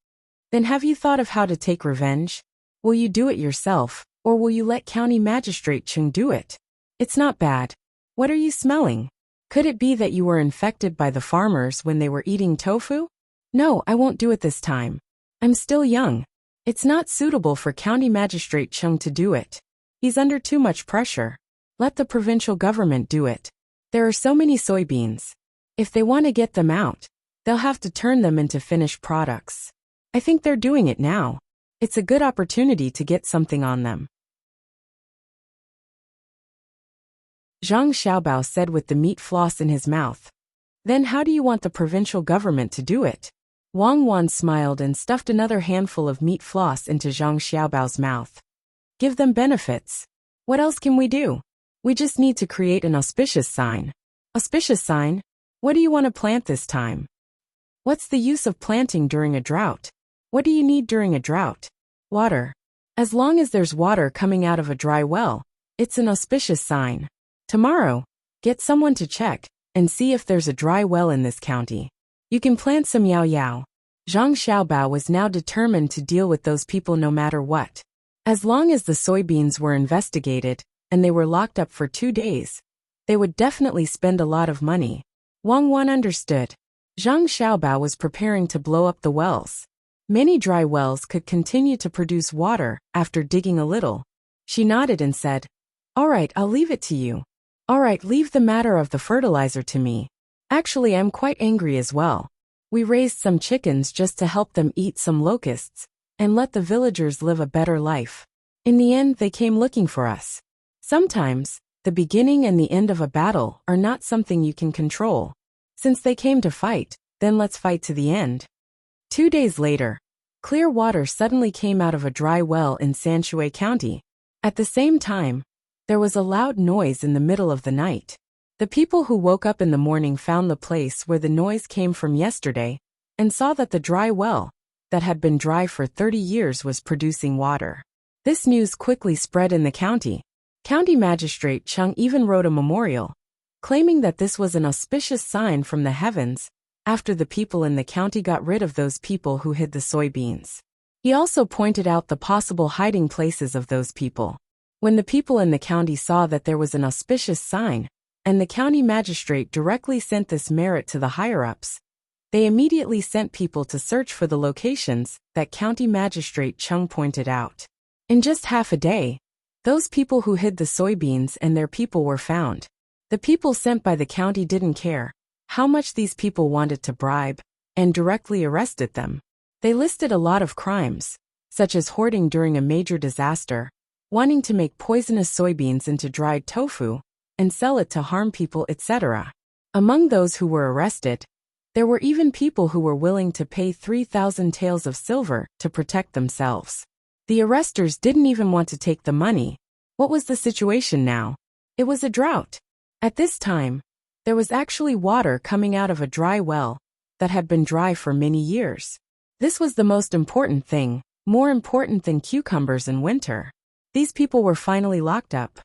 Then have you thought of how to take revenge? Will you do it yourself, or will you let County Magistrate Chung do it? It's not bad. What are you smelling? Could it be that you were infected by the farmers when they were eating tofu? No, I won't do it this time. I'm still young. It's not suitable for County Magistrate Chung to do it. He's under too much pressure. Let the provincial government do it. There are so many soybeans. If they want to get them out, they'll have to turn them into finished products. I think they're doing it now. It's a good opportunity to get something on them. Zhang Xiaobao said with the meat floss in his mouth. Then how do you want the provincial government to do it? Wang Wan smiled and stuffed another handful of meat floss into Zhang Xiaobao's mouth. Give them benefits. What else can we do? We just need to create an auspicious sign. Auspicious sign? What do you want to plant this time? What's the use of planting during a drought? What do you need during a drought? Water. As long as there's water coming out of a dry well, it's an auspicious sign. Tomorrow, get someone to check and see if there's a dry well in this county. You can plant some yao yao. Zhang Xiaobao was now determined to deal with those people no matter what. As long as the soybeans were investigated and they were locked up for 2 days, they would definitely spend a lot of money. Wang Wan understood. Zhang Xiaobao was preparing to blow up the wells. Many dry wells could continue to produce water after digging a little. She nodded and said, "All right, I'll leave it to you. All right, leave the matter of the fertilizer to me. Actually, I'm quite angry as well. We raised some chickens just to help them eat some locusts and let the villagers live a better life. In the end, they came looking for us. Sometimes, the beginning and the end of a battle are not something you can control. Since they came to fight, then let's fight to the end." 2 days later, clear water suddenly came out of a dry well in Sanshui County. At the same time, there was a loud noise in the middle of the night. The people who woke up in the morning found the place where the noise came from yesterday and saw that the dry well that had been dry for 30 years was producing water. This news quickly spread in the county. County Magistrate Chung even wrote a memorial, claiming that this was an auspicious sign from the heavens, after the people in the county got rid of those people who hid the soybeans. He also pointed out the possible hiding places of those people. When the people in the county saw that there was an auspicious sign, and the county magistrate directly sent this merit to the higher-ups, they immediately sent people to search for the locations that County Magistrate Chung pointed out. In just half a day, those people who hid the soybeans and their people were found. The people sent by the county didn't care how much these people wanted to bribe, and directly arrested them. They listed a lot of crimes, such as hoarding during a major disaster, wanting to make poisonous soybeans into dried tofu, and sell it to harm people, etc. Among those who were arrested, there were even people who were willing to pay 3,000 taels of silver to protect themselves. The arresters didn't even want to take the money. What was the situation now? It was a drought. At this time, there was actually water coming out of a dry well that had been dry for many years. This was the most important thing, more important than cucumbers in winter. These people were finally locked up.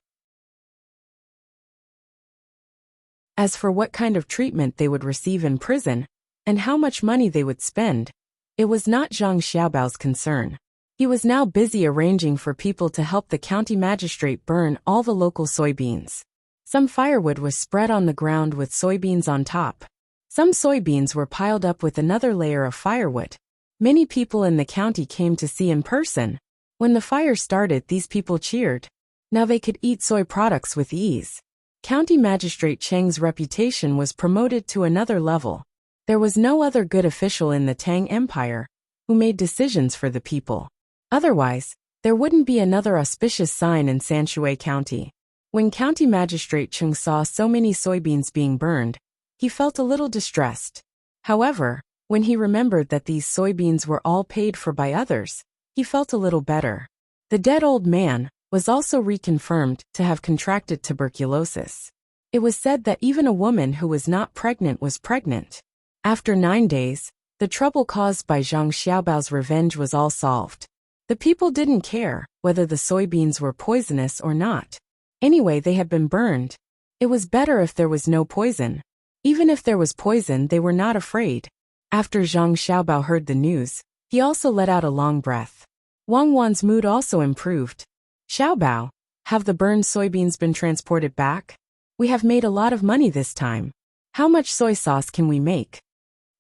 As for what kind of treatment they would receive in prison, and how much money they would spend, it was not Zhang Xiaobao's concern. He was now busy arranging for people to help the county magistrate burn all the local soybeans. Some firewood was spread on the ground with soybeans on top. Some soybeans were piled up with another layer of firewood. Many people in the county came to see in person. When the fire started, these people cheered. Now they could eat soy products with ease. County Magistrate Cheng's reputation was promoted to another level. There was no other good official in the Tang Empire who made decisions for the people. Otherwise, there wouldn't be another auspicious sign in Sanshui County. When County Magistrate Cheng saw so many soybeans being burned, he felt a little distressed. However, when he remembered that these soybeans were all paid for by others, he felt a little better. The dead old man was also reconfirmed to have contracted tuberculosis. It was said that even a woman who was not pregnant was pregnant. After 9 days, the trouble caused by Zhang Xiaobao's revenge was all solved. The people didn't care whether the soybeans were poisonous or not. Anyway, they had been burned. It was better if there was no poison. Even if there was poison, they were not afraid. After Zhang Xiaobao heard the news, he also let out a long breath. Wang Wan's mood also improved. Xiaobao, have the burned soybeans been transported back? We have made a lot of money this time. How much soy sauce can we make?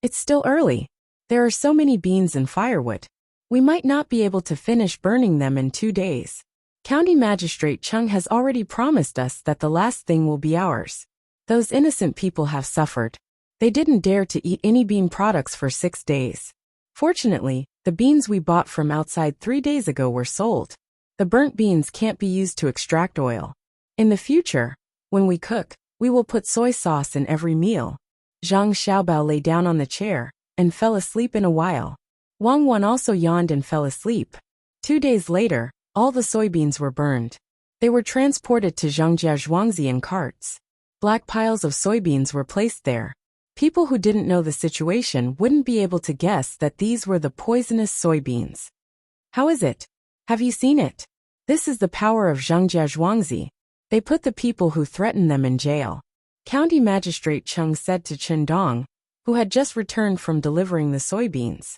It's still early. There are so many beans and firewood. We might not be able to finish burning them in 2 days. County Magistrate Chung has already promised us that the last thing will be ours. Those innocent people have suffered. They didn't dare to eat any bean products for 6 days. Fortunately, the beans we bought from outside 3 days ago were sold. The burnt beans can't be used to extract oil. In the future, when we cook, we will put soy sauce in every meal. Zhang Xiaobao lay down on the chair and fell asleep in a while. Wang Wan also yawned and fell asleep. 2 days later, all the soybeans were burned. They were transported to Zhangjia Zhuangzi in carts. Black piles of soybeans were placed there. People who didn't know the situation wouldn't be able to guess that these were the poisonous soybeans. How is it? Have you seen it? This is the power of Zhangjia Zhuangzi. They put the people who threatened them in jail. County Magistrate Chung said to Chen Dong, who had just returned from delivering the soybeans.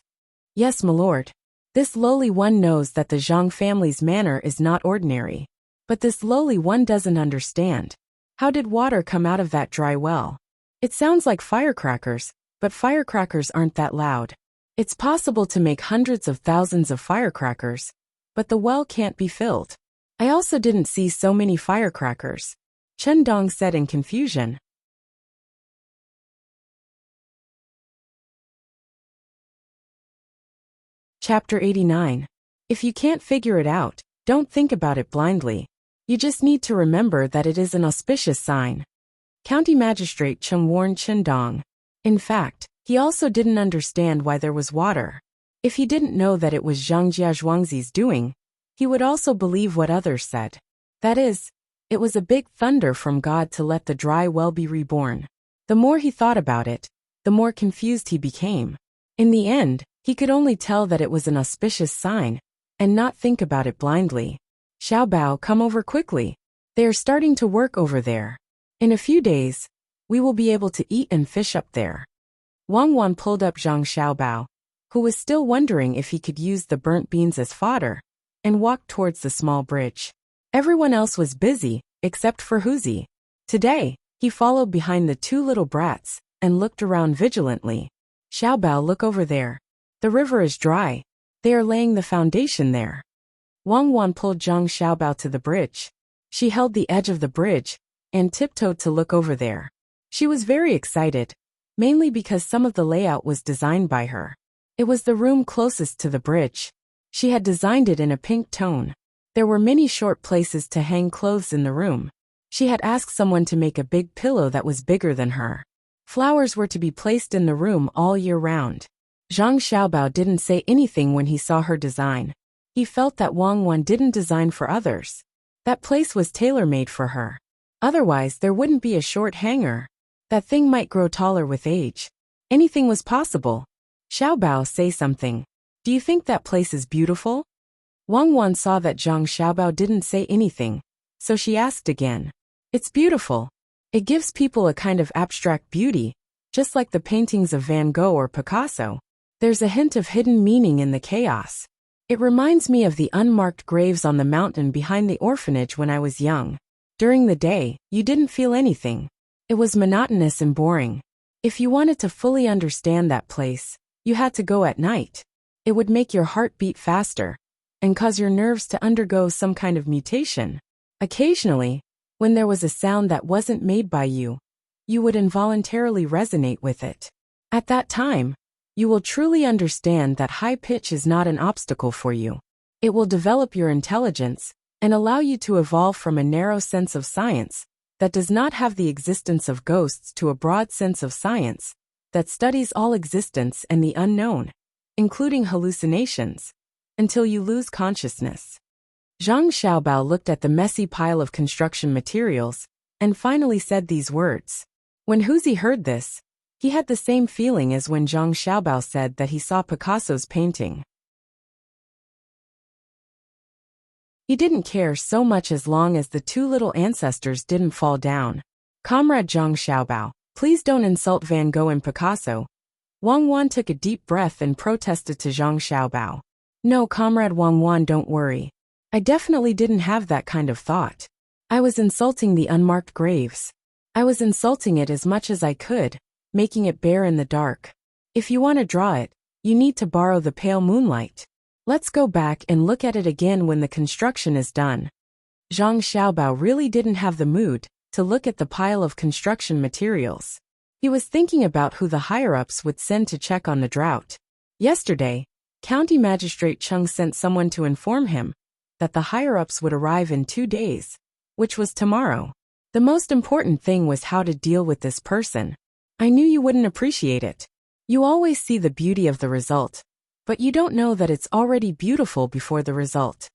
Yes, my lord. This lowly one knows that the Zhang family's manner is not ordinary. But this lowly one doesn't understand. How did water come out of that dry well? It sounds like firecrackers, but firecrackers aren't that loud. It's possible to make hundreds of thousands of firecrackers, but the well can't be filled. I also didn't see so many firecrackers, Chen Dong said in confusion. Chapter 89. If you can't figure it out, don't think about it blindly. You just need to remember that it is an auspicious sign. County Magistrate Chung warned Chen Dong. In fact, he also didn't understand why there was water. If he didn't know that it was Zhangjia Zhuangzi's doing, he would also believe what others said. That is, it was a big thunder from God to let the dry well be reborn. The more he thought about it, the more confused he became. In the end, He could only tell that it was an auspicious sign, and not think about it blindly. Xiaobao, come over quickly. They are starting to work over there. In a few days, we will be able to eat and fish up there. Wang Wan pulled up Zhang Xiaobao, who was still wondering if he could use the burnt beans as fodder, and walked towards the small bridge. Everyone else was busy, except for Huzi. Today, he followed behind the two little brats, and looked around vigilantly. Xiaobao, look over there. The river is dry. They are laying the foundation there. Wang Wan pulled Zhang Xiaobao to the bridge. She held the edge of the bridge, and tiptoed to look over there. She was very excited, mainly because some of the layout was designed by her. It was the room closest to the bridge. She had designed it in a pink tone. There were many short places to hang clothes in the room. She had asked someone to make a big pillow that was bigger than her. Flowers were to be placed in the room all year round. Zhang Xiaobao didn't say anything when he saw her design. He felt that Wang Wan didn't design for others. That place was tailor-made for her. Otherwise, there wouldn't be a short hanger. That thing might grow taller with age. Anything was possible. Xiaobao, say something. Do you think that place is beautiful? Wang Wan saw that Zhang Xiaobao didn't say anything, so she asked again. It's beautiful. It gives people a kind of abstract beauty, just like the paintings of Van Gogh or Picasso. There's a hint of hidden meaning in the chaos. It reminds me of the unmarked graves on the mountain behind the orphanage when I was young. During the day, you didn't feel anything. It was monotonous and boring. If you wanted to fully understand that place, you had to go at night. It would make your heart beat faster, and cause your nerves to undergo some kind of mutation. Occasionally, when there was a sound that wasn't made by you, you would involuntarily resonate with it. At that time, you will truly understand that high pitch is not an obstacle for you. It will develop your intelligence and allow you to evolve from a narrow sense of science that does not have the existence of ghosts to a broad sense of science that studies all existence and the unknown, including hallucinations, until you lose consciousness. Zhang Xiaobao looked at the messy pile of construction materials and finally said these words. When Huzi heard this, he had the same feeling as when Zhang Xiaobao said that he saw Picasso's painting. He didn't care so much as long as the two little ancestors didn't fall down. Comrade Zhang Xiaobao, please don't insult Van Gogh and Picasso. Wang Wan took a deep breath and protested to Zhang Xiaobao. No, Comrade Wang Wan, don't worry. I definitely didn't have that kind of thought. I was insulting the unmarked graves. I was insulting it as much as I could, making it bare in the dark. If you want to draw it, you need to borrow the pale moonlight. Let's go back and look at it again when the construction is done. Zhang Xiaobao really didn't have the mood to look at the pile of construction materials. He was thinking about who the higher-ups would send to check on the drought. Yesterday, County Magistrate Chung sent someone to inform him that the higher-ups would arrive in 2 days, which was tomorrow. The most important thing was how to deal with this person. I knew you wouldn't appreciate it. You always see the beauty of the result, but you don't know that it's already beautiful before the result.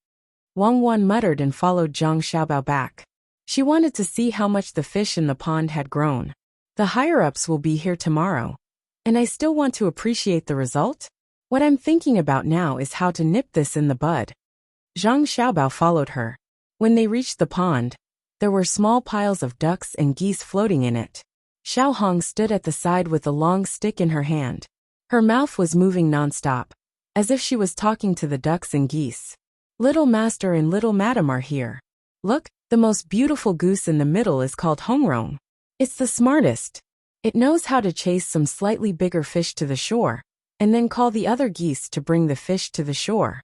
Wang Wan muttered and followed Zhang Xiaobao back. She wanted to see how much the fish in the pond had grown. The higher-ups will be here tomorrow, and I still want to appreciate the result? What I'm thinking about now is how to nip this in the bud. Zhang Xiaobao followed her. When they reached the pond, there were small piles of ducks and geese floating in it. Xiao Hong stood at the side with a long stick in her hand. Her mouth was moving non-stop, as if she was talking to the ducks and geese. Little Master and Little Madam are here. Look, the most beautiful goose in the middle is called Hongrong. It's the smartest. It knows how to chase some slightly bigger fish to the shore, and then call the other geese to bring the fish to the shore.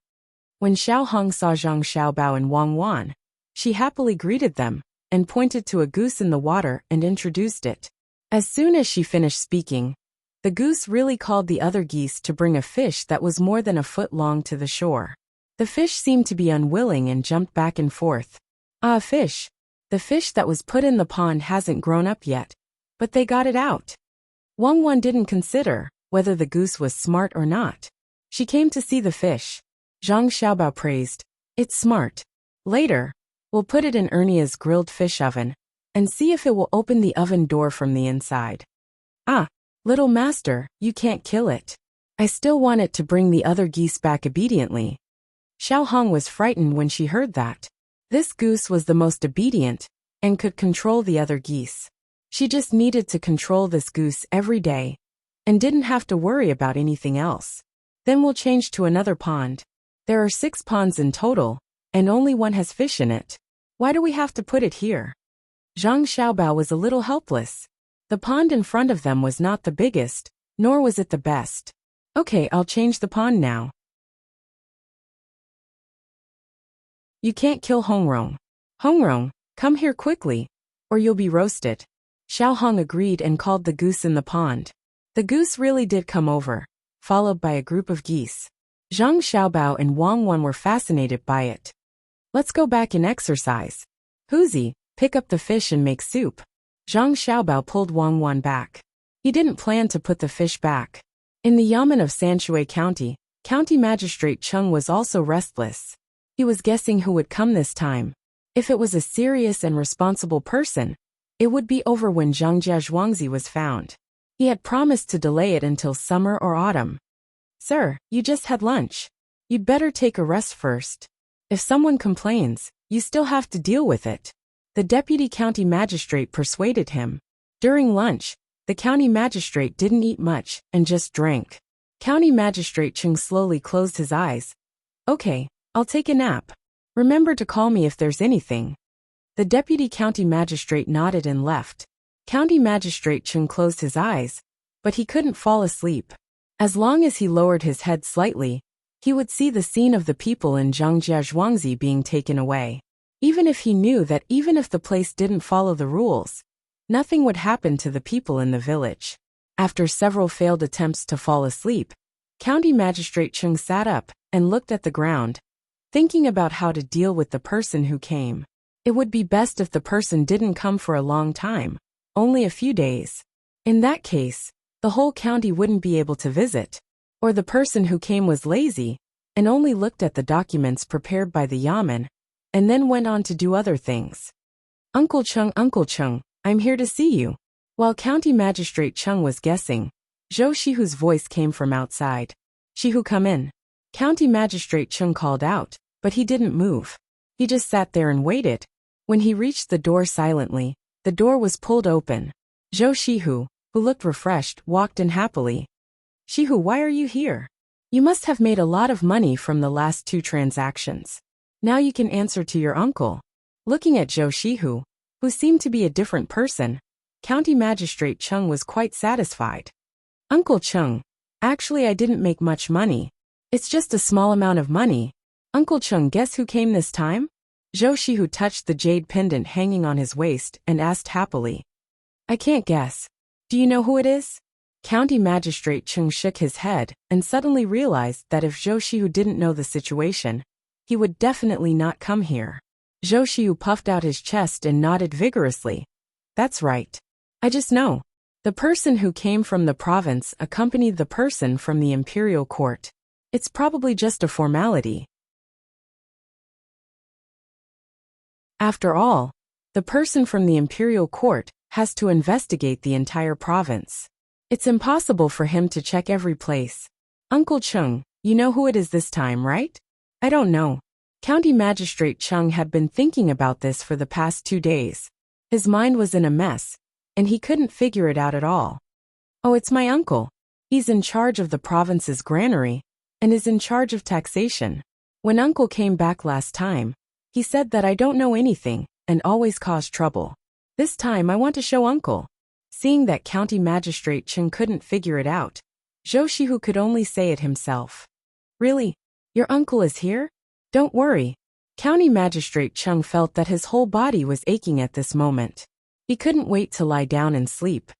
When Xiao Hong saw Zhang Xiaobao and Wang Wan, she happily greeted them, and pointed to a goose in the water and introduced it. As soon as she finished speaking, the goose really called the other geese to bring a fish that was more than a foot long to the shore. The fish seemed to be unwilling and jumped back and forth. Ah, fish. The fish that was put in the pond hasn't grown up yet, but they got it out. Wang Wan didn't consider whether the goose was smart or not. She came to see the fish. Zhang Xiaobao praised. It's smart. Later, we'll put it in Ernia's grilled fish oven, and see if it will open the oven door from the inside. Ah, little master, you can't kill it. I still want it to bring the other geese back obediently. Xiao Hong was frightened when she heard that. This goose was the most obedient, and could control the other geese. She just needed to control this goose every day, and didn't have to worry about anything else. Then we'll change to another pond. There are 6 ponds in total, and only one has fish in it. Why do we have to put it here? Zhang Xiaobao was a little helpless. The pond in front of them was not the biggest, nor was it the best. Okay, I'll change the pond now. You can't kill Hongrong. Hongrong, come here quickly, or you'll be roasted. Xiao Hong agreed and called the goose in the pond. The goose really did come over, followed by a group of geese. Zhang Xiaobao and Wang Wan were fascinated by it. Let's go back and exercise. Huzi, pick up the fish and make soup. Zhang Xiaobao pulled Wang Wan back. He didn't plan to put the fish back. In the Yamen of Sanshui County, County Magistrate Chung was also restless. He was guessing who would come this time. If it was a serious and responsible person, it would be over when Zhang Jiazhuangzi was found. He had promised to delay it until summer or autumn. Sir, you just had lunch. You'd better take a rest first. If someone complains, you still have to deal with it. The deputy county magistrate persuaded him. During lunch, the county magistrate didn't eat much and just drank. County Magistrate Chung slowly closed his eyes. Okay, I'll take a nap. Remember to call me if there's anything. The deputy county magistrate nodded and left. County Magistrate Chung closed his eyes, but he couldn't fall asleep. As long as he lowered his head slightly, he would see the scene of the people in Zhangjia Zhuangzi being taken away. Even if he knew that even if the place didn't follow the rules, nothing would happen to the people in the village. After several failed attempts to fall asleep, County Magistrate Chung sat up and looked at the ground, thinking about how to deal with the person who came. It would be best if the person didn't come for a long time, only a few days. In that case, the whole county wouldn't be able to visit. Or the person who came was lazy, and only looked at the documents prepared by the Yamen, and then went on to do other things. Uncle Chung, I'm here to see you. While County Magistrate Chung was guessing, Zhou Shihu's voice came from outside. Shihu, come in. County Magistrate Chung called out, but he didn't move. He just sat there and waited. When he reached the door silently, the door was pulled open. Zhou Shihu, who looked refreshed, walked in happily. Shihu, why are you here? You must have made a lot of money from the last 2 transactions. Now you can answer to your uncle. Looking at Zhou Shihu, who seemed to be a different person, County Magistrate Chung was quite satisfied. Uncle Chung, actually I didn't make much money. It's just a small amount of money. Uncle Chung, guess who came this time? Zhou Shihu touched the jade pendant hanging on his waist and asked happily. I can't guess. Do you know who it is? County Magistrate Chung shook his head and suddenly realized that if Zhou Shihu didn't know the situation, he would definitely not come here. Zhou Shihu puffed out his chest and nodded vigorously. That's right. I just know. The person who came from the province accompanied the person from the imperial court. It's probably just a formality. After all, the person from the imperial court has to investigate the entire province. It's impossible for him to check every place. Uncle Chung, you know who it is this time, right? I don't know. County Magistrate Chung had been thinking about this for the past 2 days. His mind was in a mess, and he couldn't figure it out at all. Oh, it's my uncle. He's in charge of the province's granary, and is in charge of taxation. When uncle came back last time, he said that I don't know anything, and always cause trouble. This time I want to show uncle. Seeing that County Magistrate Chung couldn't figure it out, Zhou Shihu could only say it himself. Really? Your uncle is here? Don't worry. County Magistrate Chung felt that his whole body was aching at this moment. He couldn't wait to lie down and sleep.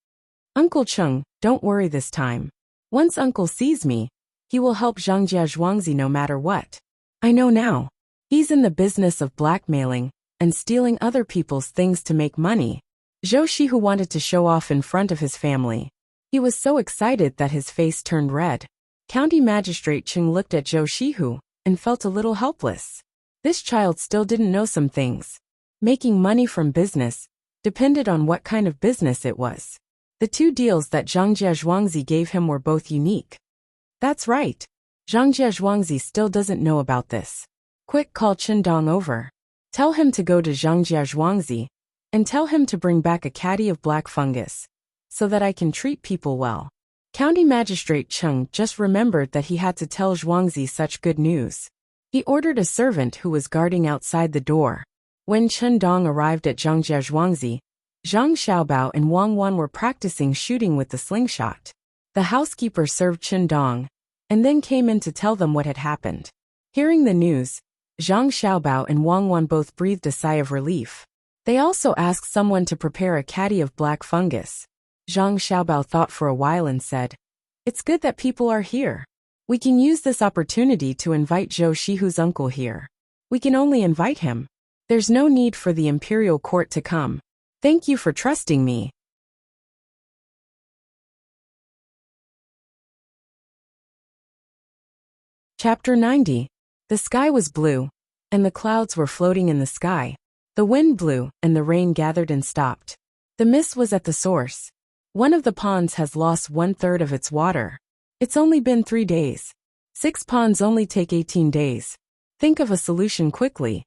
Uncle Chung, don't worry this time. Once uncle sees me, he will help Zhangjia Zhuangzi no matter what. I know now. He's in the business of blackmailing and stealing other people's things to make money. Zhou Shihu wanted to show off in front of his family. He was so excited that his face turned red. County Magistrate Chung looked at Zhou Shihu and felt a little helpless. This child still didn't know some things. Making money from business depended on what kind of business it was. The 2 deals that Zhangjia Zhuangzi gave him were both unique. That's right. Zhangjia Zhuangzi still doesn't know about this. Quick, call Qindong over. Tell him to go to Zhangjia Zhuangzi and tell him to bring back a caddy of black fungus so that I can treat people well. County Magistrate Cheng just remembered that he had to tell Zhuangzi such good news. He ordered a servant who was guarding outside the door. When Qindong arrived at Zhangjia Zhuangzi, Zhang Xiaobao and Wang Wan were practicing shooting with the slingshot. The housekeeper served Qindong and then came in to tell them what had happened. Hearing the news, Zhang Xiaobao and Wang Wan both breathed a sigh of relief. They also asked someone to prepare a caddy of black fungus. Zhang Xiaobao thought for a while and said, "It's good that people are here. We can use this opportunity to invite Zhou Shihu's uncle here. We can only invite him. There's no need for the imperial court to come. Thank you for trusting me." Chapter 90. The sky was blue, and the clouds were floating in the sky. The wind blew, and the rain gathered and stopped. The mist was at the source. One of the ponds has lost 1/3 of its water. It's only been 3 days. 6 ponds only take 18 days. Think of a solution quickly.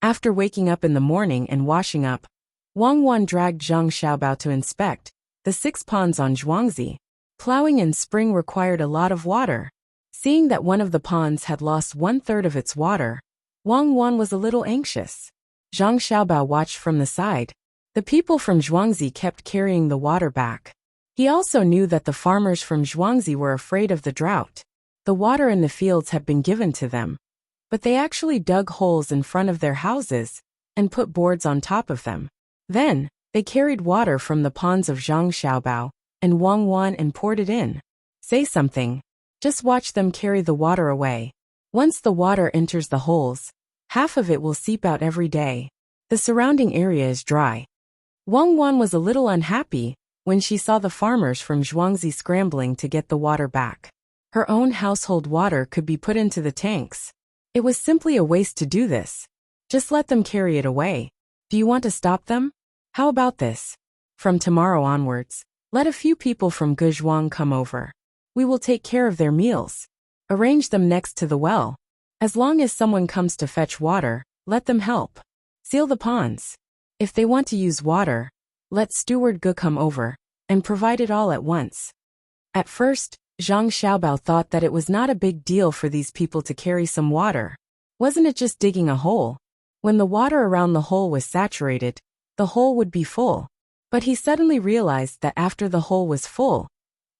After waking up in the morning and washing up, Wang Wan dragged Zhang Xiaobao to inspect the 6 ponds on Zhuangzi. Plowing in spring required a lot of water. Seeing that one of the ponds had lost 1/3 of its water, Wang Wan was a little anxious. Zhang Xiaobao watched from the side. The people from Zhuangzi kept carrying the water back. He also knew that the farmers from Zhuangzi were afraid of the drought. The water in the fields had been given to them, but they actually dug holes in front of their houses and put boards on top of them. Then, they carried water from the ponds of Zhang Xiaobao and Wang Wan and poured it in. Say something. Just watch them carry the water away. Once the water enters the holes, half of it will seep out every day. The surrounding area is dry. Wang Wan was a little unhappy when she saw the farmers from Zhuangzi scrambling to get the water back. Her own household water could be put into the tanks. It was simply a waste to do this. Just let them carry it away. Do you want to stop them? How about this? From tomorrow onwards, let a few people from Guzhuang come over. We will take care of their meals. Arrange them next to the well. As long as someone comes to fetch water, let them help. Seal the ponds. If they want to use water, let Steward Gu come over and provide it all at once. At first, Zhang Xiaobao thought that it was not a big deal for these people to carry some water. Wasn't it just digging a hole? When the water around the hole was saturated, the hole would be full. But he suddenly realized that after the hole was full,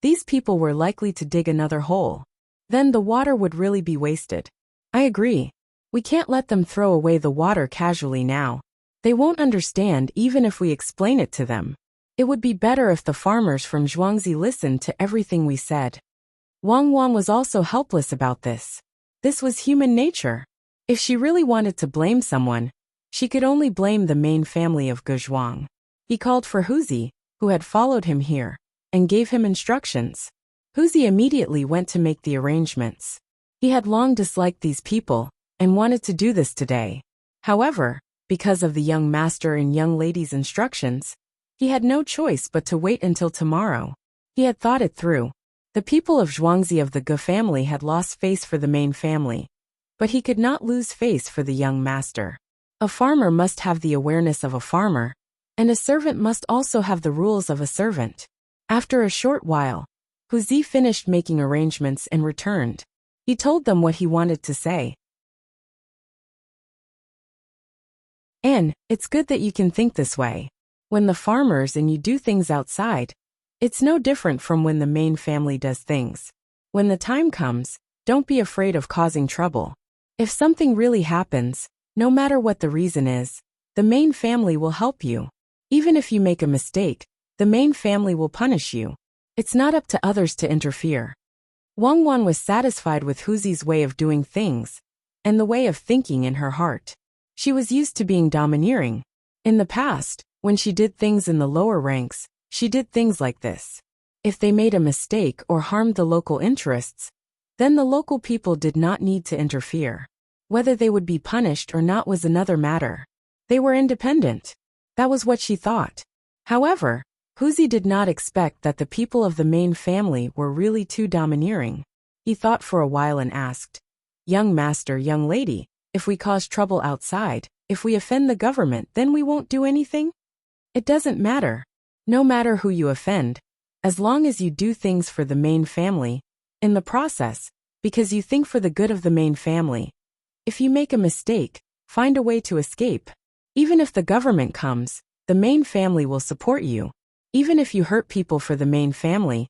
these people were likely to dig another hole. Then the water would really be wasted. I agree. We can't let them throw away the water casually now. They won't understand even if we explain it to them. It would be better if the farmers from Zhuangzi listened to everything we said. Wang Wan was also helpless about this. This was human nature. If she really wanted to blame someone, she could only blame the main family of Guzhuang. He called for Huzi, who had followed him here, and gave him instructions. Huzi immediately went to make the arrangements. He had long disliked these people and wanted to do this today. However, because of the young master and young lady's instructions, he had no choice but to wait until tomorrow. He had thought it through. The people of Zhuangzi of the Gu family had lost face for the main family, but he could not lose face for the young master. A farmer must have the awareness of a farmer, and a servant must also have the rules of a servant. After a short while, Huzi finished making arrangements and returned. He told them what he wanted to say. And it's good that you can think this way. When the farmers and you do things outside, it's no different from when the main family does things. When the time comes, don't be afraid of causing trouble. If something really happens, no matter what the reason is, the main family will help you. Even if you make a mistake, the main family will punish you. It's not up to others to interfere. Wang Wan was satisfied with Huzi's way of doing things, and the way of thinking in her heart. She was used to being domineering. In the past, when she did things in the lower ranks, she did things like this. If they made a mistake or harmed the local interests, then the local people did not need to interfere. Whether they would be punished or not was another matter. They were independent. That was what she thought. However, Huzi did not expect that the people of the main family were really too domineering. He thought for a while and asked, "Young master, young lady, if we cause trouble outside, if we offend the government, then we won't do anything?" "It doesn't matter. No matter who you offend, as long as you do things for the main family, in the process, because you think for the good of the main family. If you make a mistake, find a way to escape. Even if the government comes, the main family will support you. Even if you hurt people for the main family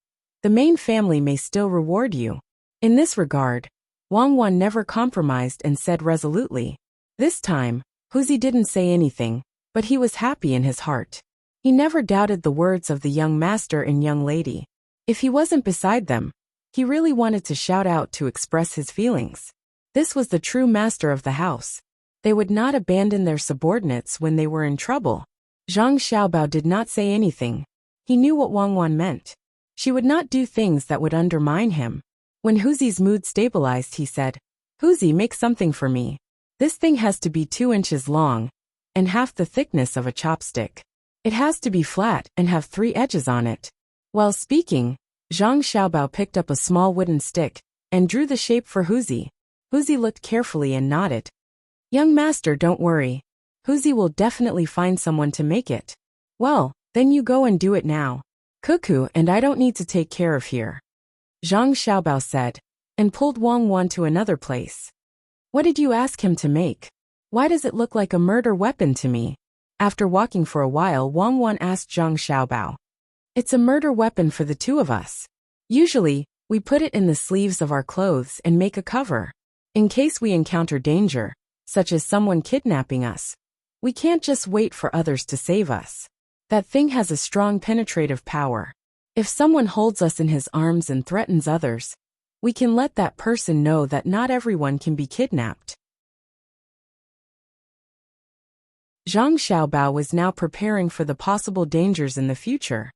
may still reward you." In this regard, Wang Wan never compromised and said resolutely. This time, Huzi didn't say anything, but he was happy in his heart. He never doubted the words of the young master and young lady. If he wasn't beside them, he really wanted to shout out to express his feelings. This was the true master of the house. They would not abandon their subordinates when they were in trouble. Zhang Xiaobao did not say anything. He knew what Wang Wan meant. She would not do things that would undermine him. When Huzi's mood stabilized, he said, "Huzi, make something for me. This thing has to be 2 inches long and half the thickness of a chopstick. It has to be flat and have 3 edges on it." While speaking, Zhang Xiaobao picked up a small wooden stick and drew the shape for Huzi. Huzi looked carefully and nodded. "Young master, don't worry. Huzi will definitely find someone to make it." "Well, then you go and do it now. Cuckoo and I don't need to take care of here," Zhang Xiaobao said, and pulled Wang Wan to another place. "What did you ask him to make? Why does it look like a murder weapon to me?" After walking for a while, Wang Wan asked Zhang Xiaobao. "It's a murder weapon for the 2 of us. Usually, we put it in the sleeves of our clothes and make a cover. In case we encounter danger, such as someone kidnapping us, we can't just wait for others to save us. That thing has a strong penetrative power. If someone holds us in his arms and threatens others, we can let that person know that not everyone can be kidnapped." Zhang Xiaobao was now preparing for the possible dangers in the future.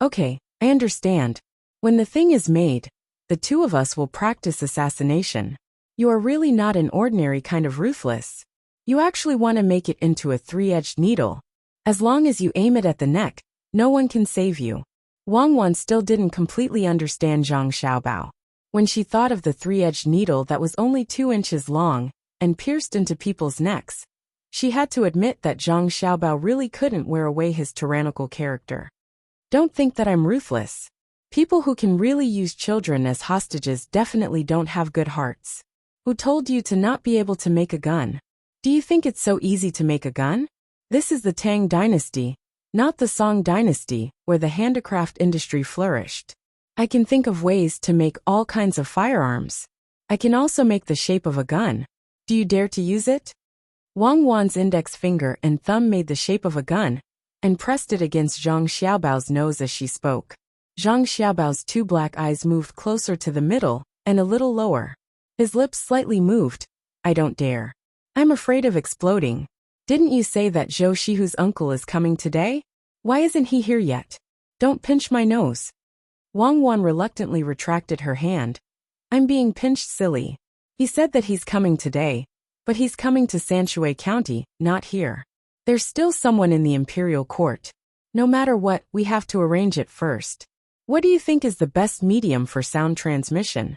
"Okay, I understand. When the thing is made, the 2 of us will practice assassination. You are really not an ordinary kind of ruthless. You actually want to make it into a 3-edged needle. As long as you aim it at the neck, no one can save you." Wang Wan still didn't completely understand Zhang Xiaobao. When she thought of the 3-edged needle that was only 2 inches long and pierced into people's necks, she had to admit that Zhang Xiaobao really couldn't wear away his tyrannical character. "Don't think that I'm ruthless. People who can really use children as hostages definitely don't have good hearts. Who told you to not be able to make a gun? Do you think it's so easy to make a gun? This is the Tang Dynasty, not the Song Dynasty, where the handicraft industry flourished. I can think of ways to make all kinds of firearms. I can also make the shape of a gun. Do you dare to use it?" Wang Wan's index finger and thumb made the shape of a gun and pressed it against Zhang Xiaobao's nose as she spoke. Zhang Xiaobao's 2 black eyes moved closer to the middle and a little lower. His lips slightly moved. "I don't dare. I'm afraid of exploding. Didn't you say that Zhou Shihu's uncle is coming today? Why isn't he here yet? Don't pinch my nose." Wang Wan reluctantly retracted her hand. "I'm being pinched, silly. He said that he's coming today, but he's coming to Sanshui County, not here. There's still someone in the imperial court. No matter what, we have to arrange it first. What do you think is the best medium for sound transmission?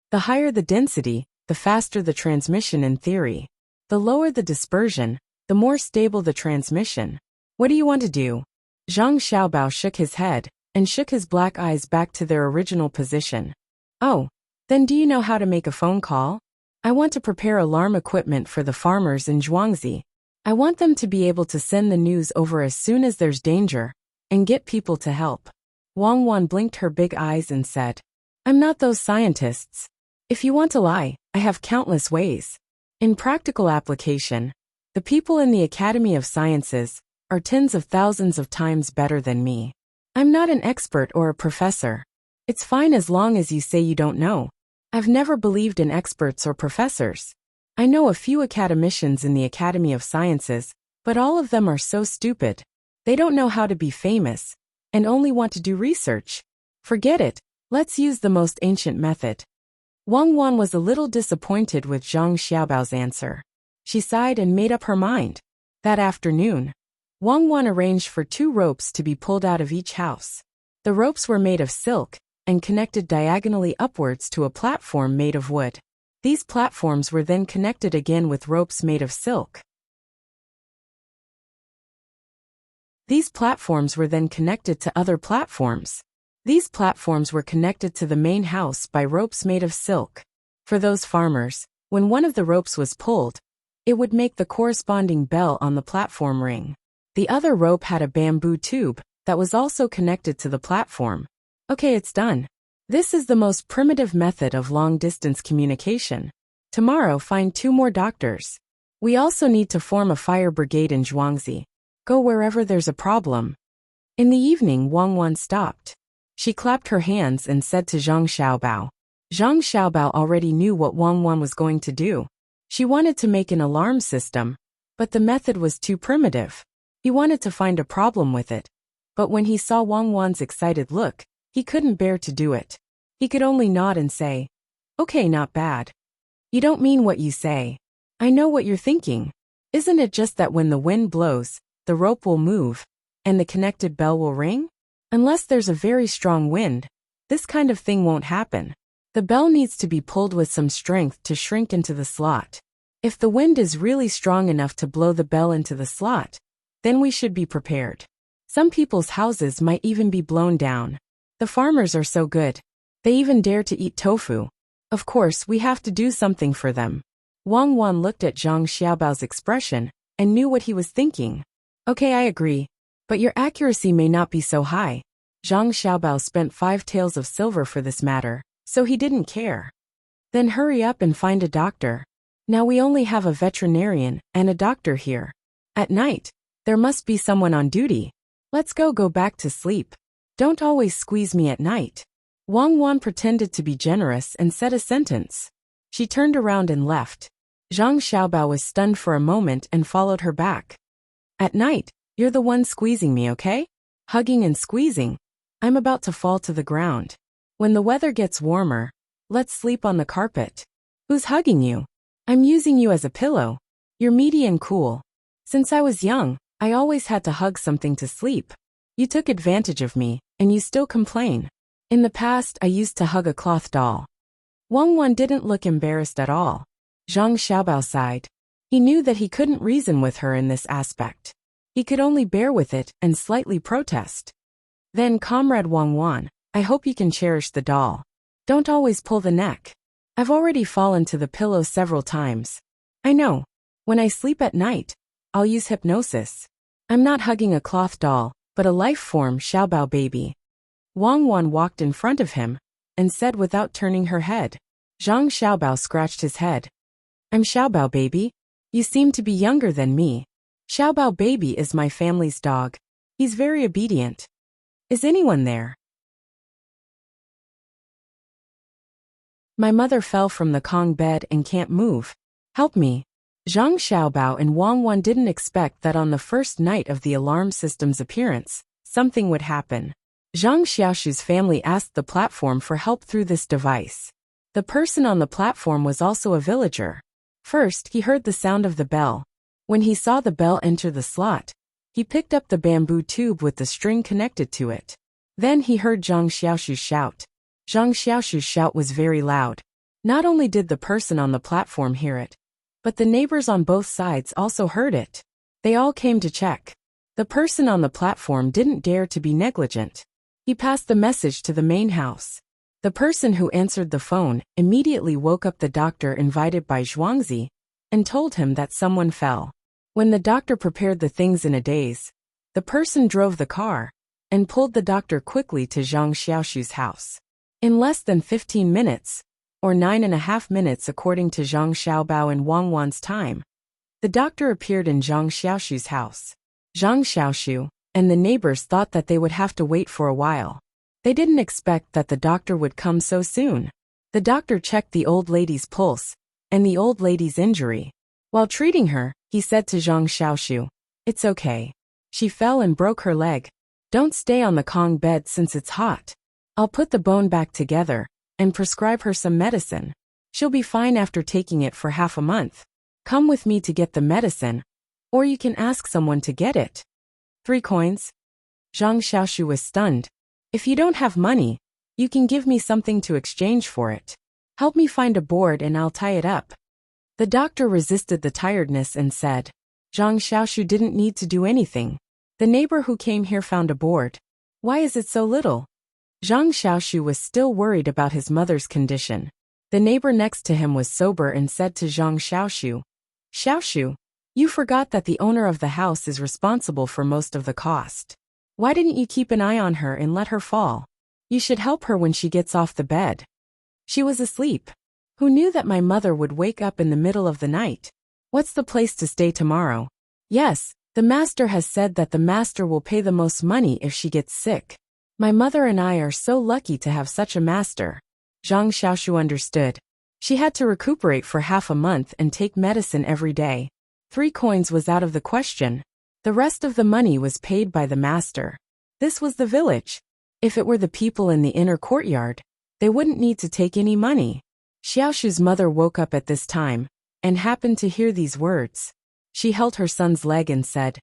The higher the density, the faster the transmission in theory. The lower the dispersion, the more stable the transmission. What do you want to do?" Zhang Xiaobao shook his head and shook his black eyes back to their original position. "Oh, then do you know how to make a phone call? I want to prepare alarm equipment for the farmers in Zhuangzi. I want them to be able to send the news over as soon as there's danger and get people to help." Wang Wan blinked her big eyes and said, "I'm not those scientists. If you want to lie, I have countless ways. In practical application, the people in the Academy of Sciences are tens of thousands of times better than me. I'm not an expert or a professor. It's fine as long as you say you don't know. I've never believed in experts or professors. I know a few academicians in the Academy of Sciences, but all of them are so stupid. They don't know how to be famous and only want to do research. Forget it. Let's use the most ancient method." Wang Wan was a little disappointed with Zhang Xiaobao's answer. She sighed and made up her mind. That afternoon, Wang Wan arranged for 2 ropes to be pulled out of each house. The ropes were made of silk and connected diagonally upwards to a platform made of wood. These platforms were then connected again with ropes made of silk. These platforms were then connected to other platforms. These platforms were connected to the main house by ropes made of silk. For those farmers, when one of the ropes was pulled, it would make the corresponding bell on the platform ring. The other rope had a bamboo tube that was also connected to the platform. Okay, it's done. This is the most primitive method of long-distance communication. Tomorrow, find 2 more doctors. We also need to form a fire brigade in Zhuangzi. Go wherever there's a problem. In the evening, Wang Wan stopped. She clapped her hands and said to Zhang Xiaobao. Zhang Xiaobao already knew what Wang Wan was going to do. She wanted to make an alarm system, but the method was too primitive. He wanted to find a problem with it, but when he saw Wang Wan's excited look, he couldn't bear to do it. He could only nod and say, "Okay, not bad. You don't mean what you say. I know what you're thinking. Isn't it just that when the wind blows, the rope will move, and the connected bell will ring? Unless there's a very strong wind, this kind of thing won't happen. The bell needs to be pulled with some strength to shrink into the slot. If the wind is really strong enough to blow the bell into the slot, then we should be prepared. Some people's houses might even be blown down. The farmers are so good. They even dare to eat tofu. Of course, we have to do something for them." Wang Wan looked at Zhang Xiaobao's expression and knew what he was thinking. "Okay, I agree. But your accuracy may not be so high." Zhang Xiaobao spent 5 taels of silver for this matter, so he didn't care. "Then hurry up and find a doctor. Now we only have a veterinarian and a doctor here. At night, there must be someone on duty. Let's go back to sleep. Don't always squeeze me at night." Wang Wan pretended to be generous and said a sentence. She turned around and left. Zhang Xiaobao was stunned for a moment and followed her back. "At night, you're the one squeezing me, okay? Hugging and squeezing. I'm about to fall to the ground. When the weather gets warmer, let's sleep on the carpet." "Who's hugging you?" "I'm using you as a pillow. You're meaty and cool. Since I was young, I always had to hug something to sleep. You took advantage of me, and you still complain. In the past, I used to hug a cloth doll." Wang Wan didn't look embarrassed at all. Zhang Xiaobao sighed. He knew that he couldn't reason with her in this aspect. He could only bear with it and slightly protest. "Then, Comrade Wang Wan, I hope you can cherish the doll. Don't always pull the neck. I've already fallen to the pillow several times. I know. When I sleep at night, I'll use hypnosis. I'm not hugging a cloth doll, but a life form Xiaobao baby." Wang Wan walked in front of him and said without turning her head. Zhang Xiaobao scratched his head. "I'm Xiaobao baby. You seem to be younger than me. Xiaobao baby is my family's dog. He's very obedient. Is anyone there?" "My mother fell from the Kong bed and can't move. Help me." Zhang Xiaobao and Wang Wan didn't expect that on the first night of the alarm system's appearance, something would happen. Zhang Xiaoshu's family asked the platform for help through this device. The person on the platform was also a villager. First, he heard the sound of the bell. When he saw the bell enter the slot, he picked up the bamboo tube with the string connected to it. Then he heard Zhang Xiaoshu shout. Zhang Xiaoshu's shout was very loud. Not only did the person on the platform hear it, but the neighbors on both sides also heard it. They all came to check. The person on the platform didn't dare to be negligent. He passed the message to the main house. The person who answered the phone immediately woke up the doctor invited by Zhuangzi and told him that someone fell. When the doctor prepared the things in a daze, the person drove the car and pulled the doctor quickly to Zhang Xiaoshu's house. In less than 15 minutes, or 9.5 minutes according to Zhang Xiaobao and Wang Wan's time, the doctor appeared in Zhang Xiaoshu's house. Zhang Xiaoshu and the neighbors thought that they would have to wait for a while. They didn't expect that the doctor would come so soon. The doctor checked the old lady's pulse and the old lady's injury. While treating her, he said to Zhang Xiaoshu, "It's okay. She fell and broke her leg. Don't stay on the Kong bed since it's hot. I'll put the bone back together and prescribe her some medicine. She'll be fine after taking it for half a month. Come with me to get the medicine, or you can ask someone to get it." 3 coins? Zhang Xiaoshu was stunned. "If you don't have money, You can give me something to exchange for it. Help me find a board and I'll tie it up. The doctor resisted the tiredness and said, Zhang Xiaoshu didn't need to do anything. The neighbor who came here found a board. Why is it so little? Zhang Xiaoshu was still worried about his mother's condition. The neighbor next to him was sober and said to Zhang Xiaoshu, Xiaoshu, you forgot that the owner of the house is responsible for most of the cost. Why didn't you keep an eye on her and let her fall? You should help her when she gets off the bed. She was asleep. Who knew that my mother would wake up in the middle of the night? What's the place to stay tomorrow? Yes, the master has said that the master will pay the most money if she gets sick. My mother and I are so lucky to have such a master. Zhang Xiaoshu understood. She had to recuperate for half a month and take medicine every day. 3 coins was out of the question. The rest of the money was paid by the master. This was the village. If it were the people in the inner courtyard, they wouldn't need to take any money. Xiaoshu's mother woke up at this time and happened to hear these words. She held her son's leg and said,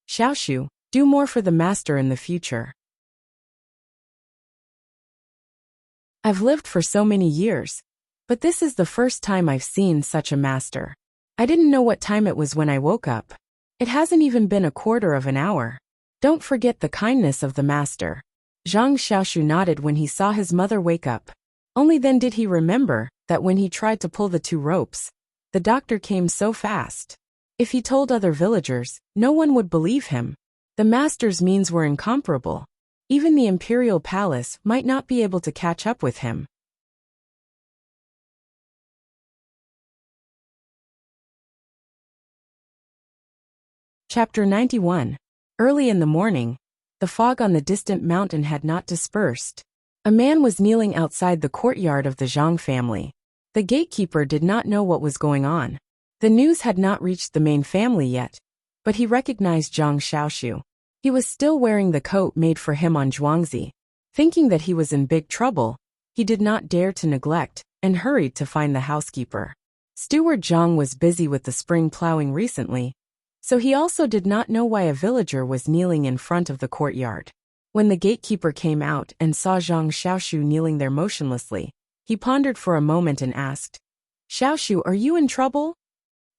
Xiaoshu, do more for the master in the future. I've lived for so many years, but this is the first time I've seen such a master. I didn't know what time it was when I woke up. It hasn't even been a quarter of an hour. Don't forget the kindness of the master. Zhang Xiaoshu nodded when he saw his mother wake up. Only then did he remember that when he tried to pull the 2 ropes, the doctor came so fast. If he told other villagers, no one would believe him. The master's means were incomparable. Even the imperial palace might not be able to catch up with him. Chapter 91. Early in the morning, the fog on the distant mountain had not dispersed. A man was kneeling outside the courtyard of the Zhang family. The gatekeeper did not know what was going on. The news had not reached the main family yet, but he recognized Zhang Xiaoshu. He was still wearing the coat made for him on Zhuangzi. Thinking that he was in big trouble, he did not dare to neglect and hurried to find the housekeeper. Steward Zhang was busy with the spring plowing recently, so he also did not know why a villager was kneeling in front of the courtyard. When the gatekeeper came out and saw Zhang Xiaoshu kneeling there motionlessly, he pondered for a moment and asked, Xiaoshu, are you in trouble?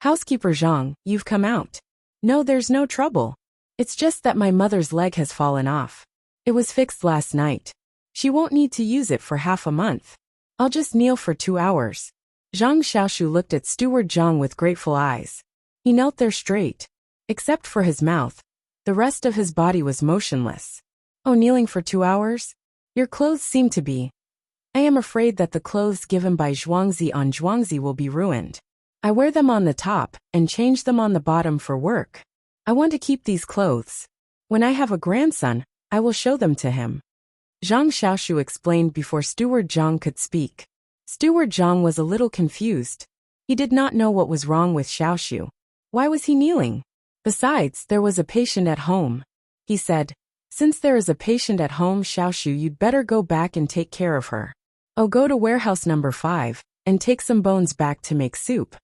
Housekeeper Zhang, you've come out. No, there's no trouble. It's just that my mother's leg has fallen off. It was fixed last night. She won't need to use it for half a month. I'll just kneel for 2 hours. Zhang Xiaoshu looked at Steward Zhang with grateful eyes. He knelt there straight. Except for his mouth, the rest of his body was motionless. Oh, kneeling for 2 hours? Your clothes seem to be. I am afraid that the clothes given by Zhuangzi on Zhuangzi will be ruined. I wear them on the top and change them on the bottom for work. I want to keep these clothes. When I have a grandson, I will show them to him. Zhang Xiaoshu explained before Steward Zhang could speak. Steward Zhang was a little confused. He did not know what was wrong with Xiaoshu. Why was he kneeling? Besides, there was a patient at home. He said, Since there is a patient at home, Xiaoshu, you'd better go back and take care of her. Oh, go to warehouse number 5 and take some bones back to make soup.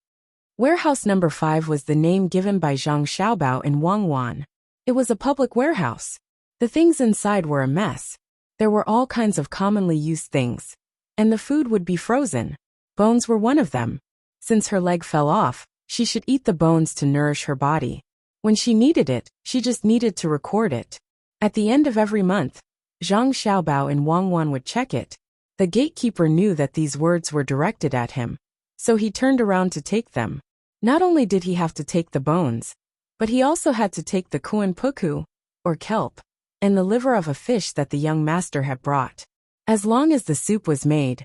Warehouse number 5 was the name given by Zhang Xiaobao and Wang Wan. It was a public warehouse. The things inside were a mess. There were all kinds of commonly used things. And the food would be frozen. Bones were one of them. Since her leg fell off, she should eat the bones to nourish her body. When she needed it, she just needed to record it. At the end of every month, Zhang Xiaobao and Wang Wan would check it. The gatekeeper knew that these words were directed at him, so he turned around to take them. Not only did he have to take the bones, but he also had to take the kuan puku, or kelp, and the liver of a fish that the young master had brought. As long as the soup was made,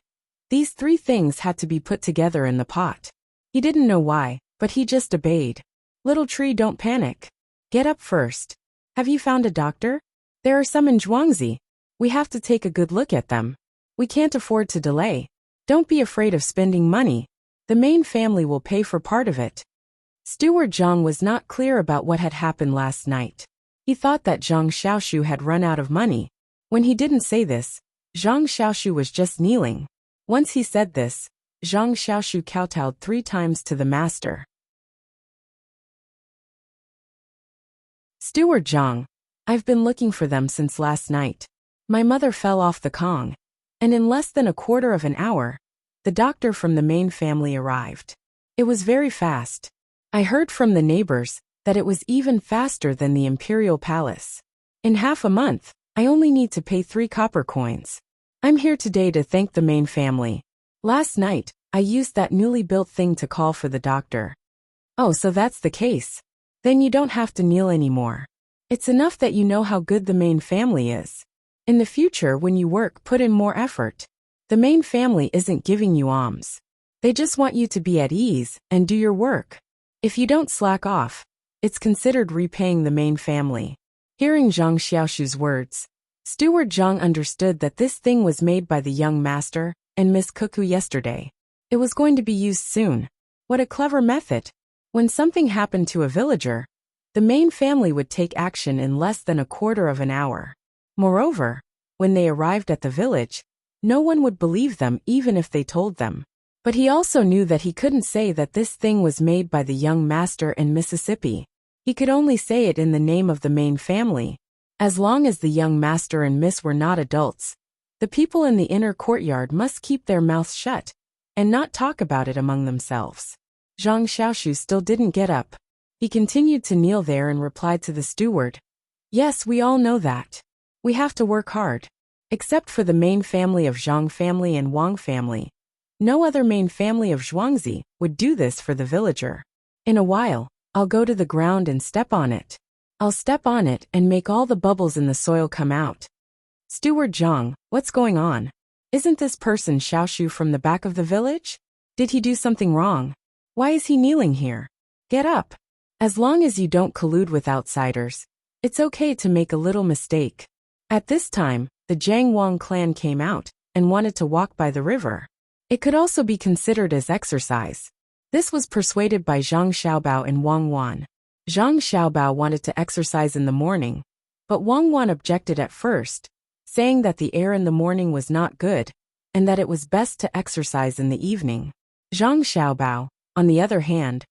these 3 things had to be put together in the pot. He didn't know why, but he just obeyed. Little tree, don't panic. Get up first. Have you found a doctor? There are some in Zhuangzi. We have to take a good look at them. We can't afford to delay. Don't be afraid of spending money. The main family will pay for part of it. Steward Zhang was not clear about what had happened last night. He thought that Zhang Xiaoshu had run out of money. When he didn't say this, Zhang Xiaoshu was just kneeling. Once he said this, Zhang Xiaoshu kowtowed 3 times to the master. Steward Zhang, I've been looking for them since last night. My mother fell off the Kong, and in less than a quarter of an hour, the doctor from the main family arrived. It was very fast. I heard from the neighbors that it was even faster than the imperial palace. In half a month, I only need to pay 3 copper coins. I'm here today to thank the main family. Last night, I used that newly built thing to call for the doctor. Oh, so that's the case. Then you don't have to kneel anymore. It's enough that you know how good the main family is. In the future, when you work, put in more effort. The main family isn't giving you alms. They just want you to be at ease and do your work. If you don't slack off, it's considered repaying the main family. Hearing Zhang Xiaoshu's words, Steward Zhang understood that this thing was made by the young master and Miss Cuckoo yesterday. It was going to be used soon. What a clever method. When something happened to a villager, the main family would take action in less than a quarter of an hour. Moreover, when they arrived at the village, no one would believe them even if they told them. But he also knew that he couldn't say that this thing was made by the young master in Mississippi. He could only say it in the name of the main family. As long as the young master and miss were not adults, the people in the inner courtyard must keep their mouths shut and not talk about it among themselves. Zhang Xiaoshu still didn't get up. He continued to kneel there and replied to the steward, "Yes, we all know that. We have to work hard. Except for the main family of Zhang family and Wang family, no other main family of Zhuangzi would do this for the villager. In a while, I'll go to the ground and step on it. I'll step on it and make all the bubbles in the soil come out." Steward Zhang, what's going on? Isn't this person Xiaoshu from the back of the village? Did he do something wrong? Why is he kneeling here? Get up. As long as you don't collude with outsiders, it's okay to make a little mistake. At this time, the Jiang Wang clan came out and wanted to walk by the river. It could also be considered as exercise. This was persuaded by Zhang Xiaobao and Wang Wan. Zhang Xiaobao wanted to exercise in the morning, but Wang Wan objected at first, saying that the air in the morning was not good, and that it was best to exercise in the evening. Zhang Xiaobao, on the other hand,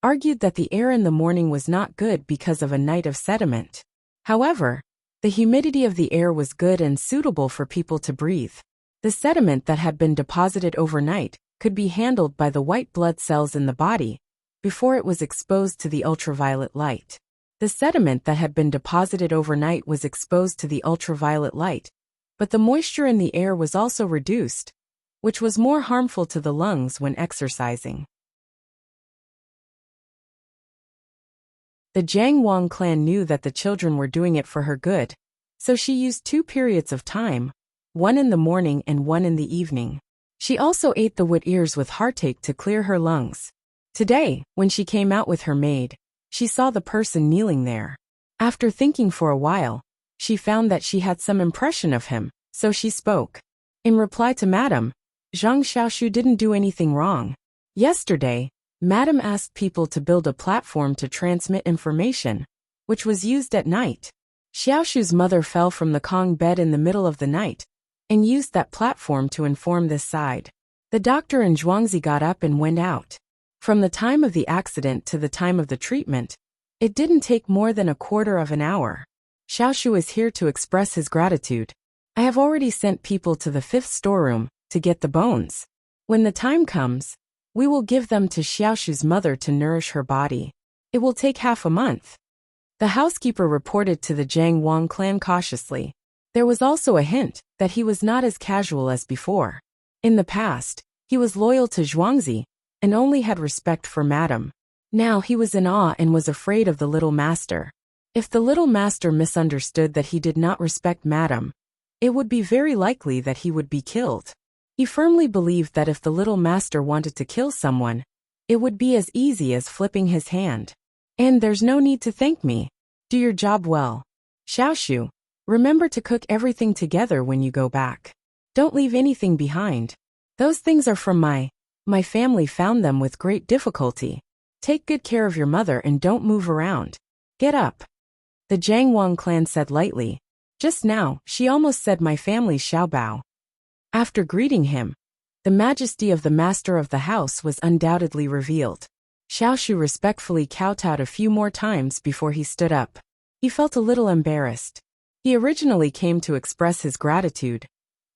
argued that the air in the morning was not good because of a night of sediment. However, the humidity of the air was good and suitable for people to breathe. The sediment that had been deposited overnight could be handled by the white blood cells in the body before it was exposed to the ultraviolet light. The sediment that had been deposited overnight was exposed to the ultraviolet light, but the moisture in the air was also reduced, which was more harmful to the lungs when exercising. The Jiang Wang clan knew that the children were doing it for her good, so she used 2 periods of time, one in the morning and one in the evening. She also ate the wood ears with heartache to clear her lungs. Today, when she came out with her maid, she saw the person kneeling there. After thinking for a while, she found that she had some impression of him, so she spoke. In reply to Madam, Zhang Xiaoshu didn't do anything wrong. Yesterday, Madam asked people to build a platform to transmit information, which was used at night. Xiaoshu's mother fell from the Kong bed in the middle of the night and used that platform to inform this side. The doctor and Zhuangzi got up and went out. From the time of the accident to the time of the treatment, it didn't take more than a quarter of an hour. Xiaoshu is here to express his gratitude. I have already sent people to the 5th storeroom to get the bones. When the time comes, we will give them to Xiaoshu's mother to nourish her body. It will take half a month. The housekeeper reported to the Jiang Wang clan cautiously. There was also a hint that he was not as casual as before. In the past, he was loyal to Zhuangzi and only had respect for Madam. Now he was in awe and was afraid of the little master. If the little master misunderstood that he did not respect Madam, it would be very likely that he would be killed. He firmly believed that if the little master wanted to kill someone, it would be as easy as flipping his hand. And there's no need to thank me. Do your job well. Xiaoshu, remember to cook everything together when you go back. Don't leave anything behind. Those things are from my family found them with great difficulty. Take good care of your mother and don't move around. Get up. The Jiang Wang clan said lightly. Just now, she almost said my family's Xiaobao. After greeting him, the majesty of the master of the house was undoubtedly revealed. Xiaoshu respectfully kowtowed a few more times before he stood up. He felt a little embarrassed. He originally came to express his gratitude,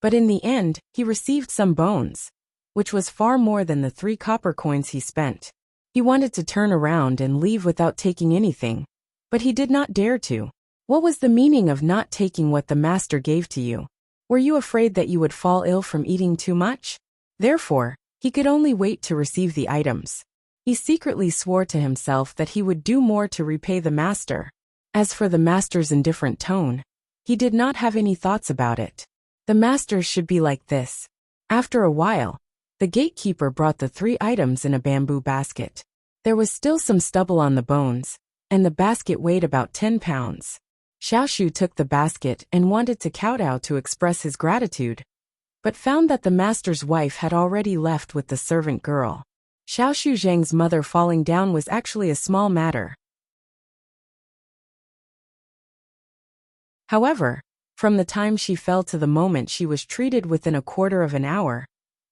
But in the end, he received some bones, which was far more than the 3 copper coins he spent. He wanted to turn around and leave without taking anything, but he did not dare to. What was the meaning of not taking what the master gave to you? Were you afraid that you would fall ill from eating too much? Therefore, he could only wait to receive the items. He secretly swore to himself that he would do more to repay the master. As for the master's indifferent tone, he did not have any thoughts about it. The masters should be like this. After a while, the gatekeeper brought the 3 items in a bamboo basket. There was still some stubble on the bones, and the basket weighed about 10 pounds. Xiaoshu took the basket and wanted to kowtow to express his gratitude, but found that the master's wife had already left with the servant girl. Xiaoshu Zhang's mother falling down was actually a small matter. However, from the time she fell to the moment she was treated within a quarter of an hour,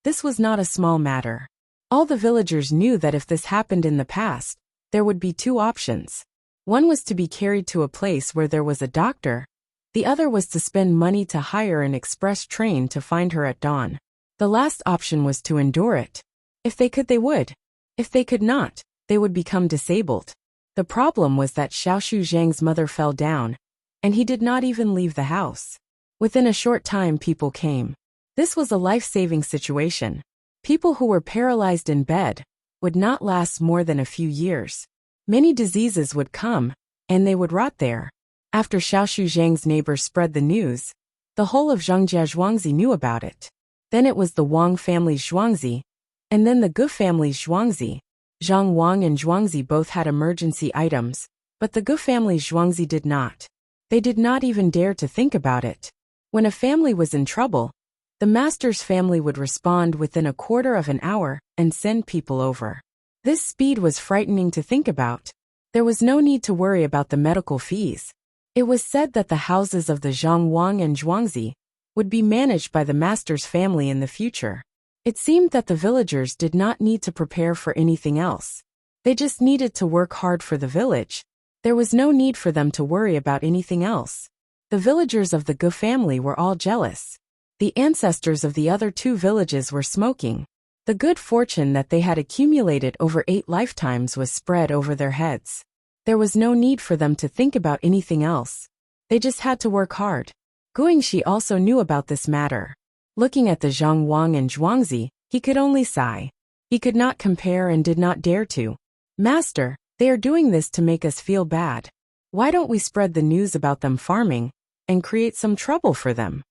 this was not a small matter. All the villagers knew that if this happened in the past, there would be 2 options. One was to be carried to a place where there was a doctor. The other was to spend money to hire an express train to find her at dawn. The last option was to endure it. If they could, they would. If they could not, they would become disabled. The problem was that Xiaoshu Zhang's mother fell down, and he did not even leave the house. Within a short time, people came. This was a life-saving situation. People who were paralyzed in bed would not last more than a few years. Many diseases would come, and they would rot there. After Xiaoshu Zhang's neighbors spread the news, the whole of Zhangjia Zhuangzi knew about it. Then it was the Wang family's Zhuangzi, and then the Gu family's Zhuangzi. Zhang Wang and Zhuangzi both had emergency items, but the Gu family's Zhuangzi did not. They did not even dare to think about it. When a family was in trouble, the master's family would respond within a quarter of an hour and send people over. This speed was frightening to think about. There was no need to worry about the medical fees. It was said that the houses of the Zhang Wang and Zhuangzi would be managed by the master's family in the future. It seemed that the villagers did not need to prepare for anything else. They just needed to work hard for the village. There was no need for them to worry about anything else. The villagers of the Gu family were all jealous. The ancestors of the other 2 villages were smoking. The good fortune that they had accumulated over 8 lifetimes was spread over their heads. There was no need for them to think about anything else. They just had to work hard. Guangxi also knew about this matter. Looking at the Zhang Wang and Zhuangzi, he could only sigh. He could not compare and did not dare to. Master, they are doing this to make us feel bad. Why don't we spread the news about them farming and create some trouble for them?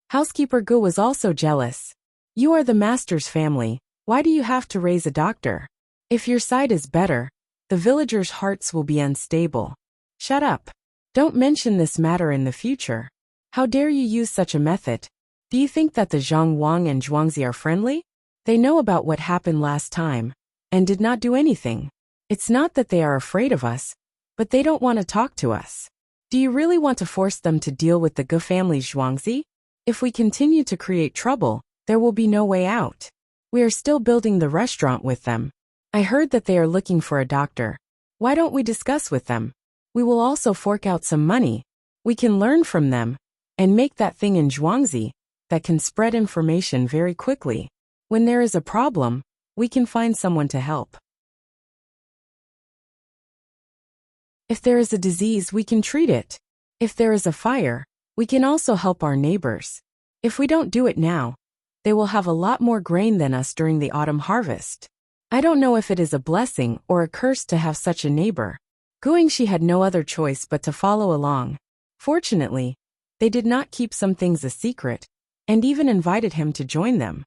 Housekeeper Gu was also jealous. You are the master's family. Why do you have to raise a doctor? If your side is better, the villagers' hearts will be unstable. Shut up. Don't mention this matter in the future. How dare you use such a method? Do you think that the Zhang Wang and Zhuangzi are friendly? They know about what happened last time and did not do anything. It's not that they are afraid of us, but they don't want to talk to us. Do you really want to force them to deal with the Gu family's Zhuangzi? If we continue to create trouble, there will be no way out. We are still building the restaurant with them. I heard that they are looking for a doctor. Why don't we discuss with them? We will also fork out some money. We can learn from them and make that thing in Zhuangzi that can spread information very quickly. When there is a problem, we can find someone to help. If there is a disease, we can treat it. If there is a fire, we can also help our neighbors. If we don't do it now, they will have a lot more grain than us during the autumn harvest. I don't know if it is a blessing or a curse to have such a neighbor. Guangxi had no other choice but to follow along. Fortunately, they did not keep some things a secret, and even invited him to join them.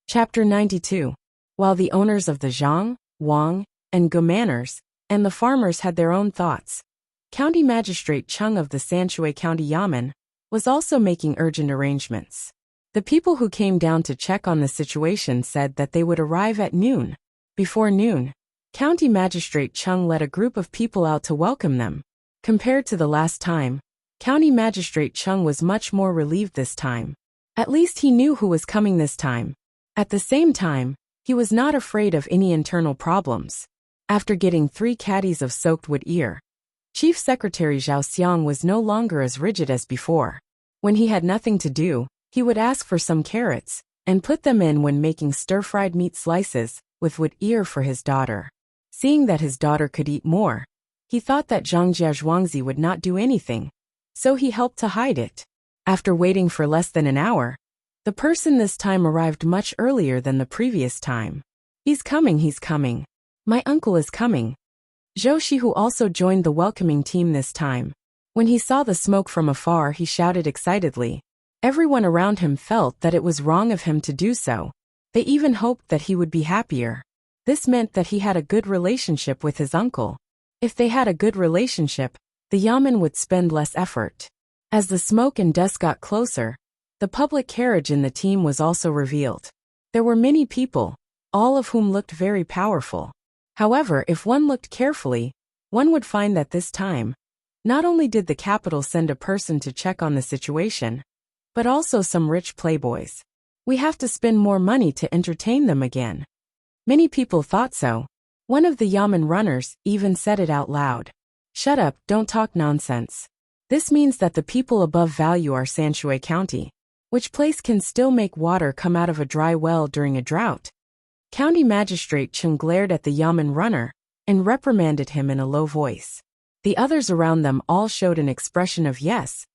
Chapter 92. While the owners of the Zhang, Wang, and Gu manors, and the farmers had their own thoughts, County Magistrate Chung of the Sanshui County Yamen was also making urgent arrangements. The people who came down to check on the situation said that they would arrive at noon. Before noon, County Magistrate Chung led a group of people out to welcome them. Compared to the last time, County Magistrate Chung was much more relieved this time. At least he knew who was coming this time. At the same time, he was not afraid of any internal problems. After getting 3 caddies of soaked wood ear, Chief Secretary Zhao Xiang was no longer as rigid as before. When he had nothing to do, he would ask for some carrots and put them in when making stir-fried meat slices with wood ear for his daughter. Seeing that his daughter could eat more, he thought that Zhang Jiazhuangzi would not do anything, so he helped to hide it. After waiting for less than an hour, the person this time arrived much earlier than the previous time. He's coming. My uncle is coming. Zhou Shihu also joined the welcoming team this time. When he saw the smoke from afar, he shouted excitedly. Everyone around him felt that it was wrong of him to do so. They even hoped that he would be happier. This meant that he had a good relationship with his uncle. If they had a good relationship, the yamen would spend less effort. As the smoke and dust got closer, the public carriage in the team was also revealed. There were many people, all of whom looked very powerful. However, if one looked carefully, one would find that this time, not only did the capital send a person to check on the situation, but also some rich playboys. We have to spend more money to entertain them again. Many people thought so. One of the yamen runners even said it out loud. Shut up, don't talk nonsense. This means that the people above value our Sanshui County. Which place can still make water come out of a dry well during a drought? County Magistrate Chung glared at the yamen runner and reprimanded him in a low voice. The others around them all showed an expression of yes,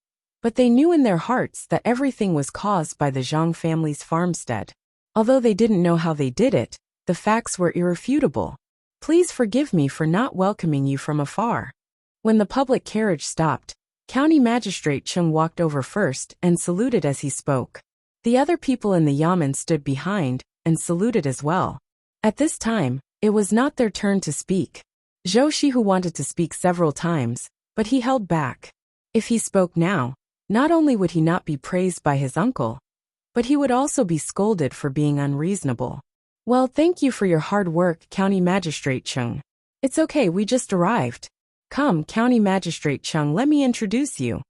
but they knew in their hearts that everything was caused by the Zhang family's farmstead. Although they didn't know how they did it, the facts were irrefutable. Please forgive me for not welcoming you from afar. When the public carriage stopped, County Magistrate Chung walked over first and saluted as he spoke. The other people in the yamen stood behind and saluted as well. At this time, it was not their turn to speak. Zhou Shihu wanted to speak several times, but he held back. If he spoke now, not only would he not be praised by his uncle, but he would also be scolded for being unreasonable. Well, thank you for your hard work, County Magistrate Chung. It's okay, we just arrived. Come, County Magistrate Chung, let me introduce you.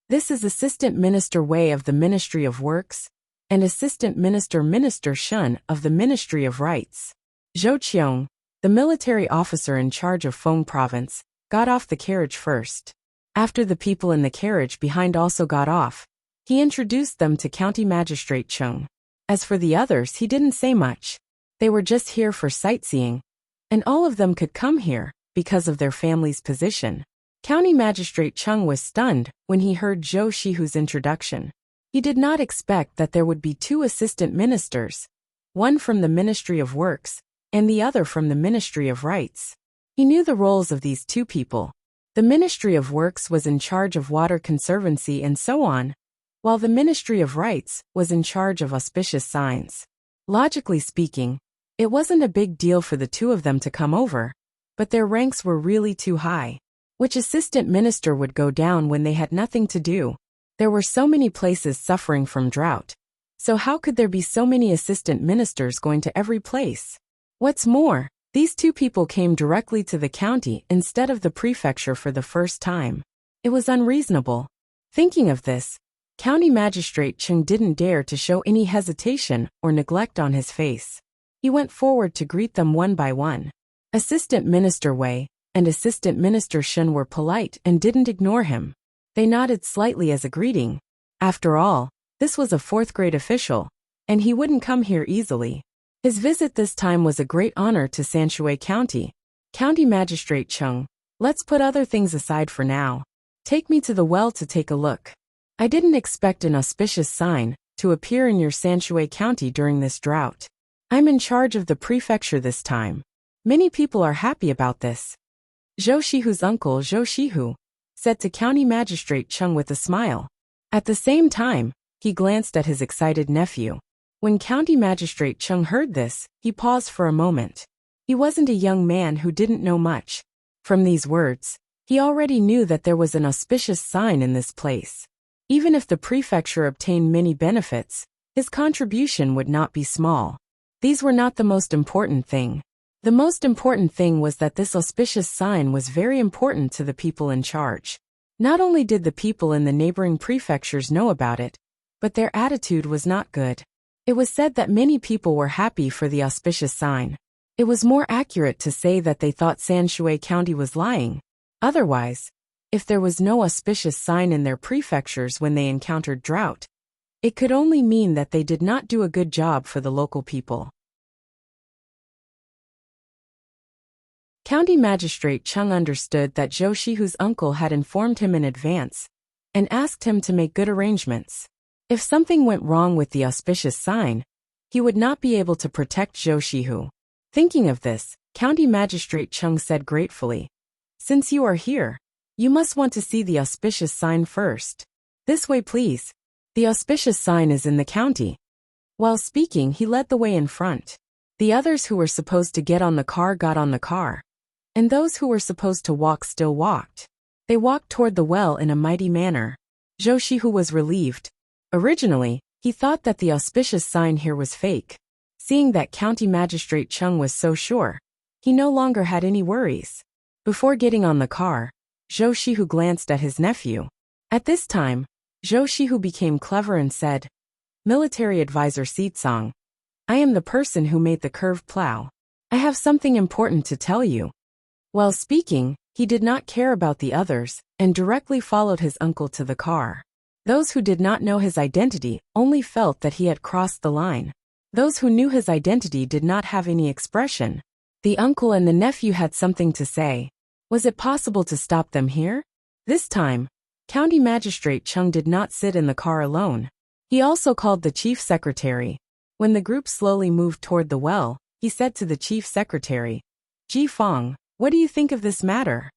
This is Assistant Minister Wei of the Ministry of Works, and Assistant Minister Shun of the Ministry of Rights. Zhou Qiong, the military officer in charge of Feng Province, got off the carriage first. After the people in the carriage behind also got off, he introduced them to County Magistrate Chung. As for the others, he didn't say much. They were just here for sightseeing, and all of them could come here because of their family's position. County Magistrate Chung was stunned when he heard Zhou Shihu's introduction. He did not expect that there would be 2 assistant ministers, one from the Ministry of Works and the other from the Ministry of Rights. He knew the roles of these 2 people. The Ministry of Works was in charge of water conservancy and so on, while the Ministry of Rights was in charge of auspicious signs. Logically speaking, it wasn't a big deal for the 2 of them to come over, but their ranks were really too high. Which assistant minister would go down when they had nothing to do? There were so many places suffering from drought, so how could there be so many assistant ministers going to every place? What's more, these 2 people came directly to the county instead of the prefecture for the first time. It was unreasonable. Thinking of this, County Magistrate Chung didn't dare to show any hesitation or neglect on his face. He went forward to greet them one by one. Assistant Minister Wei and Assistant Minister Shun were polite and didn't ignore him. They nodded slightly as a greeting. After all, this was a 4th-grade official, and he wouldn't come here easily. His visit this time was a great honor to Sanshui County. County Magistrate Chung, let's put other things aside for now. Take me to the well to take a look. I didn't expect an auspicious sign to appear in your Sanshui County during this drought. I'm in charge of the prefecture this time. Many people are happy about this. Zhou Shihu's uncle Zhou Shihu said to County Magistrate Chung with a smile. At the same time, he glanced at his excited nephew. When County Magistrate Chung heard this, he paused for a moment. He wasn't a young man who didn't know much. From these words, he already knew that there was an auspicious sign in this place. Even if the prefecture obtained many benefits, his contribution would not be small. These were not the most important thing. The most important thing was that this auspicious sign was very important to the people in charge. Not only did the people in the neighboring prefectures know about it, but their attitude was not good. It was said that many people were happy for the auspicious sign. It was more accurate to say that they thought Sanshui County was lying. Otherwise, if there was no auspicious sign in their prefectures when they encountered drought, it could only mean that they did not do a good job for the local people. County Magistrate Chung understood that Zhou Shihu's uncle had informed him in advance and asked him to make good arrangements. If something went wrong with the auspicious sign, he would not be able to protect Zhou Shihu. Thinking of this, County Magistrate Chung said gratefully, "Since you are here, you must want to see the auspicious sign first. This way, please. The auspicious sign is in the county." While speaking, he led the way in front. The others who were supposed to get on the car got on the car, and those who were supposed to walk still walked. They walked toward the well in a mighty manner. Zhou Shihu was relieved. Originally, he thought that the auspicious sign here was fake. Seeing that County Magistrate Chung was so sure, he no longer had any worries. Before getting on the car, Zhou Shihu glanced at his nephew. At this time, Zhou Shihu became clever and said, "Military Advisor Seetsong, I am the person who made the curved plow. I have something important to tell you." While speaking, he did not care about the others and directly followed his uncle to the car. Those who did not know his identity only felt that he had crossed the line. Those who knew his identity did not have any expression. The uncle and the nephew had something to say. Was it possible to stop them here? This time, County Magistrate Chung did not sit in the car alone. He also called the chief secretary. When the group slowly moved toward the well, he said to the chief secretary, "Ji Fong, what do you think of this matter?"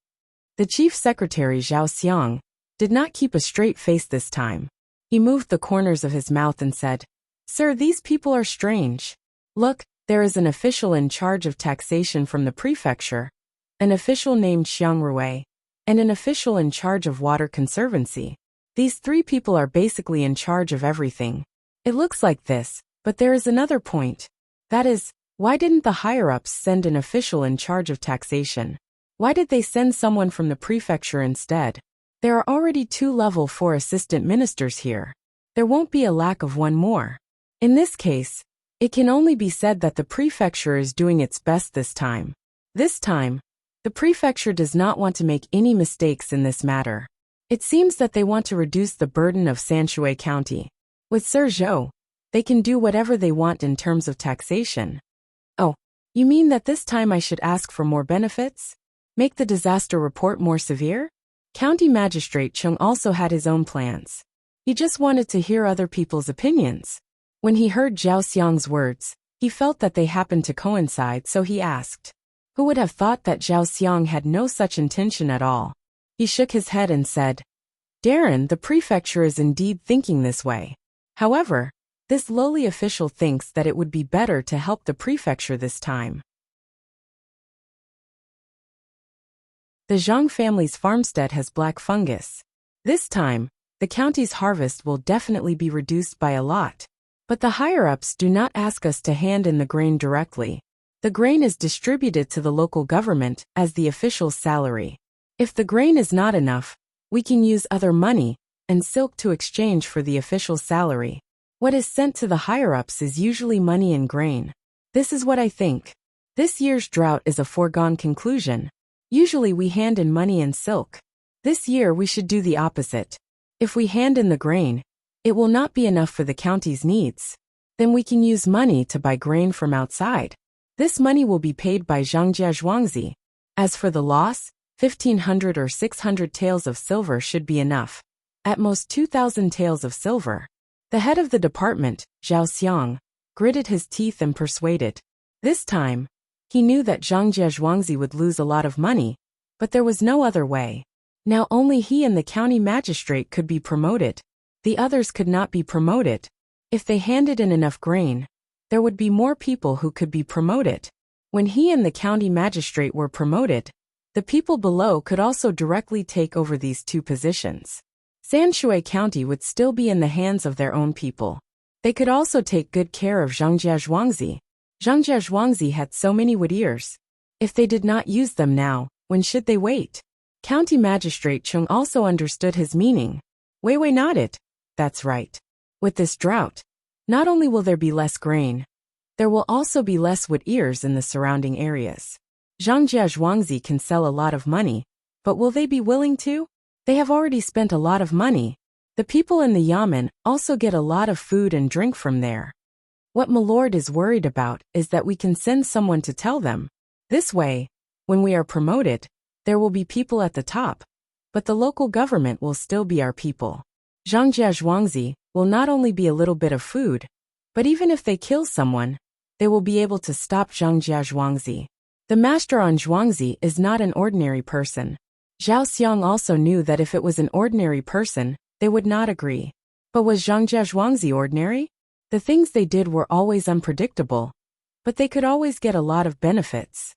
The chief secretary Zhao Xiang did not keep a straight face this time. He moved the corners of his mouth and said, "Sir, these people are strange. Look, there is an official in charge of taxation from the prefecture, an official named Xiang Rui, and an official in charge of water conservancy. These three people are basically in charge of everything. It looks like this, but there is another point. That is, why didn't the higher-ups send an official in charge of taxation? Why did they send someone from the prefecture instead? There are already 2 level 4 assistant ministers here. There won't be a lack of one more. In this case, it can only be said that the prefecture is doing its best this time. This time, the prefecture does not want to make any mistakes in this matter. It seems that they want to reduce the burden of Sanshui County. With Sir Zhou, they can do whatever they want in terms of taxation." "Oh, you mean that this time I should ask for more benefits? Make the disaster report more severe?" County Magistrate Chung also had his own plans. He just wanted to hear other people's opinions. When he heard Zhao Xiang's words, he felt that they happened to coincide, so he asked. Who would have thought that Zhao Xiang had no such intention at all? He shook his head and said, "Darren, the prefecture is indeed thinking this way. However, this lowly official thinks that it would be better to help the prefecture this time." The Zhang family's farmstead has black fungus. This time, the county's harvest will definitely be reduced by a lot. But the higher-ups do not ask us to hand in the grain directly. The grain is distributed to the local government as the official's salary. If the grain is not enough, we can use other money and silk to exchange for the official's salary. What is sent to the higher-ups is usually money and grain. This is what I think. This year's drought is a foregone conclusion. Usually we hand in money and silk. This year we should do the opposite. If we hand in the grain, it will not be enough for the county's needs. Then we can use money to buy grain from outside. This money will be paid by Zhangjia Zhuangzi. As for the loss, 1,500 or 600 taels of silver should be enough. At most 2,000 taels of silver. The head of the department, Zhao Xiang, gritted his teeth and persuaded. This time, he knew that Zhangjia Zhuangzi would lose a lot of money, but there was no other way. Now only he and the county magistrate could be promoted. The others could not be promoted. If they handed in enough grain, there would be more people who could be promoted. When he and the county magistrate were promoted, the people below could also directly take over these 2 positions. Sanshui County would still be in the hands of their own people. They could also take good care of Zhangjia Zhuangzi. Zhangjia Zhuangzi had so many wood ears. If they did not use them now, when should they wait? County Magistrate Chung also understood his meaning. Wei Wei nodded. That's right. With this drought, Not only will there be less grain, there will also be less wood ears in the surrounding areas. Zhangjia Zhuangzi can sell a lot of money, but will they be willing to? They have already spent a lot of money. The people in the yamen also get a lot of food and drink from there. What Milord is worried about is that we can send someone to tell them. This way, when we are promoted, there will be people at the top, but the local government will still be our people. Zhangjia Zhuangzi will not only be a little bit of food, but even if they kill someone, they will be able to stop Zhangjia Zhuangzi. The master on Zhuangzi is not an ordinary person. Zhao Xiang also knew that if it was an ordinary person, they would not agree. But was Zhangjia Zhuangzi ordinary? The things they did were always unpredictable, but they could always get a lot of benefits.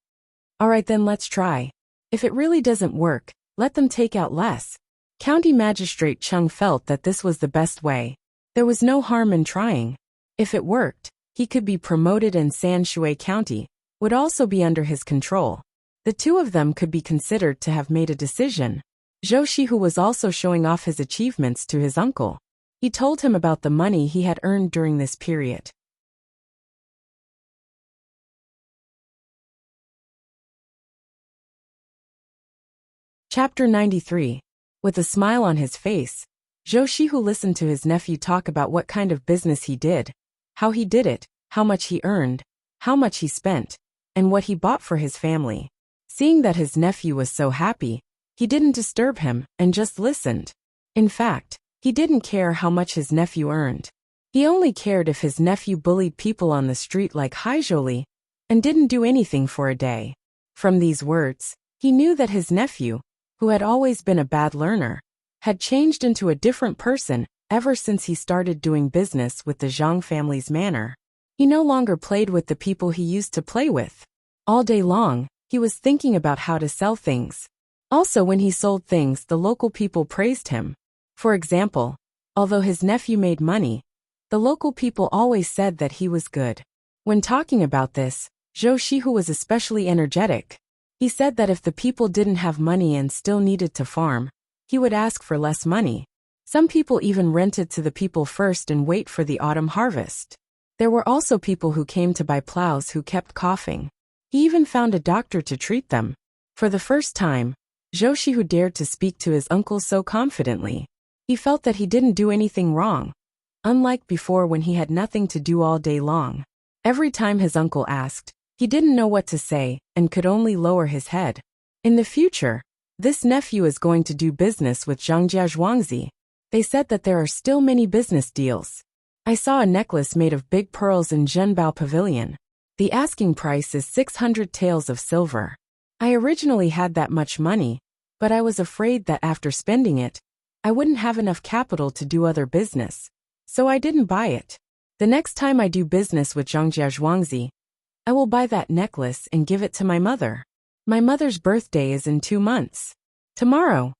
Alright then, let's try. If it really doesn't work, let them take out less. County Magistrate Chung felt that this was the best way. There was no harm in trying. If it worked, he could be promoted and Sanshui County would also be under his control. The two of them could be considered to have made a decision. Zhou Shihu was also showing off his achievements to his uncle. He told him about the money he had earned during this period. Chapter 93. With a smile on his face, Zhou Shihu listened to his nephew talk about what kind of business he did, how he did it, how much he earned, how much he spent, and what he bought for his family. Seeing that his nephew was so happy, he didn't disturb him and just listened. In fact, he didn't care how much his nephew earned. He only cared if his nephew bullied people on the street like Haizholi and didn't do anything for a day. From these words, he knew that his nephew, who had always been a bad learner, had changed into a different person ever since he started doing business with the Zhang family's manor. He no longer played with the people he used to play with. All day long, he was thinking about how to sell things. Also, when he sold things, the local people praised him. For example, although his nephew made money, the local people always said that he was good. When talking about this, Zhou Shihu was especially energetic. He said that if the people didn't have money and still needed to farm, he would ask for less money. Some people even rented to the people first and wait for the autumn harvest. There were also people who came to buy plows who kept coughing. He even found a doctor to treat them. For the first time, Zhou Shihu dared to speak to his uncle so confidently. He felt that he didn't do anything wrong, unlike before when he had nothing to do all day long. Every time his uncle asked, he didn't know what to say and could only lower his head. In the future, this nephew is going to do business with Zhangjia Zhuangzi. They said that there are still many business deals. I saw a necklace made of big pearls in Zhenbao Pavilion. The asking price is 600 taels of silver. I originally had that much money, but I was afraid that after spending it, I wouldn't have enough capital to do other business, so I didn't buy it. The next time I do business with Zhangjia Zhuangzi, I will buy that necklace and give it to my mother. My mother's birthday is in 2 months. Tomorrow,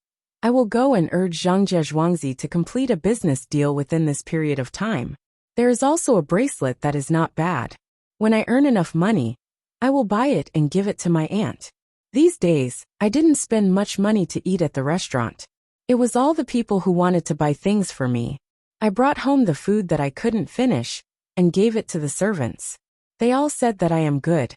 I will go and urge Zhangjia Zhuangzi to complete a business deal within this period of time. There is also a bracelet that is not bad. When I earn enough money, I will buy it and give it to my aunt. These days, I didn't spend much money to eat at the restaurant. It was all the people who wanted to buy things for me. I brought home the food that I couldn't finish and gave it to the servants. They all said that I am good.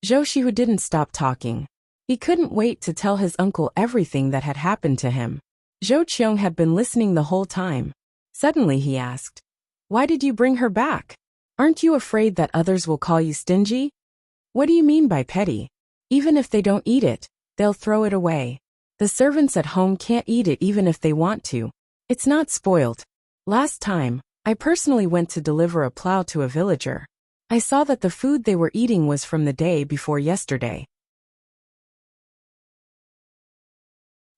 Zhou Shihu didn't stop talking. He couldn't wait to tell his uncle everything that had happened to him. Zhou Qiong had been listening the whole time. Suddenly he asked, "Why did you bring her back? Aren't you afraid that others will call you stingy? What do you mean by petty? Even if they don't eat it, they'll throw it away. The servants at home can't eat it even if they want to. It's not spoiled. Last time, I personally went to deliver a plow to a villager. I saw that the food they were eating was from the day before yesterday.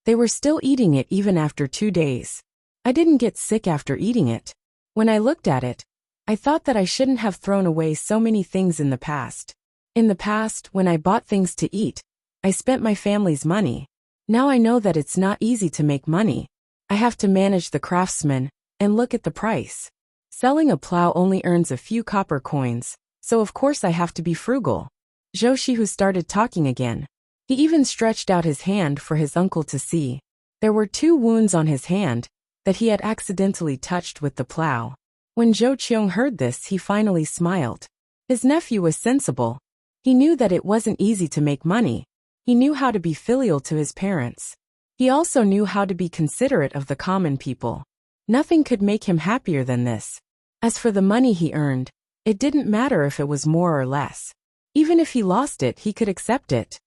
They were still eating it even after 2 days. I didn't get sick after eating it. When I looked at it, I thought that I shouldn't have thrown away so many things in the past. In the past, when I bought things to eat, I spent my family's money. Now I know that it's not easy to make money. I have to manage the craftsmen and look at the price. Selling a plow only earns a few copper coins, so of course I have to be frugal." Zhou Shihu started talking again. He even stretched out his hand for his uncle to see. There were 2 wounds on his hand that he had accidentally touched with the plow. When Zhou Qiong heard this, he finally smiled. His nephew was sensible. He knew that it wasn't easy to make money. He knew how to be filial to his parents. He also knew how to be considerate of the common people. Nothing could make him happier than this. As for the money he earned, it didn't matter if it was more or less. Even if he lost it, he could accept it.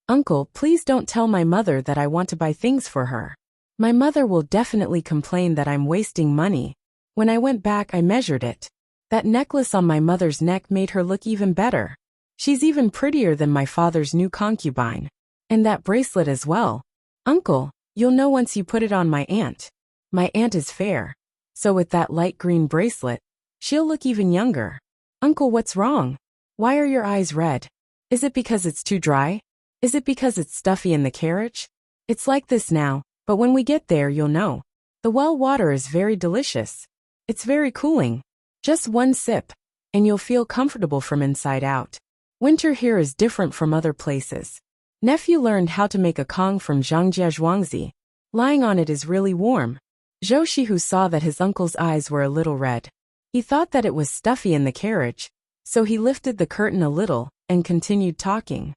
Uncle, please don't tell my mother that I want to buy things for her. My mother will definitely complain that I'm wasting money. When I went back, I measured it. That necklace on my mother's neck made her look even better. She's even prettier than my father's new concubine. And that bracelet as well. Uncle, you'll know once you put it on my aunt. My aunt is fair. So with that light green bracelet, she'll look even younger. Uncle, what's wrong? Why are your eyes red? Is it because it's too dry? Is it because it's stuffy in the carriage? It's like this now, but when we get there you'll know. The well water is very delicious. It's very cooling. Just one sip, and you'll feel comfortable from inside out. Winter here is different from other places. Nephew learned how to make a kong from Zhangjia Zhuangzi. Lying on it is really warm. Zhou Shihu saw that his uncle's eyes were a little red. He thought that it was stuffy in the carriage, so he lifted the curtain a little and continued talking.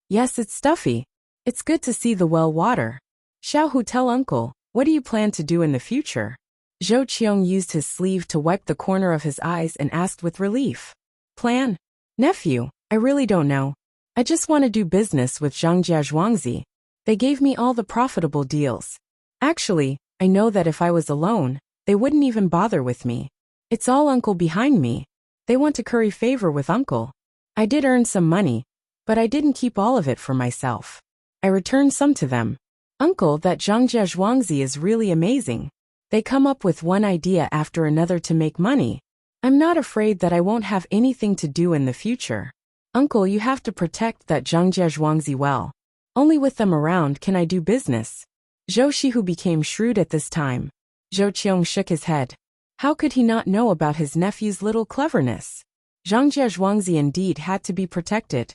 Yes, it's stuffy. It's good to see the well water. Xiaohu, tell uncle, what do you plan to do in the future? Zhou Qiong used his sleeve to wipe the corner of his eyes and asked with relief. Plan? Nephew, I really don't know. I just want to do business with Zhangjia Zhuangzi. They gave me all the profitable deals. Actually, I know that if I was alone, they wouldn't even bother with me. It's all uncle behind me. They want to curry favor with uncle. I did earn some money, but I didn't keep all of it for myself. I returned some to them. Uncle, that Zhangjia Zhuangzi is really amazing. They come up with one idea after another to make money. I'm not afraid that I won't have anything to do in the future. Uncle, you have to protect that Zhangjia Zhuangzi well. Only with them around can I do business. Zhou Shihu became shrewd at this time. Zhou Qiong shook his head. How could he not know about his nephew's little cleverness? Zhangjia Zhuangzi indeed had to be protected.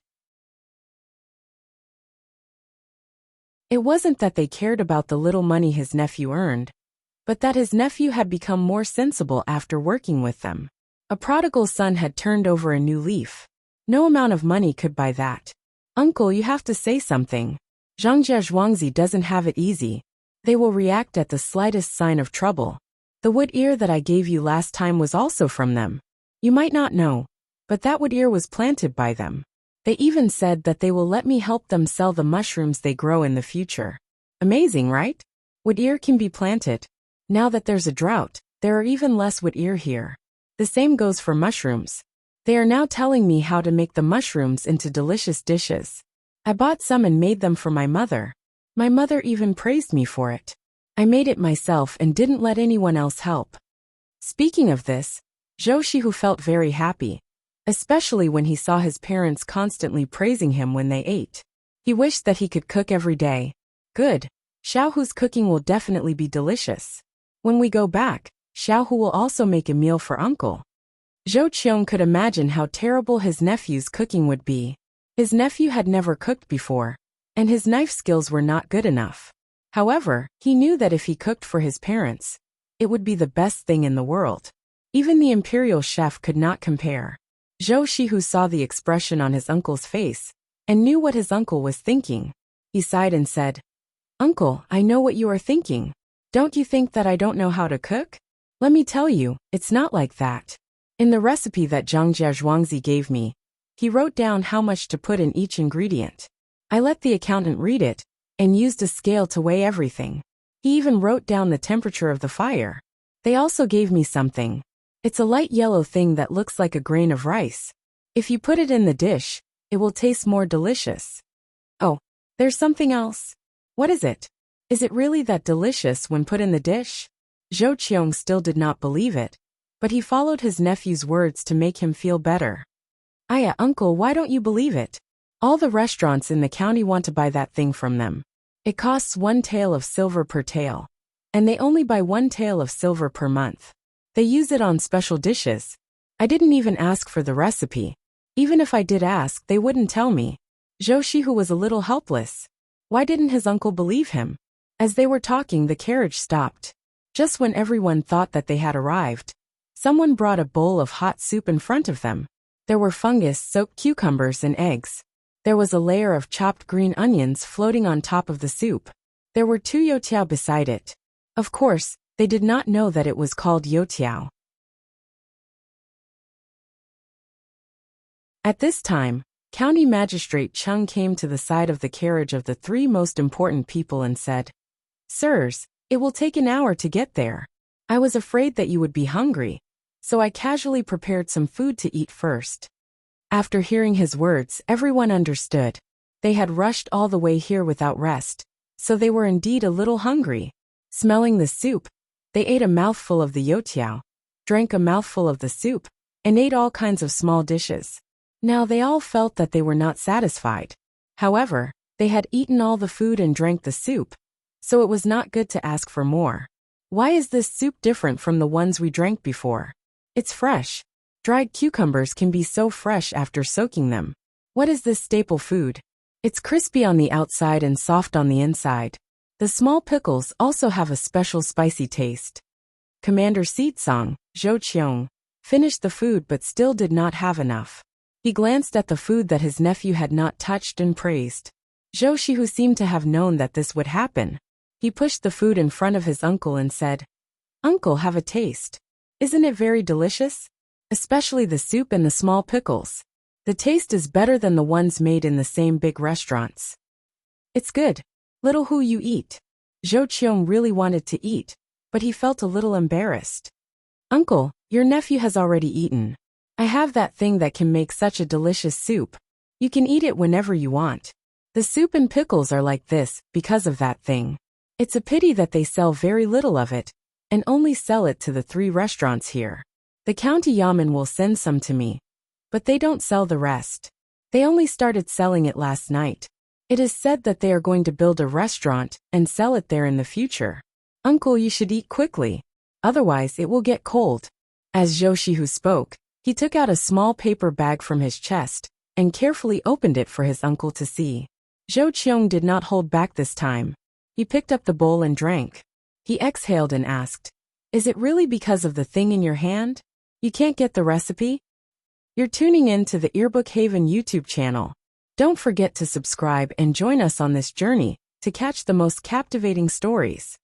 It wasn't that they cared about the little money his nephew earned, but that his nephew had become more sensible after working with them. A prodigal son had turned over a new leaf. No amount of money could buy that. Uncle, you have to say something. Zhangjia Zhuangzi doesn't have it easy. They will react at the slightest sign of trouble. The wood ear that I gave you last time was also from them. You might not know, but that wood ear was planted by them. They even said that they will let me help them sell the mushrooms they grow in the future. Amazing, right? Wood ear can be planted. Now that there's a drought, there are even less wood ear here. The same goes for mushrooms. They are now telling me how to make the mushrooms into delicious dishes. I bought some and made them for my mother. My mother even praised me for it. I made it myself and didn't let anyone else help. Speaking of this, Zhou Shihu felt very happy, especially when he saw his parents constantly praising him when they ate. He wished that he could cook every day. Good. Xiaohu's cooking will definitely be delicious. When we go back, Xiaohu will also make a meal for uncle. Zhou Qiong could imagine how terrible his nephew's cooking would be. His nephew had never cooked before, and his knife skills were not good enough. However, he knew that if he cooked for his parents, it would be the best thing in the world. Even the imperial chef could not compare. Zhou Shihu saw the expression on his uncle's face, and knew what his uncle was thinking. He sighed and said, Uncle, I know what you are thinking. Don't you think that I don't know how to cook? Let me tell you, it's not like that. In the recipe that Zhangjia Zhuangzi gave me, he wrote down how much to put in each ingredient. I let the accountant read it, and used a scale to weigh everything. He even wrote down the temperature of the fire. They also gave me something. It's a light yellow thing that looks like a grain of rice. If you put it in the dish, it will taste more delicious. Oh, there's something else. What is it? Is it really that delicious when put in the dish? Zhou Qiong still did not believe it, but he followed his nephew's words to make him feel better. Aya, uncle, why don't you believe it? All the restaurants in the county want to buy that thing from them. It costs 1 tael of silver per tael, and they only buy 1 tael of silver per month. They use it on special dishes. I didn't even ask for the recipe. Even if I did ask, they wouldn't tell me. Zhou Shihu was a little helpless. Why didn't his uncle believe him? As they were talking, the carriage stopped. Just when everyone thought that they had arrived, Someone brought a bowl of hot soup in front of them. There were fungus-soaked cucumbers and eggs. There was a layer of chopped green onions floating on top of the soup. There were 2 youtiao beside it. Of course, they did not know that it was called youtiao. At this time, County Magistrate Chung came to the side of the carriage of the 3 most important people and said, "Sirs, it will take an hour to get there. I was afraid that you would be hungry, so I casually prepared some food to eat first." After hearing his words, everyone understood. They had rushed all the way here without rest, so they were indeed a little hungry. Smelling the soup, they ate a mouthful of the youtiao, drank a mouthful of the soup, and ate all kinds of small dishes. Now they all felt that they were not satisfied. However, they had eaten all the food and drank the soup, so it was not good to ask for more. "Why is this soup different from the ones we drank before? It's fresh. Dried cucumbers can be so fresh after soaking them. What is this staple food? It's crispy on the outside and soft on the inside. The small pickles also have a special spicy taste." Commander Seetsong, Zhou Qiong, finished the food but still did not have enough. He glanced at the food that his nephew had not touched and praised. Zhou Shihu seemed to have known that this would happen. He pushed the food in front of his uncle and said, "Uncle, have a taste. Isn't it very delicious? Especially the soup and the small pickles. The taste is better than the ones made in the same big restaurants." "It's good. Little Hu, you eat." Zhou Qiong really wanted to eat, but he felt a little embarrassed. "Uncle, your nephew has already eaten. I have that thing that can make such a delicious soup. You can eat it whenever you want. The soup and pickles are like this because of that thing. It's a pity that they sell very little of it, and only sell it to the 3 restaurants here. The county yamen will send some to me, but they don't sell the rest. They only started selling it last night. It is said that they are going to build a restaurant and sell it there in the future. Uncle, you should eat quickly, otherwise it will get cold." As Zhou Shihu spoke, he took out a small paper bag from his chest and carefully opened it for his uncle to see. Zhou Qiong did not hold back this time. He picked up the bowl and drank. He exhaled and asked, "Is it really because of the thing in your hand? You can't get the recipe?" You're tuning in to the Earbook Haven YouTube channel. Don't forget to subscribe and join us on this journey to catch the most captivating stories.